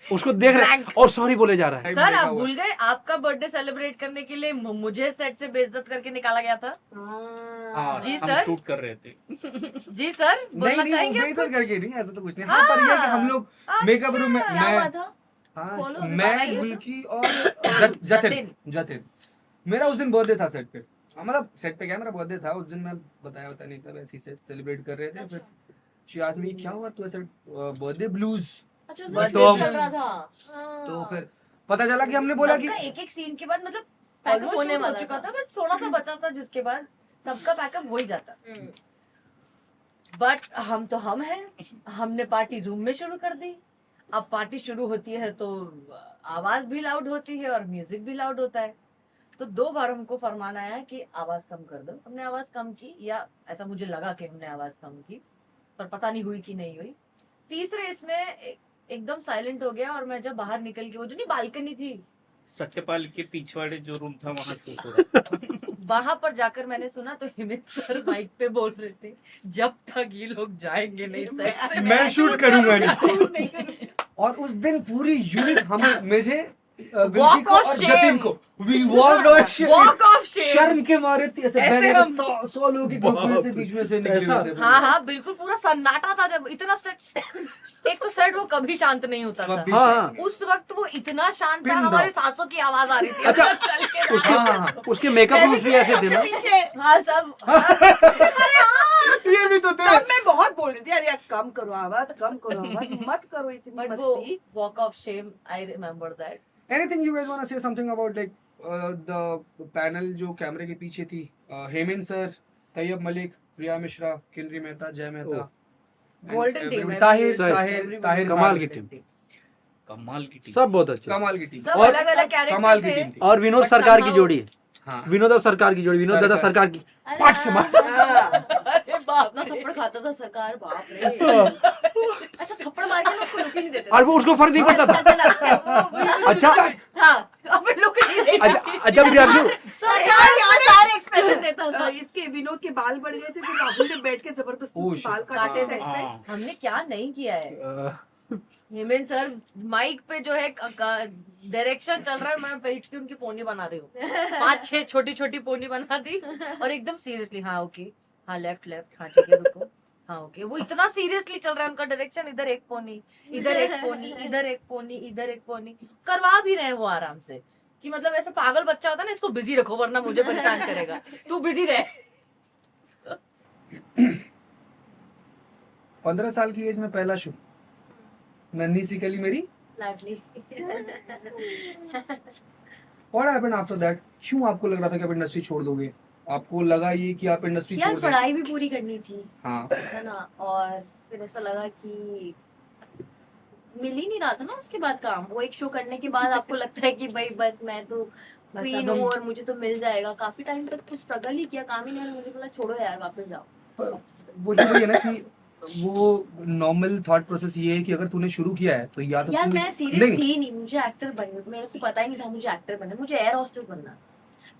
[SPEAKER 2] उसको देख रहे हैं और सॉरी बोले जा रहा है।
[SPEAKER 6] सर आप भूल गए, आपका बर्थडे सेलिब्रेट करने के लिए मुझे सेट से बेइज्जत करके निकाला गया था।
[SPEAKER 4] हाँ,
[SPEAKER 6] जी
[SPEAKER 4] हम
[SPEAKER 6] सर।
[SPEAKER 4] शूट कर रहे थे।
[SPEAKER 6] जी सर, बोलना चाहेंगे आप
[SPEAKER 1] बेइज्जत
[SPEAKER 6] कुछ?
[SPEAKER 1] करके नहीं, ऐसा तो कुछ नहीं। हाँ पर ये है कि हम लोग मेकअप रूम में
[SPEAKER 3] क्या हुआ था?
[SPEAKER 1] हाँ,
[SPEAKER 3] Follow,
[SPEAKER 1] मैं
[SPEAKER 3] बताइए तो।
[SPEAKER 1] गुलकी और जतिन, मेरा उस दिन बर्थडे था सेट पे, मतलब सेट पे क्या मेरा बर्थडे था उस दिन, मैं बताया नहीं था, वैसे ही सेलिब्रेट कर रहे थे। फिर शी आस्क्ड मी क्या हुआ, तू ऐसे बर्थडे ब्लूज,
[SPEAKER 3] अच्छा
[SPEAKER 1] But
[SPEAKER 3] उसमें
[SPEAKER 1] Tom-
[SPEAKER 3] चल रहा था।
[SPEAKER 1] तो फिर पता चला कि हमने बोला कि
[SPEAKER 6] एक एक सीन के बाद मतलब
[SPEAKER 3] Pack up
[SPEAKER 6] almost
[SPEAKER 3] होने
[SPEAKER 6] shoot हो
[SPEAKER 3] वाला
[SPEAKER 6] चुका
[SPEAKER 3] था।
[SPEAKER 6] था, बस थोड़ा सा बचा था, जिसके बाद सबका पैकअप हो ही जाता।
[SPEAKER 3] हम्म।
[SPEAKER 6] बट हम हैं, हमने पार्टी रूम में शुरू कर दी। अब पार्टी शुरू होती है तो आवाज भी लाउड होती है और म्यूजिक भी लाउड होता है। तो 2 बार हमको फरमान आया कि आवाज कम कर दो। हमने आवाज कम की, या ऐसा मुझे लगा कि हमने आवाज कम की, पर पता नहीं हुई कि नहीं हुई। तीसरे इसमें एकदम साइलेंट हो गया, और मैं जब बाहर निकल के, वो जो नहीं बालकनी थी
[SPEAKER 4] सत्यपाल के पीछे वाले जो रूम था वहाँ शूट हो रहा था।
[SPEAKER 6] वहां पर जाकर मैंने सुना तो हिमेश सर माइक पे बोल रहे थे जब तक ये लोग जाएंगे नहीं set से
[SPEAKER 1] मैं शूट करूंगा नहीं।
[SPEAKER 5] नहीं
[SPEAKER 1] और उस दिन पूरी यूनिट हम मुझे
[SPEAKER 6] Walk
[SPEAKER 1] विल्की को
[SPEAKER 6] of
[SPEAKER 1] और
[SPEAKER 6] shame.
[SPEAKER 1] जतिन को we walk of
[SPEAKER 6] walk of shame.
[SPEAKER 1] शर्म के मारे ऐसे
[SPEAKER 6] ऐसे
[SPEAKER 1] बैठे
[SPEAKER 6] हम-
[SPEAKER 1] 100 लोगों की ग्रुप में से बीच में से निकले
[SPEAKER 2] ऐसा?
[SPEAKER 1] हुए थे।
[SPEAKER 6] हाँ हाँ बिल्कुल पूरा सन्नाटा था जब इतना सेट एक तो सेट वो कभी शांत नहीं होता था
[SPEAKER 1] कभी
[SPEAKER 2] हाँ
[SPEAKER 6] उस वक्त वो इतना शांत था
[SPEAKER 1] पिन
[SPEAKER 6] हमारे
[SPEAKER 1] ड्रॉप।
[SPEAKER 6] सांसों की आवाज आ रही थी
[SPEAKER 2] अच्छा,
[SPEAKER 6] चल के
[SPEAKER 2] उसके
[SPEAKER 1] हाँ, हाँ,
[SPEAKER 2] उसके मेकअप रूम्स भी ऐसे थे ना।
[SPEAKER 5] पीछे
[SPEAKER 6] हाँ सब
[SPEAKER 1] ये भी तो थे।
[SPEAKER 5] तब मैं बहुत बोल रही थी, अरे यार कम करो आवाज, कम करो आवाज, मत करो इतनी
[SPEAKER 6] बट वो
[SPEAKER 5] मस्ती।
[SPEAKER 6] Walk of Shem I remember that
[SPEAKER 1] Anything you guys want to say something about like the panel जो कैमरे के पीछे थी? हेमंत सर, तैयब मलिक, प्रिया मिश्रा, किनरी मेहता, जय मेहता,
[SPEAKER 6] गोल्डन टीम है
[SPEAKER 1] ताहिर
[SPEAKER 2] सही,
[SPEAKER 1] ताहिर ताहिर
[SPEAKER 2] कमाल
[SPEAKER 1] खान।
[SPEAKER 2] की टीम।
[SPEAKER 4] कमाल की टीम।
[SPEAKER 2] सब बहुत अच्छे।
[SPEAKER 1] कमाल की टीम।
[SPEAKER 6] सब
[SPEAKER 2] और
[SPEAKER 6] अलग अलग
[SPEAKER 1] कमाल की
[SPEAKER 6] कैरेक्टर
[SPEAKER 1] टीम
[SPEAKER 6] थे
[SPEAKER 1] थी।
[SPEAKER 2] और विनोद
[SPEAKER 6] But
[SPEAKER 2] सरकार की
[SPEAKER 6] somehow-
[SPEAKER 2] जोड़ी है।
[SPEAKER 1] हाँ।
[SPEAKER 2] विनोद और सरकार की जोड़ी, विनोद दादा
[SPEAKER 1] सरकार।
[SPEAKER 2] सरकार की।
[SPEAKER 3] अरे
[SPEAKER 2] पाट से
[SPEAKER 3] हाँ,
[SPEAKER 6] अरे बाप
[SPEAKER 3] अपना
[SPEAKER 6] रे।
[SPEAKER 3] थप्पड़ खाता था सरकार, बाप रे। अच्छा थप्पड़ मार के ना उसको लुक ही नहीं देते
[SPEAKER 2] और वो उसको फर्क नहीं पड़ता था। अच्छा
[SPEAKER 3] हाँ अब लुक नहीं देते
[SPEAKER 2] अच्छा रिएक्शन
[SPEAKER 3] सरकार यहाँ सारे एक्सप्रेशन देता था।
[SPEAKER 5] इसके विनोद के बाल बढ़ गए थे, फिर राहुल ने बैठ के जबरदस्ती
[SPEAKER 1] ओह,
[SPEAKER 5] उसके बाल
[SPEAKER 6] काटे
[SPEAKER 5] काटे
[SPEAKER 6] थे।
[SPEAKER 5] थे।
[SPEAKER 4] हाँ।
[SPEAKER 6] हमने क्या नहीं किया है हेमंत सर माइक पे जो है डायरेक्शन चल रहा है मैं बैठ के उनकी पोनी बना रही हूँ 5-6 छोटी छोटी पोनी बना दी और एकदम सीरियसली हाँ ओके हाँ लेफ्ट लेफ्ट हाँ ठीक है रुको हाँ ओके वो इतना सीरियसली चल रहा है उनका डायरेक्शन इधर एक पोनी इधर एक पोनी इधर एक पोनी इधर एक पोनी करवा भी रहे हैं वो आराम से कि मतलब ऐसा पागल बच्चा होता है ना इसको बिजी रखो वरना मुझे परेशान करेगा तू बिजी रहे
[SPEAKER 1] 15 साल की एज में पहला शो, नन्ही सी कली मेरी।
[SPEAKER 3] लाडली
[SPEAKER 1] What happened after that? क्यों आपको लग रहा था कि आप इंडस्ट्री छोड़ दोगे? आपको लगा ये कि आप इंडस्ट्री
[SPEAKER 3] यार
[SPEAKER 1] छोड़ दोगे?
[SPEAKER 3] पढ़ाई भी पूरी करनी थी
[SPEAKER 1] हाँ।
[SPEAKER 3] है ना, और फिर ऐसा लगा कि मिल ही नहीं रहा था ना उसके बाद काम। वो एक शो करने के बाद आपको लगता है कि भाई बस मैं तो क्वीन हूँ और मुझे तो मिल जाएगा। काफी टाइम तक तो स्ट्रगल ही किया, काम ही नहीं आया। मुझे बोला छोड़ो यार वापस जाओ।
[SPEAKER 1] वो जो है ना कि वो नॉर्मल थॉट प्रोसेस ये है कि अगर तूने शुरू किया है तो या तो
[SPEAKER 3] यार
[SPEAKER 1] तू-
[SPEAKER 3] मैं सीरियस थी नहीं, मुझे एक्टर बनना, मेरे को पता ही नहीं था मुझे एक्टर बनना, मुझे एयर होस्टेस बनना।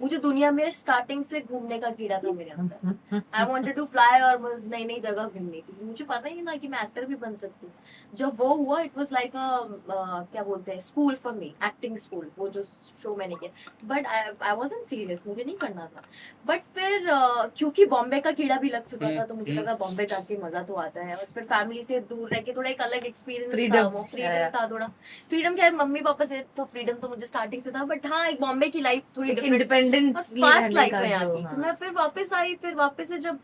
[SPEAKER 3] मुझे दुनिया में स्टार्टिंग से घूमने का कीड़ा था मेरे अंदर। आई वांटेड टू फ्लाई और बस नई नई जगह घूमनी थी। मुझे पता ही नहीं था कि मैं एक्टर भी बन सकती हूँ। जब वो हुआ इट वाज लाइक क्या बोलते हैं school for me, acting school, वो जो शो मैंने किया। बट आई वाजंट सीरियस, मुझे नहीं करना था। बट फिर क्योंकि बॉम्बे का कीड़ा भी लग चुका था तो मुझे लगा बॉम्बे जाके मजा तो आता है। और फिर फैमिली से दूर रह के थोड़ा एक अलग एक्सपीरियंस था,
[SPEAKER 6] Freedom.
[SPEAKER 3] वो फ्रीडम था थोड़ा। फ्रीडम क्या, मम्मी पापा से तो फ्रीडम तो मुझे स्टार्टिंग से था, बट हाँ एक बॉम्बे की लाइफ थोड़ी
[SPEAKER 6] इंडिपेंडेंट
[SPEAKER 3] और फास्ट लाइफ है यहाँ की। तो मैं फिर वापस आई, फिर वापस से जब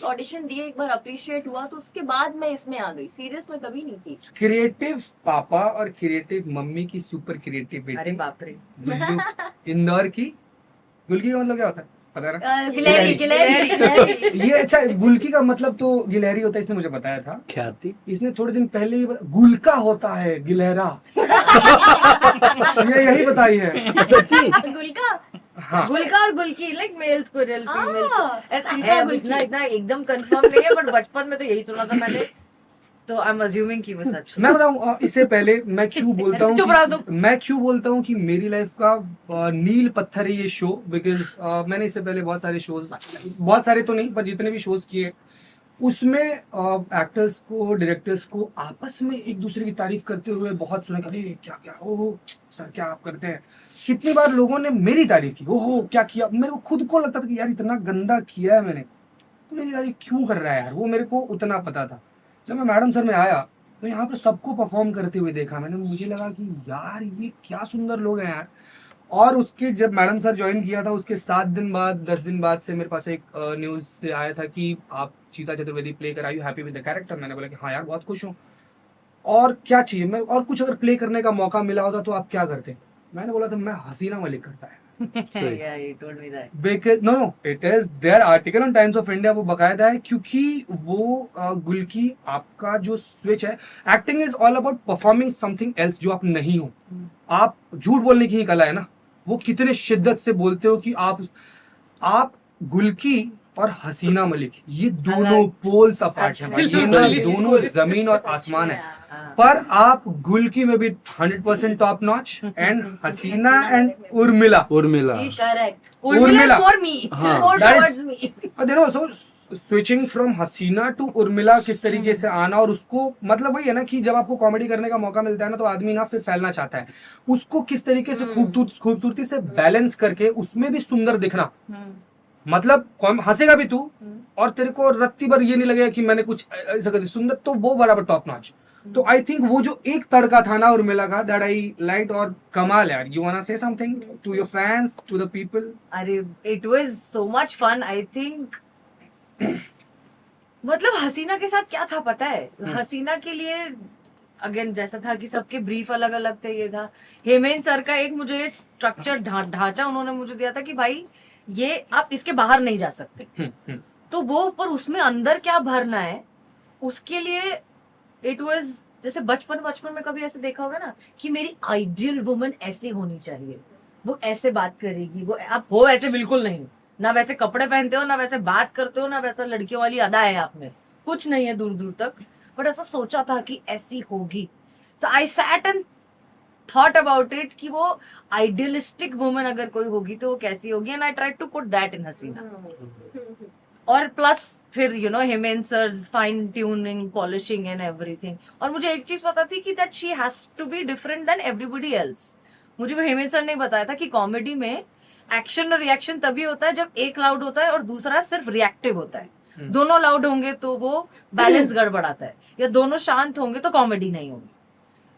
[SPEAKER 3] ऑडिशन दिए, एक बार अप्रिशिएट हुआ, तो उसके बाद मैं इसमें आ गई। सीरियस मैं कभी नहीं थी।
[SPEAKER 1] क्रिएटिव पापा और क्रिएटिव मम्मी की सुपर क्रिएटिव
[SPEAKER 6] अरे
[SPEAKER 1] बेटी
[SPEAKER 6] बाप रे
[SPEAKER 1] गुल्लू, इंदौर की। गुल्की का मतलब क्या होता है पता है ना?
[SPEAKER 3] गिलहरी गिलहरी गिलहरी।
[SPEAKER 1] ये अच्छा, गुल्की का मतलब तो गिलहरी होता है, इसने मुझे बताया था।
[SPEAKER 2] ख्याति।
[SPEAKER 1] इसने थोड़े दिन पहले ही गुलका होता है गिलहरा। ये यही बताई है।
[SPEAKER 2] सच्ची
[SPEAKER 3] गुलका
[SPEAKER 1] हाँ।
[SPEAKER 6] गुलका और गुलकी लाइक मेल स्क्विरल फीमेल ऐसा
[SPEAKER 3] गुलका,
[SPEAKER 6] है।
[SPEAKER 3] गुलकी।
[SPEAKER 6] इतना इतना एकदम कंफर्म नहीं है बट बचपन में तो यही सुना था मैंने, तो आई एम अज्यूमिंग कि वो सच है।
[SPEAKER 1] मैं बताऊं इससे पहले मैं क्यों बोलता हूँ
[SPEAKER 6] चुप रहो तुम।
[SPEAKER 1] मैं क्यों बोलता हूँ कि मेरी लाइफ का नील पत्थर है ये शो, बिकॉज मैंने इससे पहले बहुत सारे शोज, बहुत सारे तो नहीं पर जितने भी शोज किए उसमें एक्टर्स को, डायरेक्टर्स को आपस में एक दूसरे की तारीफ करते हुए बहुत सुना, अरे क्या क्या ओहो सर क्या आप करते हैं। कितनी बार लोगों ने मेरी तारीफ की, ओहो क्या किया। मेरे को खुद को लगता था कि यार इतना गंदा किया है मैंने, तो मेरी तारीफ क्यों कर रहा है यार। वो मेरे को उतना पता था। जब मैं मैडम सर में आया तो यहाँ पर सबको परफॉर्म करते हुए देखा मैंने, मुझे लगा कि यार ये क्या सुंदर लोग हैं यार। और उसके जब मैडम सर ज्वाइन किया था उसके 7 दिन बाद 10 दिन बाद से मेरे पास एक न्यूज़ से आया था कि आप चीता चतुर्वेदी प्ले कर, are you happy with the character. मैंने बोला कि हाँ यार बहुत खुश हूँ, और क्या चाहिए। मैं और कुछ अगर प्ले करने का मौका मिला होता तो आप क्या करते। मैंने बोला था मैं हसीना मलिक करता है।
[SPEAKER 2] सही।
[SPEAKER 6] Yeah, you told me that.
[SPEAKER 1] Because no, it is their article on Times of India, वो बकायदा है, क्योंकि वो गुल्की आपका जो स्विच है, acting is all about performing something else जो आप नहीं हो। आप झूठ बोलने की ही कला है ना, वो कितने शिद्दत से बोलते हो कि आप गुल्की और हसीना मलिक, ये दोनों पोल्स अपार्ट हैं भाई, ये ना
[SPEAKER 6] Absolutely.
[SPEAKER 1] दोनों जमीन और आसमान है।
[SPEAKER 6] हाँ।
[SPEAKER 1] पर आप गुल्की में भी 100% top notch, and Haseena and Urmila,
[SPEAKER 2] Urmila
[SPEAKER 3] correct.
[SPEAKER 6] Urmila
[SPEAKER 1] Urmila.
[SPEAKER 6] For me,
[SPEAKER 2] हाँ।
[SPEAKER 6] For
[SPEAKER 1] That is-
[SPEAKER 6] towards me.
[SPEAKER 1] Then also switching from Haseena to Urmila, किस तरीके से आना, और उसको मतलब वही है ना कि जब आपको कॉमेडी करने का मौका मिलता है ना तो आदमी ना फिर फैलना चाहता है, उसको किस तरीके से खूबसूरती से बैलेंस करके उसमें भी सुंदर दिखना, मतलब हंसेगा भी तू और तेरे को रत्ती भर ये नहीं लगेगा कि मैंने कुछ ऐसा कर दिया सुंदर, तो वो बराबर टॉप नॉच। तो आई थिंक वो जो एक तड़का था ना उर्मिला का, दैट आई लाइक, और कमाल यार। You wanna say something to your fans, to the people?
[SPEAKER 6] अरे it was so much fun. I think मतलब हसीना के साथ क्या था पता है, हसीना के लिए अगेन जैसा था कि सबके ब्रीफ अलग अलग थे, ये था हेमेंद्र सर का एक मुझे स्ट्रक्चर ढांचा उन्होंने मुझे दिया था कि भाई ये आप इसके बाहर नहीं जा सकते, तो वो पर उसमें अंदर क्या भरना है उसके लिए इट वाज जैसे बचपन में कभी ऐसे देखा होगा ना कि मेरी आइडियल वुमन ऐसी होनी चाहिए, वो ऐसे बात करेगी, वो आप हो ऐसे बिल्कुल नहीं, ना वैसे कपड़े पहनते हो, ना वैसे बात करते हो, ना वैसा लड़कियों वाली अदा है आप में, कुछ नहीं है दूर दूर तक, बट ऐसा सोचा था कि ऐसी होगी। So I sat and thought about it कि वो आइडियलिस्टिक वुमन अगर कोई होगी तो वो कैसी होगी, and I tried to put that in Haseena. और प्लस फिर you know Hemendra sir's fine tuning, polishing and everything. और मुझे एक चीज पता थी कि that she has to be different than everybody else. मुझे वो हेमेंद्र सर ने बताया था कि कॉमेडी में एक्शन और रिएक्शन तभी होता है जब एक लाउड होता है और दूसरा सिर्फ रिएक्टिव होता है। दोनों लाउड होंगे तो वो बैलेंस गड़बड़ाता है, या दोनों शांत होंगे तो कॉमेडी नहीं होगी।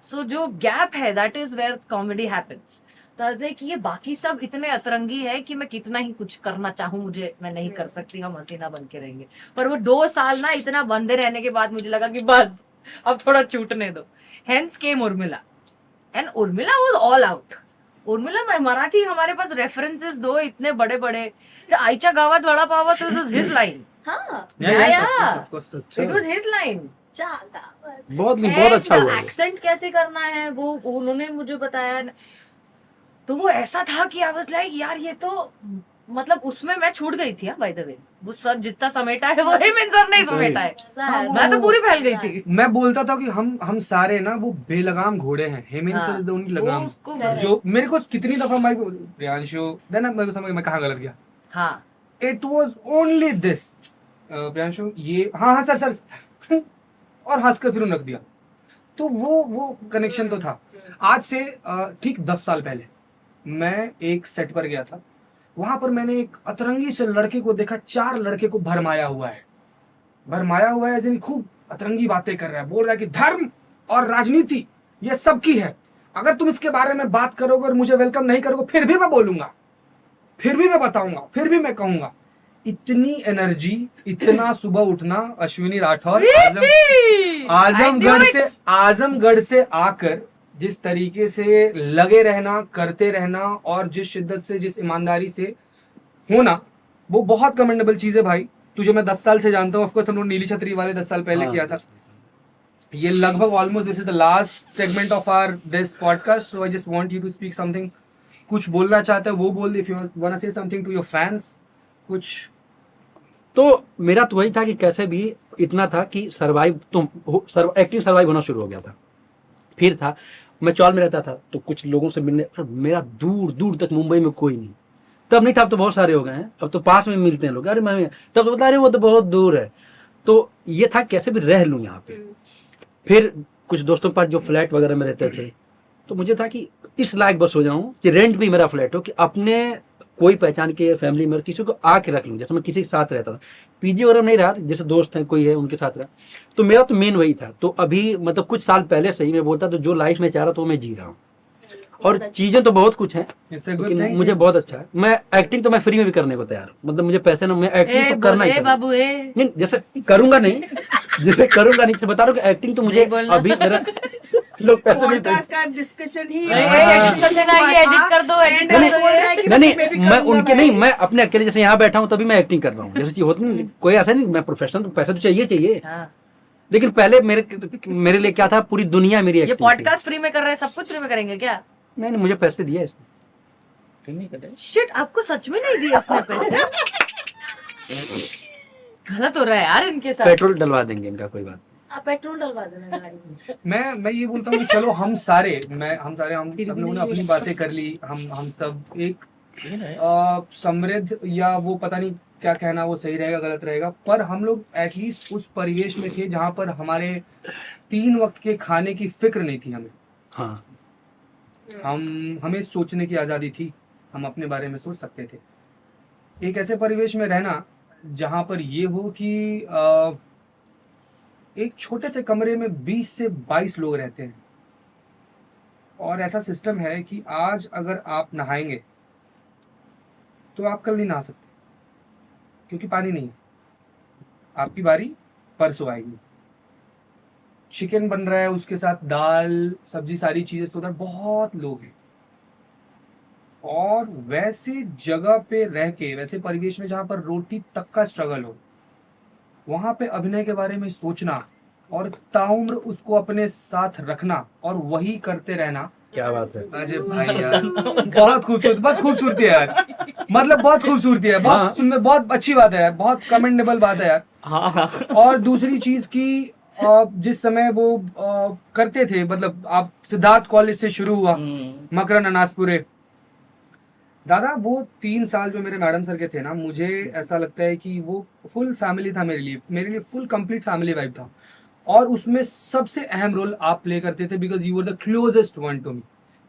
[SPEAKER 6] सो जो गैप है that is where comedy happens. तो कि ये बाकी सब इतने अतरंगी है कि मैं कितना ही कुछ करना चाहूं मैं नहीं कर सकती, हम हसीना बन के रहेंगे। पर वो 2 साल ना इतना बंदे रहने के बाद मुझे लगा कि बस अब थोड़ा छूटने दो। Hence came Urmila, and Urmila was all out. Urmila Marathi हमारे पास रेफरेंसेस दो इतने बड़े बड़े, आईच्या गावात vada pav was his line,
[SPEAKER 3] हाँ
[SPEAKER 6] इट वाज हिज लाइन।
[SPEAKER 2] बहुत अच्छा हुआ।
[SPEAKER 6] एक्सेंट कैसे करना है वो उन्होंने मुझे बताया, तो वो ऐसा था कि आई वाज लाइक यार ये तो मतलब उसमें मैं छूट गई थी। बाय द वे वो सब जितना समेटा है वो हेमेंद्र सर नहीं समेटा है, मैं तो पूरी फैल गई थी।
[SPEAKER 1] मैं बोलता था कि हम सारे ना वो बेलगाम घोड़े हैं, Hemendra sir is the only लगाम। जो मेरे को कितनी दफा माइक प्रियांशु देन मैं समझ मैं कहाँ गलत गया।
[SPEAKER 6] हाँ
[SPEAKER 1] it was only this Priyanshu ये हाँ सर और हंस कर फिर रख दिया। तो वो कनेक्शन तो था। आज से ठीक 10 साल पहले मैं एक सेट पर गया था, वहां पर मैंने एक अतरंगी से लड़के को देखा, 4 लड़के को भरमाया हुआ है ऐसे खूब अतरंगी बातें कर रहा है, बोल रहा है कि धर्म और राजनीति ये सबकी है, अगर तुम इसके बारे में बात करोगे और मुझे वेलकम नहीं करोगे फिर भी मैं बोलूंगा, फिर भी मैं बताऊंगा, फिर भी मैं कहूंगा। इतनी एनर्जी, इतना सुबह उठना। अश्विनी राठौर आजमगढ़ से आकर जिस तरीके से लगे रहना, करते रहना, और जिस शिद्दत से, जिस ईमानदारी से होना, वो बहुत कमेंडेबल चीज है भाई। तुझे मैं 10 साल से जानता हूँ, ऑफकोर्स हम लोग नीली छतरी वाले 10 साल पहले किया था। ये लगभग almost this is the last segment of our this podcast, so I just want you to speak something. कुछ बोलना चाहते हैं वो बोल दे, if you want to say something to your fans. कुछ
[SPEAKER 2] तो मेरा तो वही था कि कैसे भी इतना था कि एक्टिंग सर्वाइव होना शुरू हो गया था। फिर था मैं चौल में रहता था तो कुछ लोगों से मिलने, मेरा दूर दूर तक मुंबई में कोई नहीं, तब नहीं था, अब तो बहुत सारे हो गए हैं, अब तो पास में मिलते हैं लोग, अरे मैं तब तो बता रहे वो तो बहुत दूर है। तो ये था कैसे भी रह लूँ यहाँ पे। फिर कुछ दोस्तों के पास जो फ्लैट वगैरह में रहते थे, तो मुझे था कि इस लायक बस हो जाऊँ कि रेंट भी मेरा फ्लैट हो, कि अपने कोई पहचान के फैमिली में किसी को आके रख लूँ। जैसे मैं किसी के साथ रहता था, पीजी वगैरह नहीं रहा, जैसे दोस्त हैं कोई है उनके साथ रहा, तो मेरा तो मेन वही था। तो अभी मतलब कुछ साल पहले से ही मैं बोलता तो जो लाइफ में चाह रहा तो मैं जी रहा हूँ, और चीजें तो बहुत कुछ हैं, लेकिन मुझे बहुत अच्छा है। मैं एक्टिंग तो मैं फ्री में भी करने को तैयार हूँ, मतलब मुझे पैसे ना, मैं एक्टिंग तो करना ही
[SPEAKER 6] बाबू
[SPEAKER 2] नहीं, जैसे करूंगा नहीं बता रहा हूँ कि एक्टिंग तो मुझे अभी मेरा लोग पैसे नहीं
[SPEAKER 5] पॉडकास्ट का डिस्कशन ही
[SPEAKER 6] एडिट कर दो
[SPEAKER 2] नहीं, मैं उनके नहीं, मैं अपने अकेले जैसे यहाँ बैठा हूँ तभी मैं एक्टिंग कर रहा हूँ। जैसे चीज होती नहीं, कोई ऐसा नहीं, मैं प्रोफेशनल, तो पैसा तो चाहिए। लेकिन पहले मेरे लिए क्या था, पूरी दुनिया मेरी
[SPEAKER 6] ये पॉडकास्ट फ्री में कर रहे हैं, सब कुछ फ्री में करेंगे क्या?
[SPEAKER 2] नहीं, मुझे पैसे दिए इसने।
[SPEAKER 6] शिट, आपको सच में नहीं दिया इसने पैसे? गलत हो रहा है यार इनके साथ।
[SPEAKER 2] पेट्रोल डलवा देंगे इनका, कोई बात
[SPEAKER 3] आप पेट्रोल डलवा देना गाड़ी में।
[SPEAKER 1] मैं ये बोलता हूँ कि चलो हम सब लोगों ने अपनी बातें कर ली, हम सब एक समृद्ध, या वो पता नहीं क्या कहना वो सही रहेगा गलत रहेगा, पर हम लोग एटलीस्ट उस परिवेश में थे जहाँ पर हमारे 3 वक्त के खाने की फिक्र नहीं थी हमें।
[SPEAKER 2] हाँ,
[SPEAKER 1] हमें सोचने की आज़ादी थी, हम अपने बारे में सोच सकते थे। एक ऐसे परिवेश में रहना जहाँ पर ये हो कि एक छोटे से कमरे में 20 से 22 लोग रहते हैं, और ऐसा सिस्टम है कि आज अगर आप नहाएंगे तो आप कल नहीं नहा सकते क्योंकि पानी नहीं है, आपकी बारी परसों आएगी। चिकन बन रहा है, उसके साथ दाल सब्जी सारी चीजें, तो उधर बहुत लोग हैं। और वैसे जगह पे रह के, वैसे परिवेश में जहाँ पर रोटी तक का स्ट्रगल हो, वहां पे अभिनय के बारे में सोचना और ताउम्र उसको अपने साथ रखना और वही करते रहना।
[SPEAKER 2] क्या बात है।
[SPEAKER 1] अजय भाई यार बहुत खूबसूरती है यार, मतलब बहुत खूबसूरती है, बहुत सुंदर, बहुत अच्छी बात है यार, बहुत कमेंडेबल बात है यार।
[SPEAKER 4] हाँ।
[SPEAKER 1] और दूसरी चीज की जिस समय वो करते थे, मतलब आप सिद्धार्थ कॉलेज से शुरू हुआ, मकरन अनासपुरे, दादा वो 3 साल जो मेरे मैडम सर के थे ना, मुझे ऐसा लगता है कि वो फुल फैमिली था मेरे लिए फुल कंप्लीट फैमिली वाइब था। और उसमें सबसे अहम रोल आप प्ले करते थे because you were the closest one to me.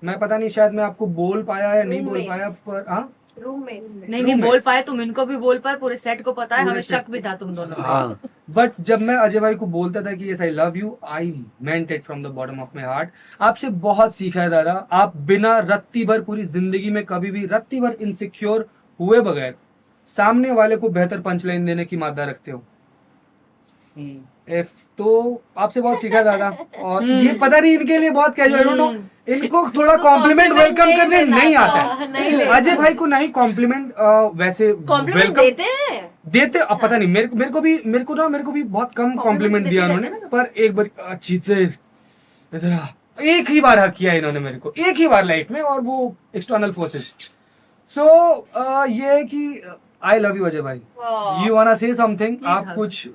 [SPEAKER 1] मैं पता नहीं शायद मैं आपको बोल पाया या नहीं बोल पाया, पर हाँ
[SPEAKER 3] रूममेट्स
[SPEAKER 6] नहीं बोल पाए, तुम इनको भी बोल पाए, पूरे सेट को पता है,
[SPEAKER 1] पूरे
[SPEAKER 6] हमें
[SPEAKER 1] सेट
[SPEAKER 6] शक भी था तुम दोनों पे।
[SPEAKER 2] हाँ,
[SPEAKER 1] बट जब मैं अजय भाई को बोलता था कि yes I love you, I meant it from the bottom of my heart. आपसे बहुत सीखा है दादा, आप बिना रत्ती भर पूरी जिंदगी में कभी भी रत्ती भर इनसिक्योर हुए बगैर सामने वाले को बेहतर पंचलाइन देने की मादा रखते हो। तो आपसे बहुत सीखा है दादा। और ये पता नहीं इनके लिए बहुत कैजुअल, आई डोंट नो, इनको थोड़ा कॉम्प्लीमेंट वेलकम करने नहीं आता है।
[SPEAKER 3] नहीं
[SPEAKER 1] अजय भाई को नहीं कॉम्प्लीमेंट वैसे
[SPEAKER 3] कॉम्प्लीमेंट
[SPEAKER 1] वेलकम
[SPEAKER 3] देते हैं।
[SPEAKER 1] अब पता नहीं मेरे को भी बहुत कम कॉम्प्लीमेंट दिया उन्होंने, पर एक बार जीते इधर आ, एक ही बार हक किया इन्होंने मेरे को, एक ही बार लाइफ में, और वो एक्सटर्नल फोर्सेस। सो ये है कि आई लव यू अजय भाई। You wanna say something?
[SPEAKER 6] Please
[SPEAKER 1] आप
[SPEAKER 6] hug.
[SPEAKER 1] कुछ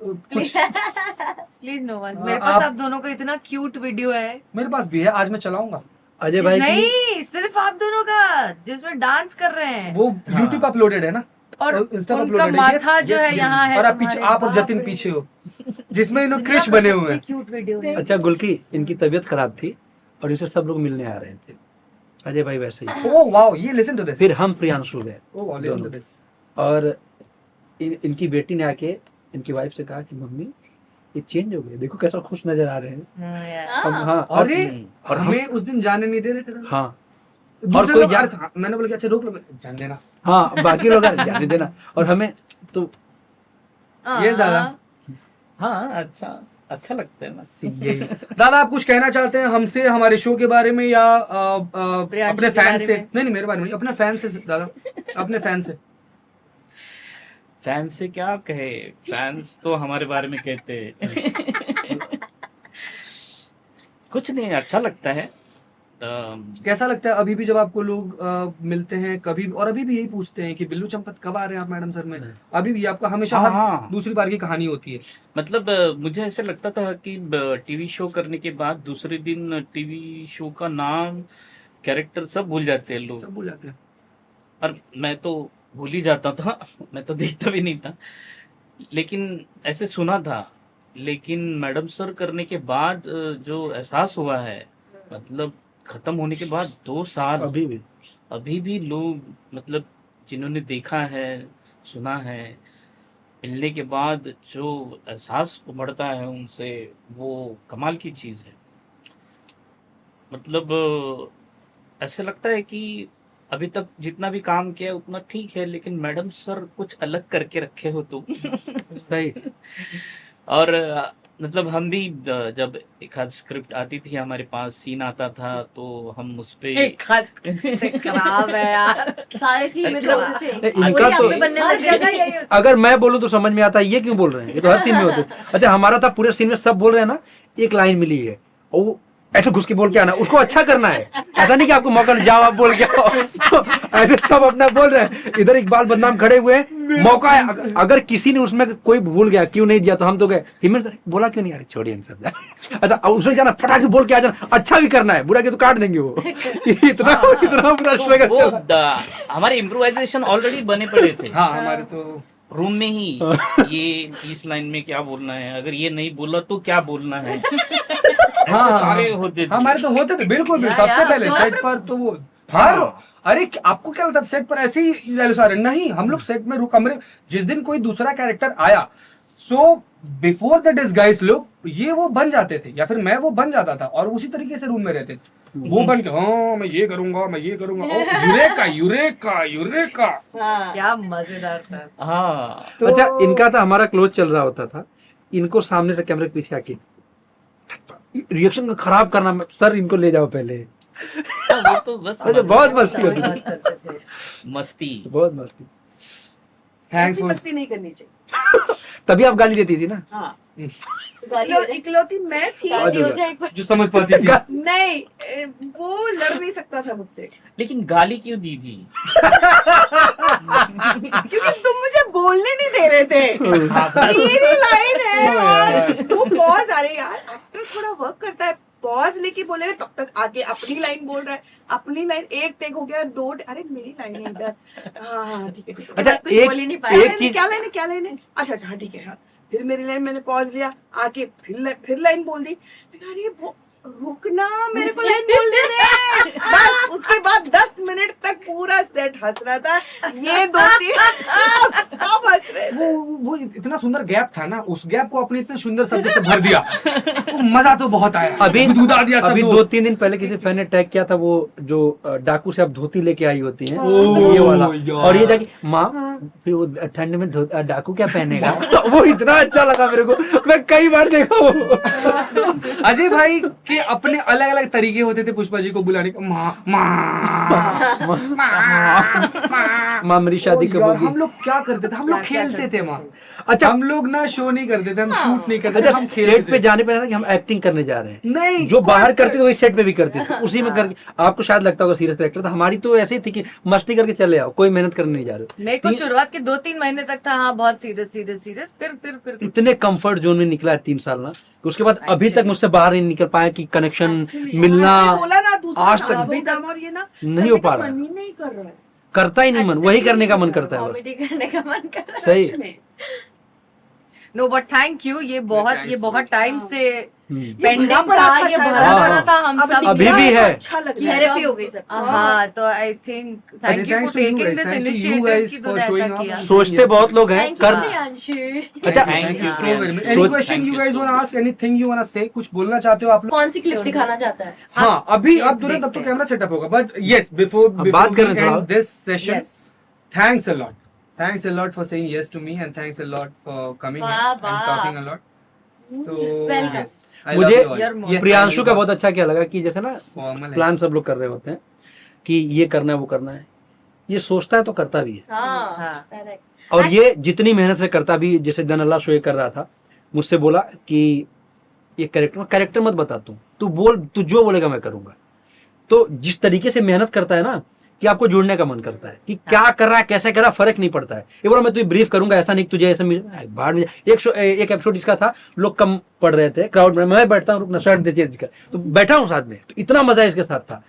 [SPEAKER 6] प्लीज नो वन, मेरे पास
[SPEAKER 1] आप-
[SPEAKER 6] आप दोनों का इतना क्यूट वीडियो है।
[SPEAKER 1] मेरे पास भी है, आज मैं चलाऊंगा
[SPEAKER 2] अजय भाई की
[SPEAKER 6] नहीं, सिर्फ आप दोनों का, जिसमें डांस कर रहे हैं।
[SPEAKER 1] वो
[SPEAKER 2] हाँ।
[SPEAKER 1] YouTube अपलोडेड है ना,
[SPEAKER 6] और
[SPEAKER 1] Insta पे
[SPEAKER 6] उनका
[SPEAKER 1] uploaded है।
[SPEAKER 6] माथा
[SPEAKER 1] Yes,
[SPEAKER 6] जो
[SPEAKER 1] yes,
[SPEAKER 6] है
[SPEAKER 1] yes.
[SPEAKER 6] यहाँ है
[SPEAKER 1] और आप पीछे,
[SPEAKER 6] तुम्हारे,
[SPEAKER 1] आप और
[SPEAKER 6] बाप
[SPEAKER 1] जतिन
[SPEAKER 6] रे।
[SPEAKER 1] पीछे हो, जिसमें इन्होंने क्रिश बने हुए हैं।
[SPEAKER 3] क्यूट वीडियो है।
[SPEAKER 2] अच्छा गुलकी, इनकी तबीयत खराब थी और इसे सब लोग मिलने आ रहे थे, अजय भाई वैसे ही।
[SPEAKER 1] ओह वाओ, ये लिसन टू दिस।
[SPEAKER 2] फिर हम प्रियांशु गए
[SPEAKER 1] ओह लिसन टू
[SPEAKER 2] दोनों।
[SPEAKER 1] दिस।
[SPEAKER 2] और इनकी बेटी ने आके इनकी वाइफ से कहा कि मम्मी ये चेंज हो गए, देखो कैसा खुश नजर आ रहे हैं।
[SPEAKER 6] हाँ, यार।
[SPEAKER 2] अब हाँ, और
[SPEAKER 1] अरे
[SPEAKER 2] और हम
[SPEAKER 1] हमें उस दिन जाने नहीं दे रहे थे ना।
[SPEAKER 2] हाँ
[SPEAKER 1] दूसरे
[SPEAKER 2] कोई
[SPEAKER 1] लोग
[SPEAKER 2] जा-
[SPEAKER 1] आ रहे थे, मैंने बोला कि अच्छा रोक लो, जान देना।
[SPEAKER 2] हाँ, बाकी लोग जाने देना, और हमें तो
[SPEAKER 1] Yes, दादा।
[SPEAKER 4] हाँ, अच्छा लगता है ना।
[SPEAKER 1] दादा आप कुछ कहना चाहते हैं हमसे, हमारे शो के बारे में, या
[SPEAKER 6] प्रियांशु
[SPEAKER 1] अपने
[SPEAKER 6] के
[SPEAKER 1] फैन
[SPEAKER 6] बारे
[SPEAKER 1] से?
[SPEAKER 6] में?
[SPEAKER 1] नहीं मेरे बारे में नहीं, अपने फैन से दादा, अपने फैन से।
[SPEAKER 4] फैंस से क्या कहे, फैंस तो हमारे बारे में कहते हैं। कुछ नहीं, अच्छा लगता है।
[SPEAKER 1] कैसा लगता है अभी भी जब आपको लोग मिलते हैं कभी, और अभी भी यही पूछते हैं कि बिल्लू चंपत कब आ रहे हैं आप मैडम सर में? अभी भी आपका हमेशा हर
[SPEAKER 4] हाँ।
[SPEAKER 1] दूसरी बार की कहानी होती है।
[SPEAKER 4] मतलब मुझे ऐसे लगता था कि टीवी शो करने के बाद दूसरे दिन टीवी शो का नाम, कैरेक्टर सब भूल जाते हैं लोग,
[SPEAKER 1] सब भूल जाते हैं।
[SPEAKER 4] और मैं तो भूल ही जाता था। मैं तो देखता भी नहीं था, लेकिन ऐसे सुना था। लेकिन मैडम सर करने के बाद जो एहसास हुआ है, मतलब खत्म होने के बाद 2 साल अभी भी लोग, मतलब जिन्होंने देखा है, सुना है, मिलने के बाद जो एहसास बढ़ता है उनसे, वो कमाल की चीज़ है। मतलब ऐसे लगता है कि अभी तक जितना भी काम किया है उतना ठीक है, लेकिन मैडम सर कुछ अलग करके रखे हो तुम।
[SPEAKER 2] सही।
[SPEAKER 4] और मतलब हम भी जब एक आध स्क्रिप्ट आती थी हमारे पास, सीन आता था, तो हम उस पे
[SPEAKER 6] एक हाथ खराब है यार।
[SPEAKER 3] सारे सीन में तो होते थे,
[SPEAKER 2] इनका
[SPEAKER 3] स्टोरी
[SPEAKER 2] तो-
[SPEAKER 3] आप में बनने
[SPEAKER 6] हर
[SPEAKER 3] लग
[SPEAKER 6] जगह
[SPEAKER 3] गई।
[SPEAKER 6] यही होता है।
[SPEAKER 2] अगर मैं बोलूं तो समझ में आता है ये क्यों बोल रहे हैं, ये तो हर सीन में होते। अच्छा हमारा था पूरे सीन में सब बोल रहे हैं ना, एक लाइन मिली है और वो ऐसे घुस के बोल के आना, उसको अच्छा करना है। ऐसा नहीं कि आपको मौका जाओ आप बोल के आओ। ऐसे सब अपना बोल रहे हैं, इधर इकबाल बदनाम खड़े हुए हैं, मौका है। अगर किसी ने उसमें कोई भूल गया, क्यों नहीं दिया, तो हम तो गए हिम्मत बोला क्यों नहीं, अरे छोड़िए इन सब। अच्छा उसमें जाना फटाक से बोल के आ जाना, अच्छा भी करना है, बुरा के तो काट देंगे वो। इतना बुरा स्ट्रगल
[SPEAKER 4] वो
[SPEAKER 2] चला।
[SPEAKER 4] हमारे इम्प्रोवाइजेशन ऑलरेडी बने पड़े थे
[SPEAKER 1] हाँ हमारे तो
[SPEAKER 4] रूम में ही। ये इस लाइन में क्या बोलना है, अगर ये नहीं बोला तो क्या बोलना है,
[SPEAKER 1] हाँ
[SPEAKER 4] सारे होते थे।
[SPEAKER 1] हमारे तो होते थे बिल्कुल भी।
[SPEAKER 6] या,
[SPEAKER 1] सबसे
[SPEAKER 6] या,
[SPEAKER 1] पहले
[SPEAKER 6] तो
[SPEAKER 1] सेट पर तो वो हर अरे आपको क्या लगता था सेट पर ऐसे ही सारे नहीं, हम लोग सेट में कमरे जिस दिन कोई दूसरा कैरेक्टर आया, सो बिफोर द डिसगाइज लोग ये वो बन जाते थे, या फिर मैं वो बन जाता था और उसी तरीके से रूम में रहते थे। वो बन के हाँ मैं ये करूंगा, मैं ये करूंगा, यूरेका यूरेका यूरेका।
[SPEAKER 5] हाँ
[SPEAKER 6] क्या मजेदार था।
[SPEAKER 4] हाँ
[SPEAKER 1] तो
[SPEAKER 2] अच्छा इनका था, हमारा क्लोज चल रहा होता था, इनको सामने से कैमरे के पीछे आके रिएक्शन को खराब करना, सर इनको ले जाओ पहले।
[SPEAKER 4] वो तो बस
[SPEAKER 2] अच्छा बहुत मस्ती होती थी,
[SPEAKER 6] करते थे।
[SPEAKER 4] मस्ती।
[SPEAKER 2] बहुत मस्ती।
[SPEAKER 1] थैंक्स
[SPEAKER 5] ऐसी
[SPEAKER 1] फॉर
[SPEAKER 5] मस्ती नहीं करनी चाहिए।
[SPEAKER 2] तभी आप गाली देती थी ना।
[SPEAKER 5] हाँ
[SPEAKER 3] गाली हो जाए,
[SPEAKER 5] इकलौती मैं थी
[SPEAKER 3] गाली हो जाए एक बार।
[SPEAKER 1] जो समझ पाती थी।
[SPEAKER 5] नहीं वो लड़ नहीं सकता था मुझसे,
[SPEAKER 4] लेकिन गाली क्यों दी थी?
[SPEAKER 5] क्योंकि तुम मुझे बोलने नहीं दे रहे थे। मेरी लाइन है और वो पॉज, अरे यार एक्टर थोड़ा वर्क करता है, पॉज लेके बोले तब तक आगे अपनी लाइन बोल रहा है, अपनी लाइन एक टेक हो गया, दो अरे मेरी लाइन है इधर। हाँ ठीक है ठीक है।
[SPEAKER 2] अच्छा
[SPEAKER 3] कुछ बोल ही नहीं पाया।
[SPEAKER 2] एक चीज,
[SPEAKER 5] क्या लाइन है क्या लाइन है, अच्छा अच्छा हाँ ठीक है हाँ। फिर मेरी लाइन, मैंने पॉज लिया, आके फिर लाइन बोल दी। अरे वो रुकना, मेरे को लाइन बोल दे रहे। बस उसके बाद 10 मिनट तक पूरा सेट हंस रहा था, ये 2-3 सब हंस रहे थे।
[SPEAKER 1] वो इतना सुंदर गैप था ना, उस गैप को अपने इतने सुंदर शब्द से भर दिया। वो मजा तो बहुत आया।
[SPEAKER 2] अभी
[SPEAKER 1] गुदगुदा दिया सब
[SPEAKER 2] अभी
[SPEAKER 1] लोग।
[SPEAKER 2] 2-3 दिन पहले किसी फैन ने टैग किया था, वो जो डाकू से आप धोती लेके आई होती हैं,
[SPEAKER 1] ओह,
[SPEAKER 2] ये वाला,
[SPEAKER 1] यार।
[SPEAKER 2] और ये जाके माँ फिर वो ठंड में डाकू क्या पहनेगा। वो इतना अच्छा लगा मेरे को, मैं कई बार देखा वो।
[SPEAKER 1] अजय भाई के अपने अलग अलग तरीके होते थे पुष्पा जी को बुलाने के। माँ माँ
[SPEAKER 2] माँ मेरी शादी कब होगी।
[SPEAKER 1] हम लोग क्या करते थे, हम लोग खेलते थे माँ।
[SPEAKER 2] अच्छा
[SPEAKER 1] हम लोग ना शो नहीं करते थे, हम शूट नहीं करते थे,
[SPEAKER 2] अच्छा
[SPEAKER 1] हम
[SPEAKER 2] सेट
[SPEAKER 1] खेलते
[SPEAKER 2] पे
[SPEAKER 1] थे।
[SPEAKER 2] जाने पे ना कि हम एक्टिंग करने जा रहे हैं,
[SPEAKER 1] नहीं
[SPEAKER 2] जो बाहर करते थे वही सेट पे भी करते थे, उसी में करके आपको शायद लगता होगा सीरियस कैरेक्टर था, हमारी तो ऐसे ही थी कि मस्ती करके चले आओ, कोई मेहनत करने नहीं जा रहे।
[SPEAKER 6] मेरे को शुरुआत के 2-3 महीने तक था हाँ बहुत सीरियस सीरियस सीरियस, फिर
[SPEAKER 2] इतने कंफर्ट जोन में निकला है 3 साल ना, कि उसके बाद अभी तक मुझसे बाहर नहीं निकल पाया कि कनेक्शन मिलना
[SPEAKER 5] मैंने बोला ना दूसरा
[SPEAKER 2] आज तक
[SPEAKER 5] अभी तक, और ये ना
[SPEAKER 2] नहीं हो पा
[SPEAKER 5] करने का
[SPEAKER 2] रहा
[SPEAKER 5] मन
[SPEAKER 2] है,
[SPEAKER 5] ही नहीं कर रहा है
[SPEAKER 2] करता ही नहीं मन, वही करने का मन करता है बस।
[SPEAKER 3] कॉमेडी करने का मन कर रहा है।
[SPEAKER 2] सही
[SPEAKER 5] सच में।
[SPEAKER 6] नो बट थैंक यू, ये बहुत टाइम से
[SPEAKER 5] ये
[SPEAKER 6] पेंडिंग
[SPEAKER 5] भरा पड़ा
[SPEAKER 6] था,
[SPEAKER 5] था
[SPEAKER 6] ये
[SPEAKER 5] शायद।
[SPEAKER 6] भरा
[SPEAKER 2] हाँ,
[SPEAKER 6] पड़ा था हम
[SPEAKER 5] अब
[SPEAKER 6] सब।
[SPEAKER 2] अभी
[SPEAKER 5] निकला
[SPEAKER 2] भी
[SPEAKER 5] तो
[SPEAKER 2] है।
[SPEAKER 5] अच्छा लग रहा है।
[SPEAKER 3] थेरेपी हो गई सब।
[SPEAKER 6] हाँ तो I think thank you for
[SPEAKER 1] thanks to you
[SPEAKER 6] taking
[SPEAKER 1] guys,
[SPEAKER 6] this
[SPEAKER 1] thanks to you
[SPEAKER 6] initiative
[SPEAKER 1] guys
[SPEAKER 6] कि
[SPEAKER 1] for
[SPEAKER 6] तूने
[SPEAKER 1] showing
[SPEAKER 6] ऐसा
[SPEAKER 1] up
[SPEAKER 6] किया।
[SPEAKER 1] and
[SPEAKER 2] सोचते बहुत लोग हैं
[SPEAKER 3] थैंक
[SPEAKER 2] कर।
[SPEAKER 3] यू प्रियांशु।
[SPEAKER 2] अच्छा
[SPEAKER 4] Thank you
[SPEAKER 1] So very much.
[SPEAKER 2] So-
[SPEAKER 1] Any question
[SPEAKER 4] thank
[SPEAKER 1] you
[SPEAKER 4] you
[SPEAKER 1] guys
[SPEAKER 4] so
[SPEAKER 1] wanna
[SPEAKER 4] much.
[SPEAKER 1] ask? Anything you wanna say? कुछ बोलना चाहते हो आप लोग?
[SPEAKER 3] कौन सी क्लिप दिखाना चाहता है?
[SPEAKER 1] हाँ अभी
[SPEAKER 6] ये
[SPEAKER 1] अब तुरंत अब तो
[SPEAKER 6] देखते हैं।
[SPEAKER 1] कैमरा सेटअप होगा, बट yes before
[SPEAKER 2] बात कर रहे हैं थोड़ा।
[SPEAKER 1] this session,
[SPEAKER 6] Yes.
[SPEAKER 1] thanks a lot for saying yes to me and thanks a lot for coming here
[SPEAKER 3] वाह,
[SPEAKER 1] and
[SPEAKER 3] वाह।
[SPEAKER 1] talking a lot. तो
[SPEAKER 3] Welcome.
[SPEAKER 1] yes, I
[SPEAKER 2] मुझे
[SPEAKER 1] love you all.
[SPEAKER 6] You're most
[SPEAKER 1] Yes,
[SPEAKER 2] Priyanshu
[SPEAKER 1] I
[SPEAKER 2] का
[SPEAKER 1] love
[SPEAKER 2] बहुत अच्छा क्या लगा कि जैसे ना
[SPEAKER 1] formal है।
[SPEAKER 2] प्लान सब लोग कर रहे होते हैं कि ये करना है वो करना है, ये सोचता है तो करता भी है।
[SPEAKER 3] हाँ
[SPEAKER 6] हाँ।
[SPEAKER 3] correct।
[SPEAKER 2] और ये जितनी मेहनत से करता भी, जैसे जन अल्लाह शो कर रहा था, मुझसे बोला कि ये कैरेक्टर मत बता, तू बोल, तू जो बोलेगा मैं करूंगा। तो जिस तरीके से मेहनत करता है ना कि आपको जुड़ने का मन करता है कि क्या कर रहा है कैसे कर रहा है, फर्क नहीं पड़ता है। ये बोला मैं तुझे ब्रीफ करूंगा, ऐसा नहीं तुझे ऐसा बाहर में। एक एपिसोड इसका था, लोग कम पढ़ रहे थे क्राउड में, मैं बैठता हूँ शर्ट दे चेंज कर, तो बैठा हूँ साथ में, तो इतना मजा इसके साथ था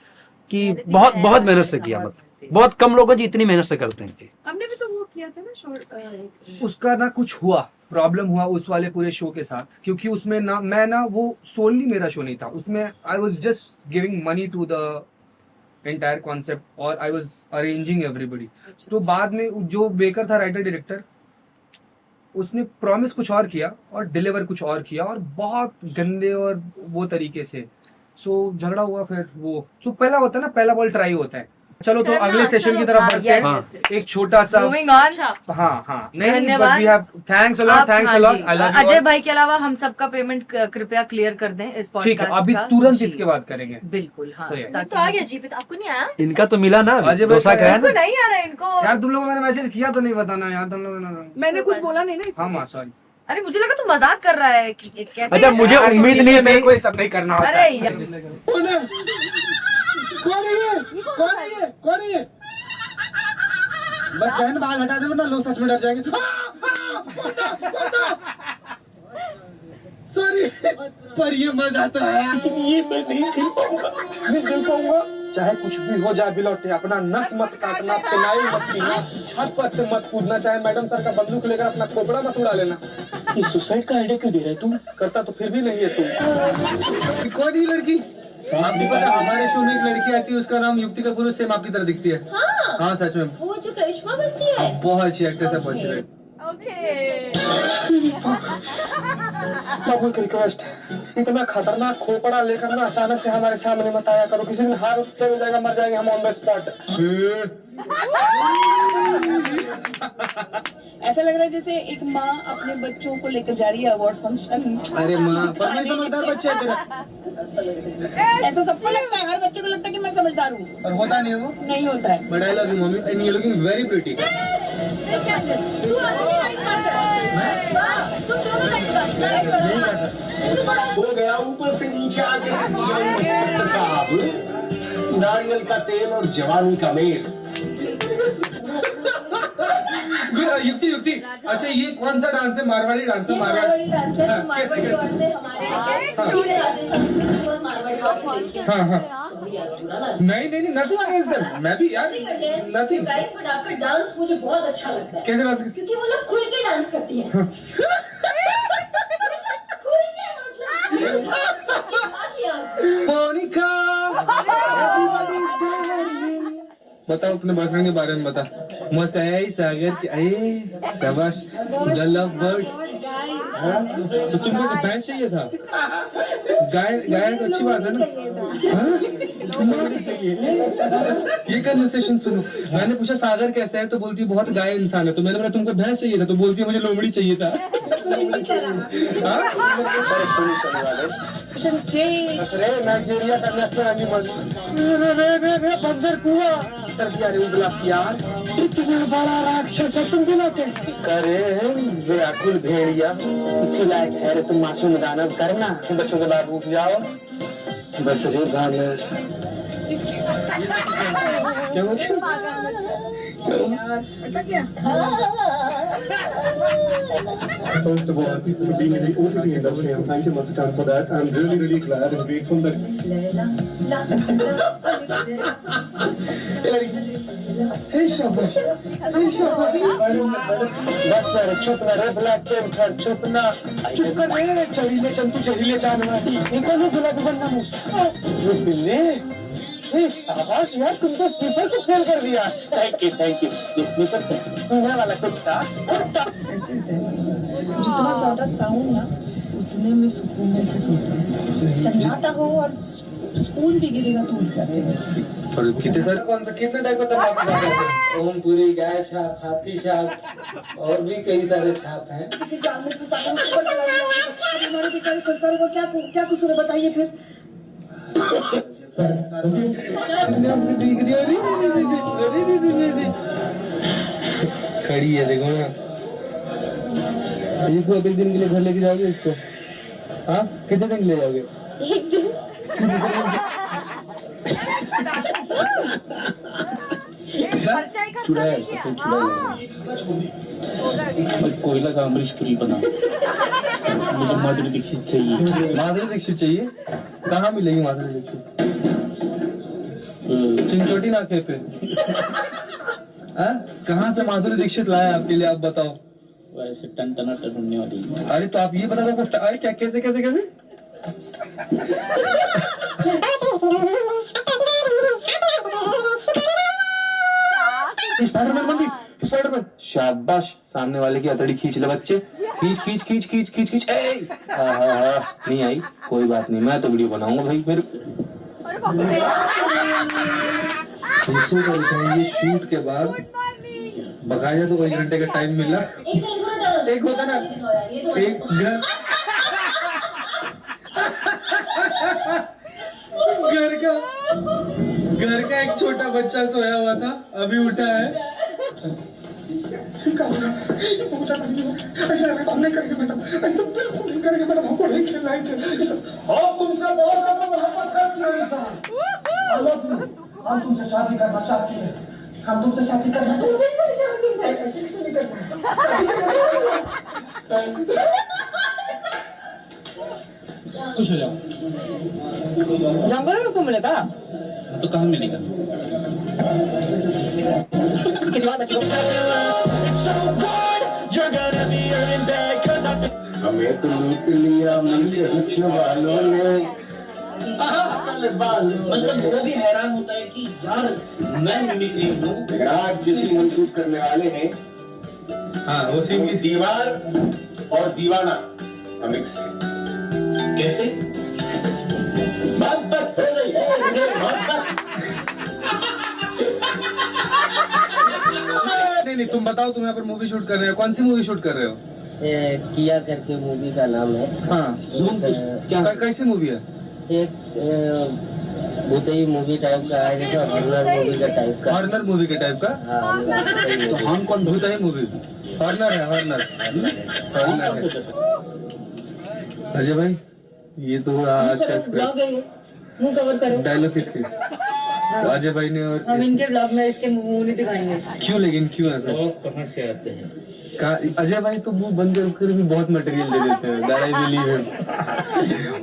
[SPEAKER 2] कि बहुत बहुत मेहनत से किया। मतलब बहुत कम लोग हैं जो इतनी मेहनत से करते हैं।
[SPEAKER 5] हमने भी तो वो किया था ना शॉर्ट।
[SPEAKER 1] उसका ना कुछ हुआ, प्रॉब्लम हुआ उस वाले पूरे शो के साथ, क्योंकि उसमें ना मैं ना वो सोनली मेरा शो नहीं था उसमें, I was just giving money to the entire concept और आई वाज अरेंजिंग एवरीबॉडी। तो बाद में जो बेकर था राइटर डायरेक्टर, उसने प्रॉमिस कुछ और किया और डिलीवर कुछ और किया और बहुत गंदे और वो तरीके से। सो झगड़ा हुआ फिर वो। सो पहला होता है ना, पहला बॉल ट्राई होता है। चलो तो
[SPEAKER 3] करना,
[SPEAKER 1] अगले सेशन की
[SPEAKER 3] चलो,
[SPEAKER 1] तरफ
[SPEAKER 6] हाँ,
[SPEAKER 1] बढ़ते
[SPEAKER 6] yes,
[SPEAKER 1] हैं।
[SPEAKER 6] yes,
[SPEAKER 1] एक छोटा सा
[SPEAKER 6] मूविंग ऑन।
[SPEAKER 3] अच्छा
[SPEAKER 1] हाँ नहीं,
[SPEAKER 6] धन्यवाद।
[SPEAKER 1] but we have thanks a lot,
[SPEAKER 6] आप-
[SPEAKER 1] thanks
[SPEAKER 6] हाँ
[SPEAKER 1] a lot,
[SPEAKER 6] ji,
[SPEAKER 1] I love you
[SPEAKER 6] Ajay
[SPEAKER 1] all।
[SPEAKER 6] भाई के अलावा हम सबका पेमेंट कृपया क्लियर कर दें इस
[SPEAKER 1] ठीक है,
[SPEAKER 6] पॉडकास्ट
[SPEAKER 1] अभी
[SPEAKER 6] का।
[SPEAKER 1] तुरंत
[SPEAKER 6] जी,
[SPEAKER 1] इसके बाद करेंगे।
[SPEAKER 6] बिल्कुल हाँ
[SPEAKER 1] So, yes.
[SPEAKER 3] तो आ गया जीवित, आपको नहीं आया?
[SPEAKER 2] इनका तो मिला ना,
[SPEAKER 1] अजय भाई
[SPEAKER 2] डोसा
[SPEAKER 1] का
[SPEAKER 2] खाया
[SPEAKER 3] इनको
[SPEAKER 2] ना।
[SPEAKER 3] नहीं आ रहा है इनको।
[SPEAKER 1] यार तुम लोगों ने मैसेज किया तो नहीं बताना यार तुम लोगों ने।
[SPEAKER 5] मैंने कुछ बोला नहीं ना
[SPEAKER 1] हाँ
[SPEAKER 5] इसमें।
[SPEAKER 1] माँ सॉरी।
[SPEAKER 6] अरे मुझे लगा तू मजाक कर रहा है कि कैसे
[SPEAKER 2] अच्छा, मुझे
[SPEAKER 1] यार,
[SPEAKER 2] उम्मीद
[SPEAKER 1] इसीलिए
[SPEAKER 2] नहीं थी।
[SPEAKER 1] मेरे को ये सब नहीं करना होता
[SPEAKER 6] अरे
[SPEAKER 1] है।
[SPEAKER 6] यार।
[SPEAKER 7] कौन है? कौन है ये? कौन है ये? कौन है ये? बस बहन बाल हटा दे वरना लोग सच में डर जाएंगे। सॉरी, पर ये मजा तो है। ये मैं नहीं झेल पाऊंगा। नहीं झेल पाऊंगा। चाहे कुछ भी हो जाए बिलौटे, अपना नस मत काटना, फिनाइल मत पीना, छत पर से मत कूदना, चाहे मैडम सर का बंदूक लेकर अपना खोपड़ा मत उड़ा लेना। ये सुसाइड का आइडिया क्यों दे रहा है तू? करता तो फिर भी नहीं है तू। कौन ही लड़की? आपको पता हमारे शो में एक लड़की आती है, उसका नाम युक्ति कपूर, सेम आपकी तरह दिखती है। हाँ सच में,
[SPEAKER 3] वो जो करिश्मा बनती है।
[SPEAKER 7] बहुत अच्छी एक्ट्रेस है, बहुत अच्छी है। बाबू की रिक्वेस्ट, इतना खतरनाक खोपड़ा लेकर ना अचानक से हमारे सामने मत आया करो, किसी दिन हार उठते हो जाएगा, मर जाएंगे हम ऑन द स्पॉट।
[SPEAKER 5] ऐसा लग रहा है जैसे एक माँ अपने बच्चों को लेकर जा रही है अवार्ड फंक्शन।
[SPEAKER 7] अरे माँ, पर मैं समझदार बच्चा है तेरा।
[SPEAKER 5] ऐसा सबको लगता है, हर बच्चे को लगता है कि मैं समझदार हूँ,
[SPEAKER 7] और होता नहीं है वो।
[SPEAKER 5] नहीं होता है।
[SPEAKER 7] But I love you mummy and you looking very pretty.
[SPEAKER 8] हो गया ऊपर से नीचे आके साहब, नारियल का तेल और जवानी का मेल।
[SPEAKER 7] युक्ति युक्ति, अच्छा ये कौन सा डांस है? मारवाड़ी डांस है?
[SPEAKER 3] मारवाड़ी डांस है, तो मारवाड़ी औरतें हमारे पूरे राजस्थान से बहुत मारवाड़ी औरतें देखी हैं।
[SPEAKER 7] हाँ हाँ।
[SPEAKER 3] Sorry यार, बुरा ना
[SPEAKER 7] नहीं नहीं नहीं, नथिंग अगेंस्ट देम। मैं भी यार नथिंग।
[SPEAKER 3] गाइस, बट आपका डांस मुझे बहुत अच्छा लगता है,
[SPEAKER 7] कैसे डांस?
[SPEAKER 3] क्योंकि वो लोग खुल के डांस करती हैं। खुल के मतलब क्या किया आपने?
[SPEAKER 7] Monika, everybody's darling। बताओ अपने बॉयफ्रेंड के बारे में बता। मस्त है सागर की, अरे शाबाश, द लव बर्ड्स। तो तुमको तो भैंस चाहिए था। गाय गाय तो अच्छी बात है ना। हाँ? तुम्हारा भी सही है। ये कन्वर्सेशन सुनो, मैंने पूछा सागर कैसा है, तो बोलती है बहुत गाय इंसान है। तो मैंने बोला तुमको भैंस चाहिए था, तो बोलती है मुझे लोमड़ी चाहिए था। हाँ? अरे नाइजीरिया का नेशनल एनिमल। बंजर कुआ। सर क्या रे उगला सियार, इतना बड़ा राक्षस है तुम गिनाते? करे व्याकुल भेड़िया, इसी लायक है रे तुम मासूम दानव। करना बच्चों के बाद रुक जाओ बस रे बानर। क्या हुआ?
[SPEAKER 8] First of all, for being in the OTT industry, and thank you once again for that. I'm really, really glad and grateful that.
[SPEAKER 7] हे शाबाश, हे शाबाश। बस ना रे, चुप ना रे, ब्लैक पैंथर, चुप ना। चुप कर रे, चढ़ीले चंतु चढ़ीले जानवर। ये कौन है गुलाबी बनना मूस? ये बिल्ली। हे शाबाश यार, तुम तो स्नीपर को फेल कर दिया। Thank you. ये स्नीपर सूंघने वाला कुत्ता।
[SPEAKER 5] जितना ज्यादा साउंड ना, उतने में सुकून से सोते हैं। सन्नाटा हो और स्कूल भी गिरेगा तो उठ जाते हैं।
[SPEAKER 7] और कितने सारे कौन सा कितने टाइप का तमाम बताते हैं? ओमपुरी, गाय छाप, हाथी छाप और भी कई सारे छाप हैं।
[SPEAKER 5] जानवर के साथ हमारे बेचारे संस्कारों को क्या कसूर है बताइए फिर।
[SPEAKER 7] खड़ी है देखो ना, इसको एक दिन के लिए घर लेके जाओगे इसको? हाँ, कितने दिन ले जाओगे?
[SPEAKER 3] एक दिन
[SPEAKER 9] कोयला का अमरीश पुरी बना। मुझे माधुरी दीक्षित चाहिए।
[SPEAKER 7] माधुरी दीक्षित चाहिए? कहाँ मिलेगी माधुरी दीक्षित? चिंचोटी नाके पे। कहाँ से माधुरी दीक्षित लाए आपके लिए, आप बताओ।
[SPEAKER 9] वैसे टन ढूंढने वाली।
[SPEAKER 7] अरे तो आप ये बता दो, अरे क्या कैसे कैसे कैसे? स्पाइडरमैन बन गई, स्पाइडरमैन। शाबाश, सामने वाले की हथौड़ी खींच ले बच्चे, खींच खींच खींच खींच खींच खींच। नहीं आई, कोई बात नहीं, मैं तो वीडियो बनाऊंगा भाई। मेरे ये शूट के बाद बकाया तो 1 घंटे का टाइम मिला। एक होता ना, एक घर का एक छोटा बच्चा सोया हुआ था, अभी उठा है।
[SPEAKER 8] पूछा नहीं है, ऐसे हम नहीं करेंगे मैडम, ऐसे बिल्कुल नहीं करेंगे मैडम, हमको नहीं खेलना है और तुमसे बहुत ज्यादा मोहब्बत करती है इंसान। हम तुमसे शादी करना चाहती है, हम तुमसे शादी करना चाहते हैं, ऐसे किसे नहीं करना है,
[SPEAKER 9] खुश हो जाओ।
[SPEAKER 6] जंगल में क्यों मिलेगा?
[SPEAKER 9] तो कहाँ मिलेगा?
[SPEAKER 6] किसी बात अच्छी
[SPEAKER 8] हमें तो लूट लिया मुझे हुस्न वालों ने।
[SPEAKER 9] मतलब वो भी हैरान होता है कि यार मैं मिमिक्री हूँ।
[SPEAKER 8] आज जिस सीन हम शूट करने वाले हैं,
[SPEAKER 7] हाँ वो सीन की
[SPEAKER 8] दीवार और दीवाना का मिक्स
[SPEAKER 9] कैसे?
[SPEAKER 8] मोहब्बत हो गई है, मोहब्बत।
[SPEAKER 7] नहीं तुम बताओ, तुम यहाँ पर मूवी शूट कर रहे हो, कौन सी मूवी शूट कर रहे हो?
[SPEAKER 10] किया करके मूवी का नाम है।
[SPEAKER 7] हाँ कैसी मूवी है?
[SPEAKER 10] एक भूतई मूवी टाइप का है, जैसे हॉरर मूवी का टाइप का।
[SPEAKER 7] हॉरर मूवी के टाइप का?
[SPEAKER 10] हाँ,
[SPEAKER 7] तो हम कौन भूतई मूवी? हॉरर है, हॉरर है। अजय भाई ये तो आज का स्क्रिप्ट
[SPEAKER 6] मुंह कवर करो।
[SPEAKER 7] डायलॉग किसके? अजय भाई ने। और
[SPEAKER 6] हम इनके ब्लॉग में इसके मुंह नहीं दिखाएंगे।
[SPEAKER 7] क्यों, लेकिन क्यों ऐसा?
[SPEAKER 9] कहाँ से आते हैं?
[SPEAKER 7] अजय भाई तो मुंह बंद कर भी बहुत मटेरियल दे देते हैं, दैट आई बिलीव हिम।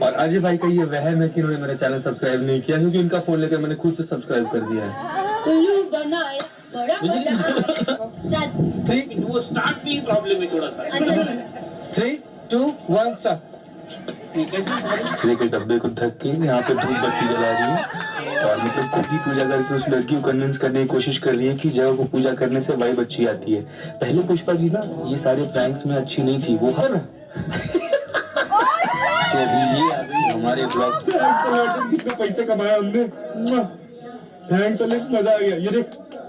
[SPEAKER 7] और अजय भाई का ये वहम है कि इन्होंने मेरा चैनल सब्सक्राइब नहीं किया, क्योंकि इनका फोन लेकर मैंने खुद से सब्सक्राइब कर दिया है।
[SPEAKER 9] वो स्टार्ट में ही प्रॉब्लम है थोड़ा सा।
[SPEAKER 7] 3, 2, 1 स्टार्ट। दूसरे के डब्बे को धक के यहाँ पे धूप बत्ती जला रही है और मतलब खुद ही पूजा करके उस लड़की को कन्विंस करने की कोशिश कर रही है कि जगह को पूजा करने से वाइब अच्छी आती है। पहले पुष्पा जी ना ये सारे प्रैंक्स में अच्छी नहीं थी, वो हर तो अभी ये आ गई हमारे ब्लॉग। कितने पैसे कमाया हमने, थैंक्स अलेक्स, मजा आ गया। ये देख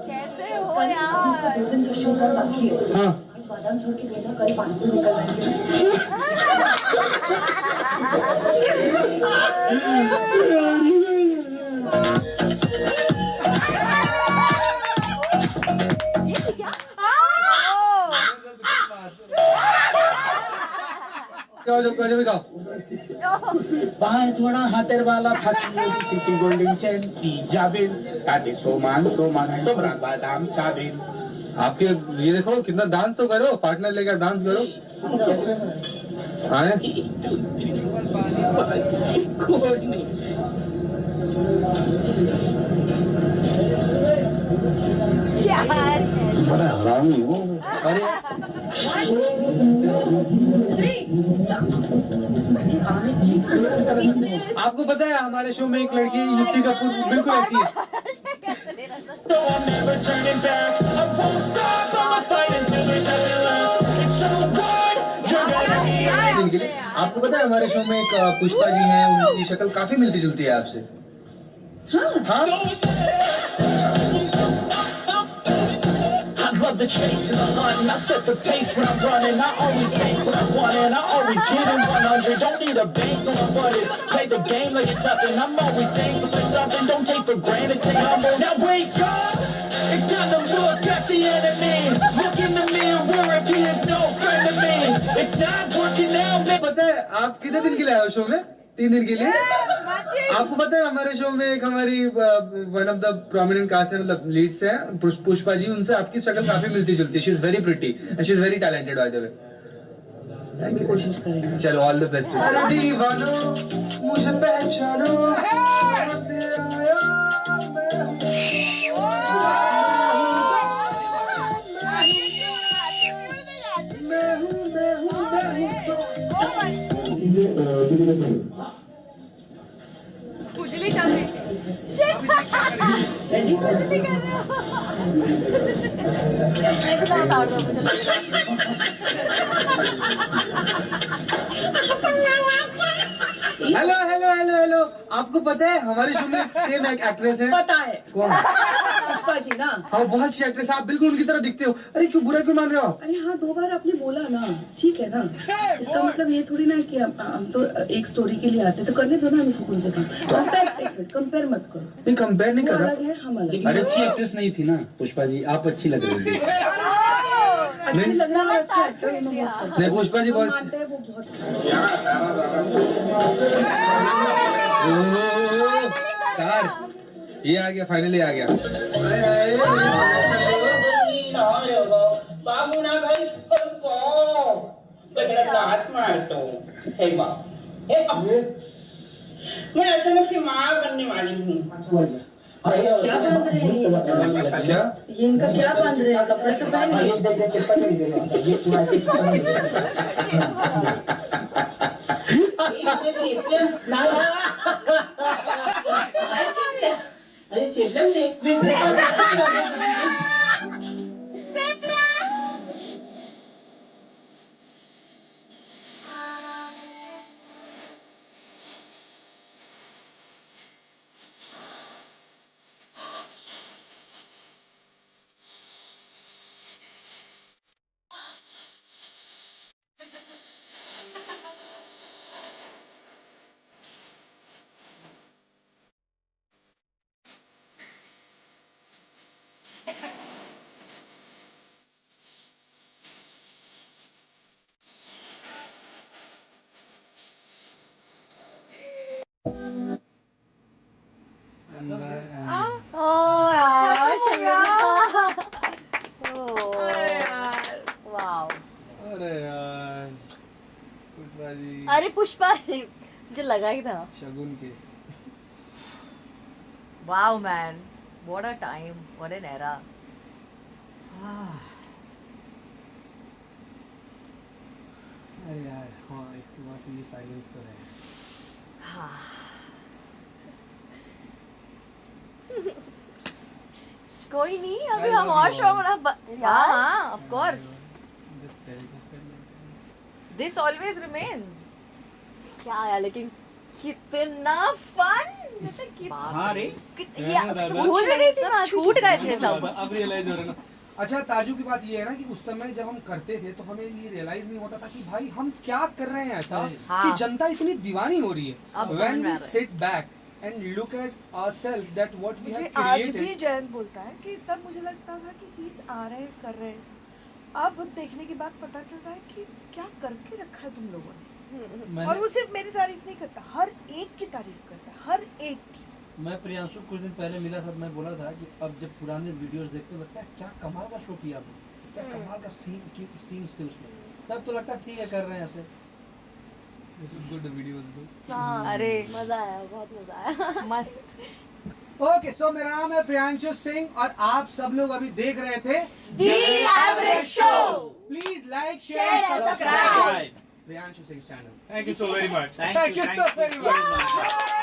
[SPEAKER 3] कैसे हो यार?
[SPEAKER 6] 2 दिन का शो और बाकी है।
[SPEAKER 7] हाँ
[SPEAKER 6] बादाम छोड़ के गए ना, कल 500 निकल आएंगे।
[SPEAKER 9] बाहर थोड़ा हाथेर वाला सिटी गोल्डन चेन की जाबिन काटे सोमान तो बादाम चाबिन।
[SPEAKER 7] आपके ये देखो कितना डांस तो करो, पार्टनर लेकर डांस करो। आए
[SPEAKER 8] बड़ा हरामी हो।
[SPEAKER 7] अरे आपको पता है हमारे शो में एक लड़की युक्ति कपूर बिल्कुल ऐसी है। आपको पता है हमारे शो में एक पुष्पा जी हैं, उनकी शक्ल काफी मिलती जुलती है आपसे। हाँ
[SPEAKER 11] The chase and the hunt, and I set the pace when I'm running. I always take what I want and I always get in 100. Don't need a bank, no I'm flooded. Play the game like it's nothing. I'm always thankful for something. Don't take for granted, stay humble. Now wake up, it's time to look at the enemy. Look in the mirror if he is no friend of me. It's not working out, man.
[SPEAKER 7] पता है आप कितने दिन के लिए आए हो show में? 3 दिन के लिए। आपको पता है हमारे शो में एक हमारी one of the prominent cast है, मतलब लीड्स हैं पुष्पा जी, उनसे आपकी शक्ल काफी मिलती जुलती है। She is very pretty and she is very talented by the way. Thank you, कोशिश करेंगे। चलो ऑल द बेस्ट। अरे दीवानो मुझे पहचानो, कहां से आया मैं हूं
[SPEAKER 3] खुजली कर रही शिट रेडी खुजली कर रहे हो मैं भी बता दो मुझे
[SPEAKER 7] हेलो हेलो हेलो हेलो, आपको पता है हमारे शो में एक सेम एक एक्ट्रेस है।
[SPEAKER 5] पता है
[SPEAKER 7] कौन?
[SPEAKER 5] पुष्पा जी ना।
[SPEAKER 7] हाँ बहुत अच्छी एक्ट्रेस है, आप बिल्कुल उनकी तरह दिखते हो। अरे क्यों बुरा क्यों मान रहे हो आप?
[SPEAKER 5] अरे हाँ 2 बार आपने बोला ना, ठीक है ना। इसका मतलब ये थोड़ी ना कि हम तो एक स्टोरी के लिए आते, तो करने दो ना हमें सुकून से काम। कंपेयर मत करो।
[SPEAKER 7] नहीं कंपेयर नहीं कर रहा।
[SPEAKER 5] अलग है, हम अलग।
[SPEAKER 2] अरे अच्छी एक्ट्रेस नहीं थी ना पुष्पा जी, आप अच्छी लग रही थी।
[SPEAKER 5] अच्छी लग रही है, अच्छी एक्टर है।
[SPEAKER 7] नहीं पुष्पा जी बहुत
[SPEAKER 5] मानते हैं वो बहुत।
[SPEAKER 7] स्टार ये आ गया, फाइनली आ गया।
[SPEAKER 9] बाबूना भाई हाथ मारता हूँ। हे माँ, मैं अचानक से माँ बनने वाली हूँ।
[SPEAKER 5] क्या बांध रहे हैं ये?
[SPEAKER 7] क्या
[SPEAKER 5] ये इनका क्या बांध रहे हैं? कपड़े तो पहन
[SPEAKER 9] अरे चेतन
[SPEAKER 1] अरे यार पुष्पा जी,
[SPEAKER 3] अरे पुष्पा मुझे लगा ही था।
[SPEAKER 1] शगुन के
[SPEAKER 6] Wow, man. What a time. What an era.
[SPEAKER 1] अरे यार हाँ, इसके बाद से ये साइलेंस तो है।
[SPEAKER 3] कोई नहीं, अभी हम और शो बना
[SPEAKER 6] हाँ, of course. This always remains.
[SPEAKER 3] क्या यार, लेकिन कितना फन।
[SPEAKER 2] हाँ रे,
[SPEAKER 3] भूल गए थे, छूट गए थे सब।
[SPEAKER 1] अब रियलाइज हो रहा है ना। अच्छा ताजू की बात ये है ना कि उस समय जब हम करते थे तो हमें ये रियलाइज नहीं होता था कि भाई हम क्या कर रहे हैं ऐसा कि जनता इतनी दीवानी हो रही है। When we sit back and look at ourselves that what we have
[SPEAKER 5] मुझे आज भी
[SPEAKER 1] created,
[SPEAKER 5] जयंत बोलता है कि तब मुझे लगता था कि सीन्स आ रहे हैं, कर रहे हैं। अब देखने के बाद पता चल रहा है कि क्या करके रखा है तुम लोगों ने। और वो सिर्फ मेरी तारीफ नहीं करता, हर एक की तारीफ करता है, हर एक की।
[SPEAKER 2] मैं प्रियांशु कुछ दिन पहले मिला था, मैं बोला था कि अब जब पुराने वीडियोस देखते लगता है क्या कमाल का शो किया आपने, क्या कमाल का सीन्स थे उसमें। तब तो लगता है ठीक है कर रहे हैं ऐसे।
[SPEAKER 1] गुड वीडियोस भी।
[SPEAKER 3] हाँ,
[SPEAKER 6] अरे
[SPEAKER 3] मजा आया, बहुत मजा आया।
[SPEAKER 6] मस्त।
[SPEAKER 1] ओके सो मेरा नाम है प्रियांशु सिंह और आप सब लोग अभी देख रहे थे
[SPEAKER 3] The Average Show।
[SPEAKER 1] Please like
[SPEAKER 3] Share
[SPEAKER 1] share
[SPEAKER 3] and
[SPEAKER 1] subscribe Priyanshu Singh channel.
[SPEAKER 8] Thank you so very much.
[SPEAKER 1] Thank you so very much.